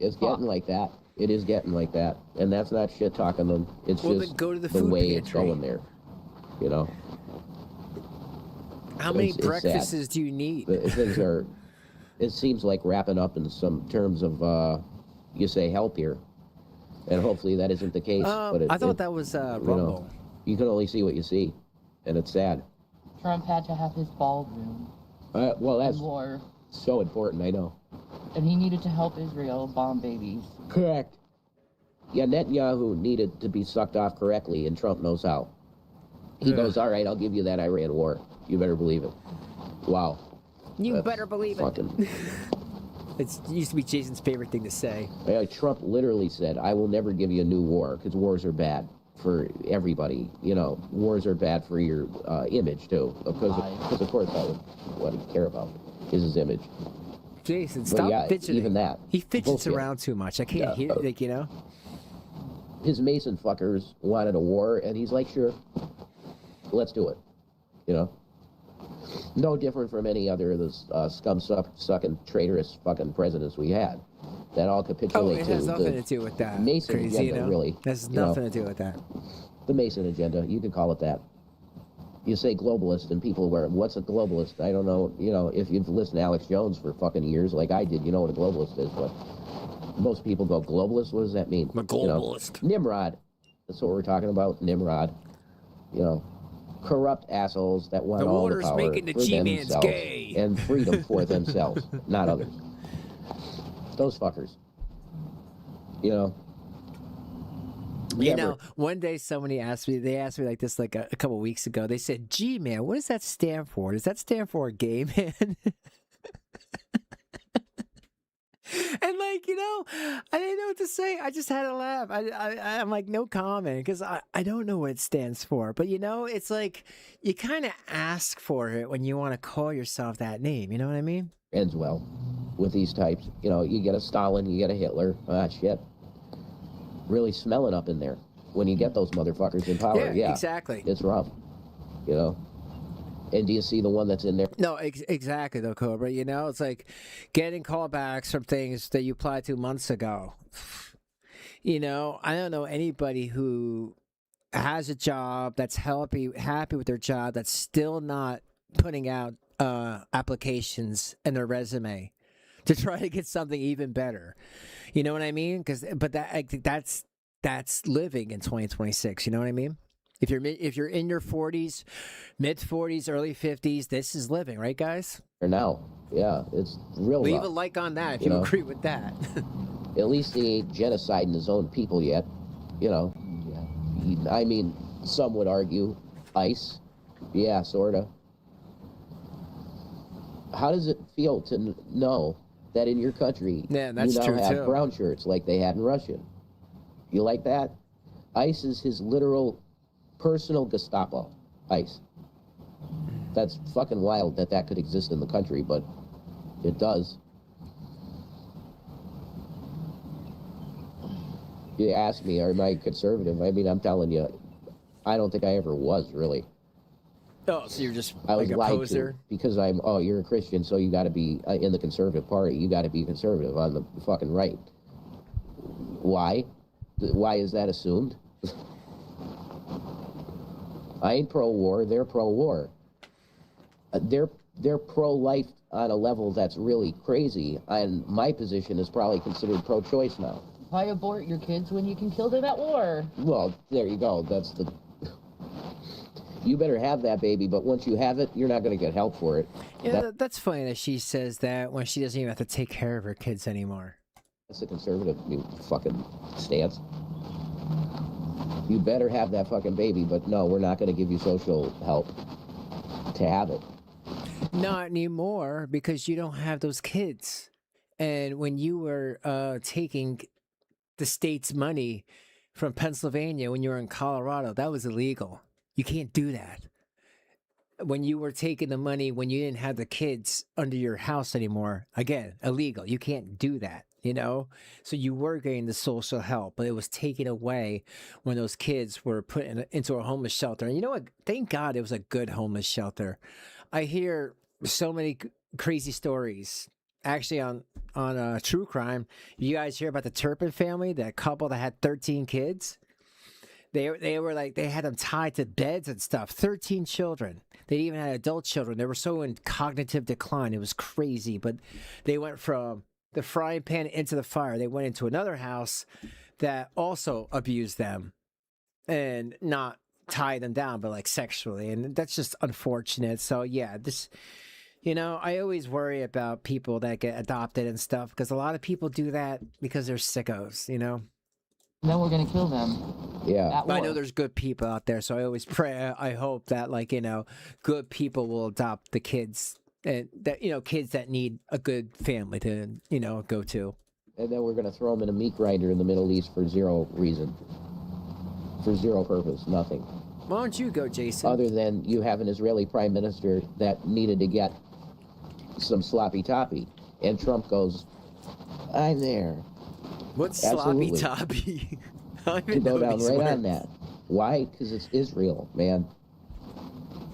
it's getting like that. It is getting like that, and that's not shit talking them. It's Well, just then go to the the food way it's pantry. going there, you know. How many It's sad. breakfasts do you need? The things are. It seems like wrapping up in some terms of, you say help here, and hopefully that isn't the case. But I thought that was Rumble. You can only see what you see, and it's sad. Trump had to have his ballroom. Well, that's War. so important. I know. And he needed to help Israel bomb babies. Correct. Yeah, Netanyahu needed to be sucked off correctly, and Trump knows how. He goes, all right, I'll give you that Iran war. You better believe it. Wow. You That's better believe it. fucking... It used to be Jason's favorite thing to say. Trump literally said, I will never give you a new war, because wars are bad for everybody. You know, wars are bad for your image, too. Because of course that was what he care about, is his image. Jason, But stop yeah, fidgeting. even that. He fidgets Bullshit. around too much. I can't hear, like, you know? His Mason fuckers wanted a war, and he's like, sure, let's do it. You know? No different from any other of those scum-sucking, traitorous fucking presidents we had. That all Oh, capitulate it to has nothing the to do with that. Mason Crazy, agenda, you know? really. It has you know? nothing to do with that. The Mason agenda, you could call it that. You say globalist, and people were, what's a globalist? I don't know, you know, if you've listened to Alex Jones for fucking years, like I did, you know what a globalist is, but most people go, globalist? What does that mean? I'm a globalist. You know? Nimrod. That's what we're talking about, Nimrod. You know, corrupt assholes that want The all the water's power making the for G-Man's themselves gay. and freedom for themselves, not others. Those fuckers. You know? You Never. know, one day somebody asked me, they asked me like this like a couple weeks ago. They said, G-Man, what does that stand for? Does that stand for gay man? And like, you know, I didn't know what to say. I just had to laugh. I'm like, no comment, because I don't know what it stands for. But, you know, it's like you kind of ask for it when you want to call yourself that name. You know what I mean? Ends well with these types. You know, you get a Stalin, you get a Hitler. Ah, shit. Really smelling up in there when you get those motherfuckers in power. Yeah, exactly. It's rough, you know. And do you see the one that's in there? No, exactly though, Cobra. You know, it's like getting callbacks from things that you applied to months ago. You know, I don't know anybody who has a job that's happy with their job that's still not putting out applications in their resume to try to get something even better. You know what I mean? But I think that's living in 2026. You know what I mean? If you're in your 40s, mid 40s, early 50s, this is living, right, guys? Or now, yeah, it's real. Leave rough. a like on that if you agree with that. At least he ain't genociding his own people yet. You know, I mean, some would argue ICE. Yeah, sorta. How does it feel to know that in your country that's you now true have too. brown shirts like they had in Russia? You like that? ICE is his literal personal Gestapo. ICE. That's fucking wild that could exist in the country, but it does. You ask me, am I conservative? I mean, I'm telling you, I don't think I ever was, really. Oh, so you're just I like was a lied poser? to because you're a Christian, so you got to be in the conservative party. You got to be conservative on the fucking right. Why? Why is that assumed? I ain't pro-war. They're pro-war. They're pro-life on a level that's really crazy, and my position is probably considered pro-choice now. Why abort your kids when you can kill them at war? Well, there you go. That's the... You better have that baby, but once you have it, you're not going to get help for it. Yeah, that's funny that she says that when she doesn't even have to take care of her kids anymore. That's a conservative fucking stance. You better have that fucking baby, but no, we're not going to give you social help to have it. Not anymore, because you don't have those kids. And when you were taking the state's money from Pennsylvania when you were in Colorado, that was illegal. You can't do that. When you were taking the money when you didn't have the kids under your house anymore, again, illegal. You can't do that, you know? So you were getting the social help, but it was taken away when those kids were put into a homeless shelter. And you know what? Thank God it was a good homeless shelter. I hear so many crazy stories. Actually, on true crime, you guys hear about the Turpin family, that couple that had 13 kids? They were like, they had them tied to beds and stuff. 13 children. They even had adult children. They were so in cognitive decline. It was crazy. But they went from the frying pan into the fire. They went into another house that also abused them and not tie them down, but like sexually. And that's just unfortunate. So yeah, this, you know, I always worry about people that get adopted and stuff, because a lot of people do that because they're sickos, you know? Then we're gonna kill them. Yeah. I know there's good people out there, so I always pray. I hope that, like, you know, good people will adopt the kids, and that, you know, kids that need a good family to, you know, go to. And then we're going to throw them in a meat grinder in the Middle East for zero reason. For zero purpose, nothing. Why don't you go, Jason? Other than you have an Israeli prime minister that needed to get some sloppy toppy. And Trump goes, I'm there. What's Absolutely. sloppy toppy? I don't To even go know down these right words. on that. Why? Because it's Israel, man.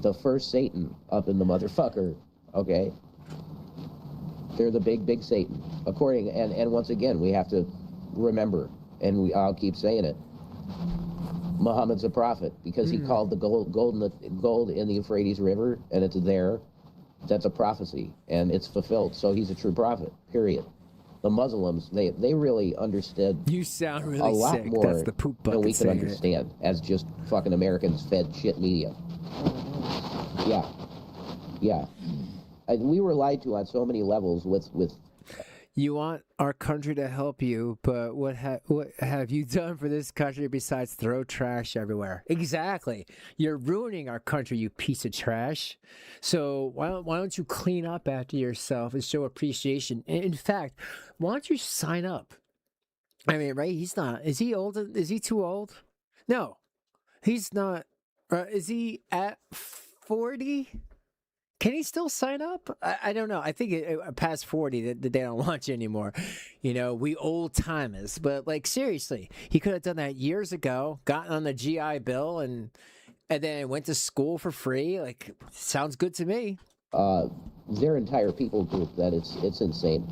The first Satan up in the motherfucker, okay? They're the big Satan. According, and once again, we have to remember, and I'll keep saying it, Muhammad's a prophet, because he called the gold in the Euphrates River, and it's there. That's a prophecy, and it's fulfilled. So he's a true prophet, period. The Muslims, they really understood You sound really a lot sick. more That's the poop than bucket we could saying it. understand as just fucking Americans fed shit media. Yeah. We were lied to on so many levels with You want our country to help you, but what have you done for this country besides throw trash everywhere? Exactly. You're ruining our country, you piece of trash. So why don't you clean up after yourself and show appreciation? In fact, why don't you sign up? I mean, right? He's not. Is he old? Is he too old? No, he's not. Is he at 40? Can he still sign up? I don't know. I think past 40 that they don't want you anymore. You know, we old timers. But like, seriously, he could have done that years ago, gotten on the GI Bill, and and then went to school for free. Like, sounds good to me. Their entire people group, that it's insane.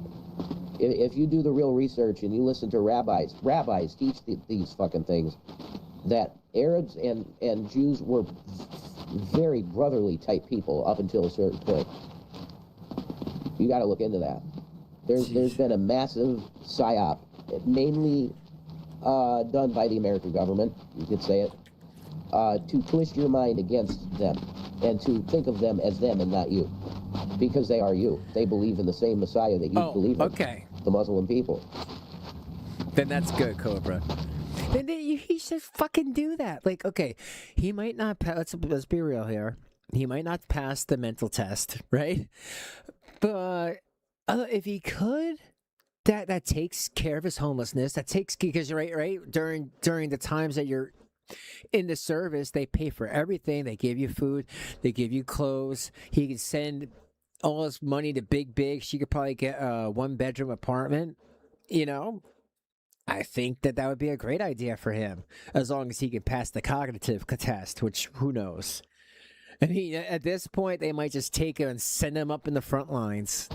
If you do the real research and you listen to rabbis teach these fucking things, that Arabs and Jews were very brotherly type people up until a certain point. You got to look into that. There's been a massive psyop, mainly done by the American government, you could say it, to twist your mind against them and to think of them as them and not you, because they are you. They believe in the same Messiah that you believe in. Okay. The Muslim people. Then that's good, Cobra. Then he should fucking do that. Like, okay, he might not pass. Let's be real here. He might not pass the mental test, right? But if he could, that takes care of his homelessness. That takes, because right during the times that you're in the service, they pay for everything. They give you food, they give you clothes. He can send all his money to Big. She could probably get a 1-bedroom apartment. You know, I think that would be a great idea for him, as long as he can pass the cognitive test, which who knows. And at this point, they might just take him and send him up in the front lines.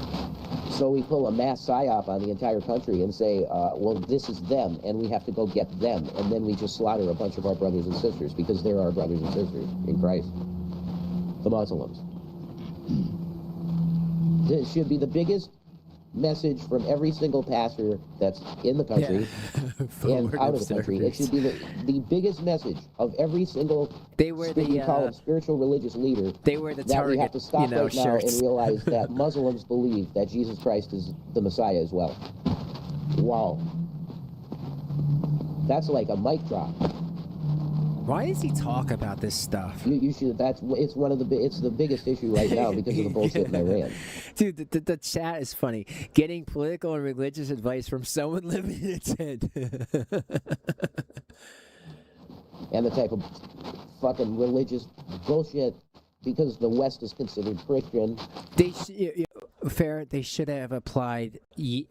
So we pull a mass psyop on the entire country and say, well, this is them, and we have to go get them, and then we just slaughter a bunch of our brothers and sisters, because they're our brothers and sisters in Christ. The Muslims. This should be the biggest message from every single pastor that's in the country and out of the country. It should be the biggest message of every single call them spiritual religious leader. They wear the that Target, we have to stop right shirts. now and realize that Muslims believe that Jesus Christ is the Messiah as well. Wow. That's like a mic drop. Why does he talk about this stuff? You should. It's the biggest issue right now because of the bullshit in Iran. Dude, the chat is funny. Getting political and religious advice from someone living in a tent. And the type of fucking religious bullshit, because the West is considered Christian. They should have applied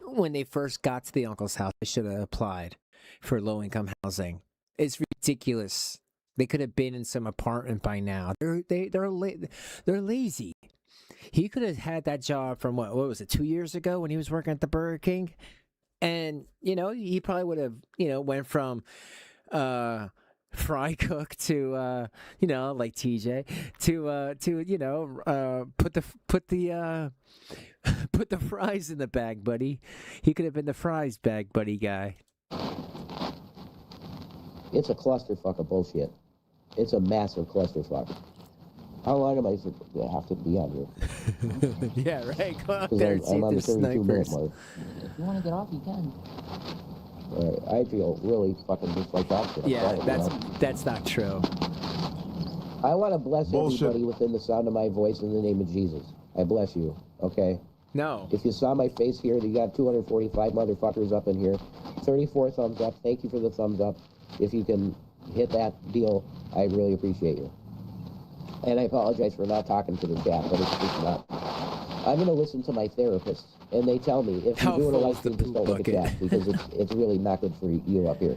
when they first got to the uncle's house. They should have applied for low-income housing. It's ridiculous. They could have been in some apartment by now. They're lazy. He could have had that job from what was it, 2 years ago when he was working at the Burger King, and he probably would have went from fry cook to like TJ to put the fries in the bag, buddy. He could have been the fries bag buddy guy. It's a clusterfuck of bullshit. It's a massive clusterfuck. How long am I have to be on here? Yeah, right. Go out there and see I'm on the if there's 32-minute snipers. mark. If you want to get off, you can. I feel really fucking just like that shit. Yeah, that's not true. I want to bless everybody within the sound of my voice in the name of Jesus. I bless you, okay? No. If you saw my face here, you got 245 motherfuckers up in here. 34 thumbs up. Thank you for the thumbs up. If you can hit that deal, I really appreciate you. And I apologize for not talking to the chat, but it's just not. I'm going to listen to my therapist, and they tell me, if you're doing a live stream, just don't look at chat, because it's really not good for you up here.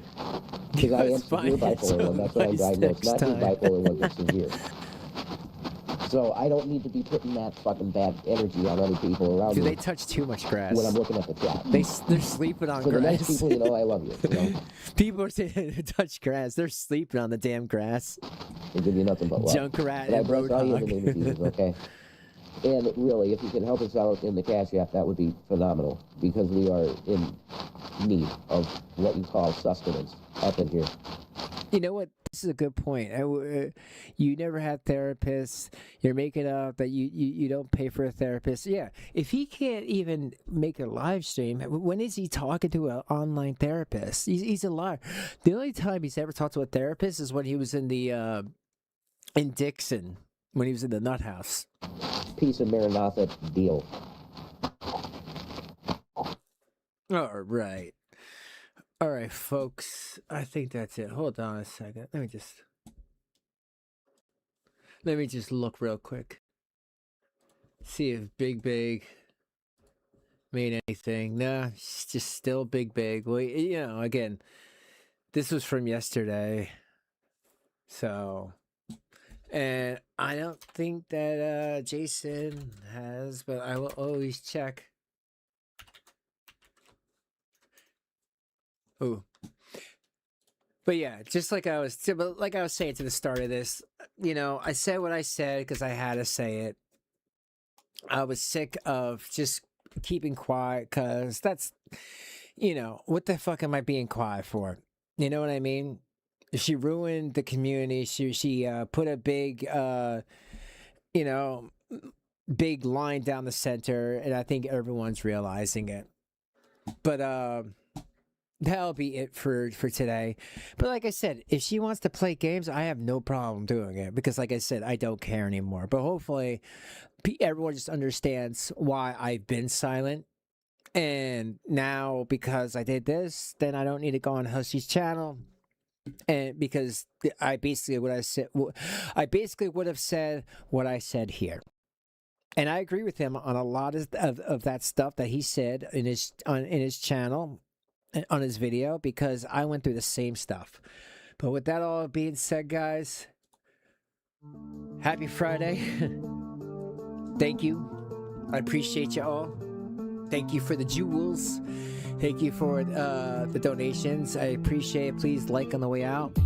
Because I am severe bipolar 1. That's what I'm diagnosed. Not just bipolar 1, but severe. So I don't need to be putting that fucking bad energy on other people around me. They touch too much grass. When I'm looking at the chat. They're sleeping on grass. For the nice people, I love you. People are saying touch grass. They're sleeping on the damn grass. They give you nothing but love. Junkrat and Roadhog. I bless all you in the name of Jesus, okay? And really, if you can help us out in the Cash App, that would be phenomenal, because we are in need of what you call sustenance up in here. You know what? This is a good point. You never had therapists. You're making up that you don't pay for a therapist. Yeah. If he can't even make a live stream, when is he talking to an online therapist? He's a liar. The only time he's ever talked to a therapist is when he was in in Dixon, when he was in the nut house. Piece of Maranatha deal. All right. All right, folks. I think that's it. Hold on a second. Let me just look real quick. See if Big made anything. Nah, it's just still Big. Well, again, this was from yesterday. So And I don't think that Jason has, but I will always check. Oh. But yeah, just like I was saying to the start of this, you know, I said what I said because I had to say it. I was sick of just keeping quiet because that's, you know, what the fuck am I being quiet for? You know what I mean? She ruined the community. She put a big, you know, big line down the center, and I think everyone's realizing it. But that'll be it for today. But like I said, if she wants to play games, I have no problem doing it because, like I said, I don't care anymore. But hopefully, everyone just understands why I've been silent. And now, because I did this, then I don't need to go on Hussy's channel. And because I basically would have said what I said here. And I agree with him on a lot of that stuff that he said in his channel, on his video, because I went through the same stuff. But with that all being said, guys, happy Friday. Thank you. I appreciate you all. Thank you for the jewels. Thank you for the donations. I appreciate it. Please like on the way out.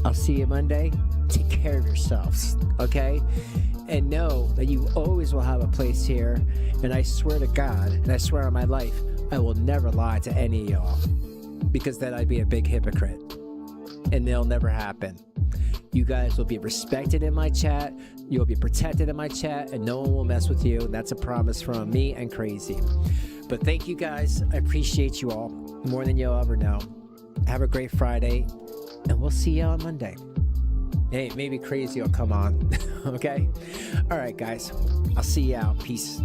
I'll see you Monday. Take care of yourselves, okay? And know that you always will have a place here. And I swear to God, and I swear on my life, I will never lie to any of y'all. Because then I'd be a big hypocrite. And they'll never happen. You guys will be respected in my chat. You'll be protected in my chat. And no one will mess with you. And that's a promise from me and Crazy. But thank you guys. I appreciate you all more than you'll ever know. Have a great Friday. And we'll see you on Monday. Hey, maybe Crazy will come on. Okay? All right, guys. I'll see you out. Peace.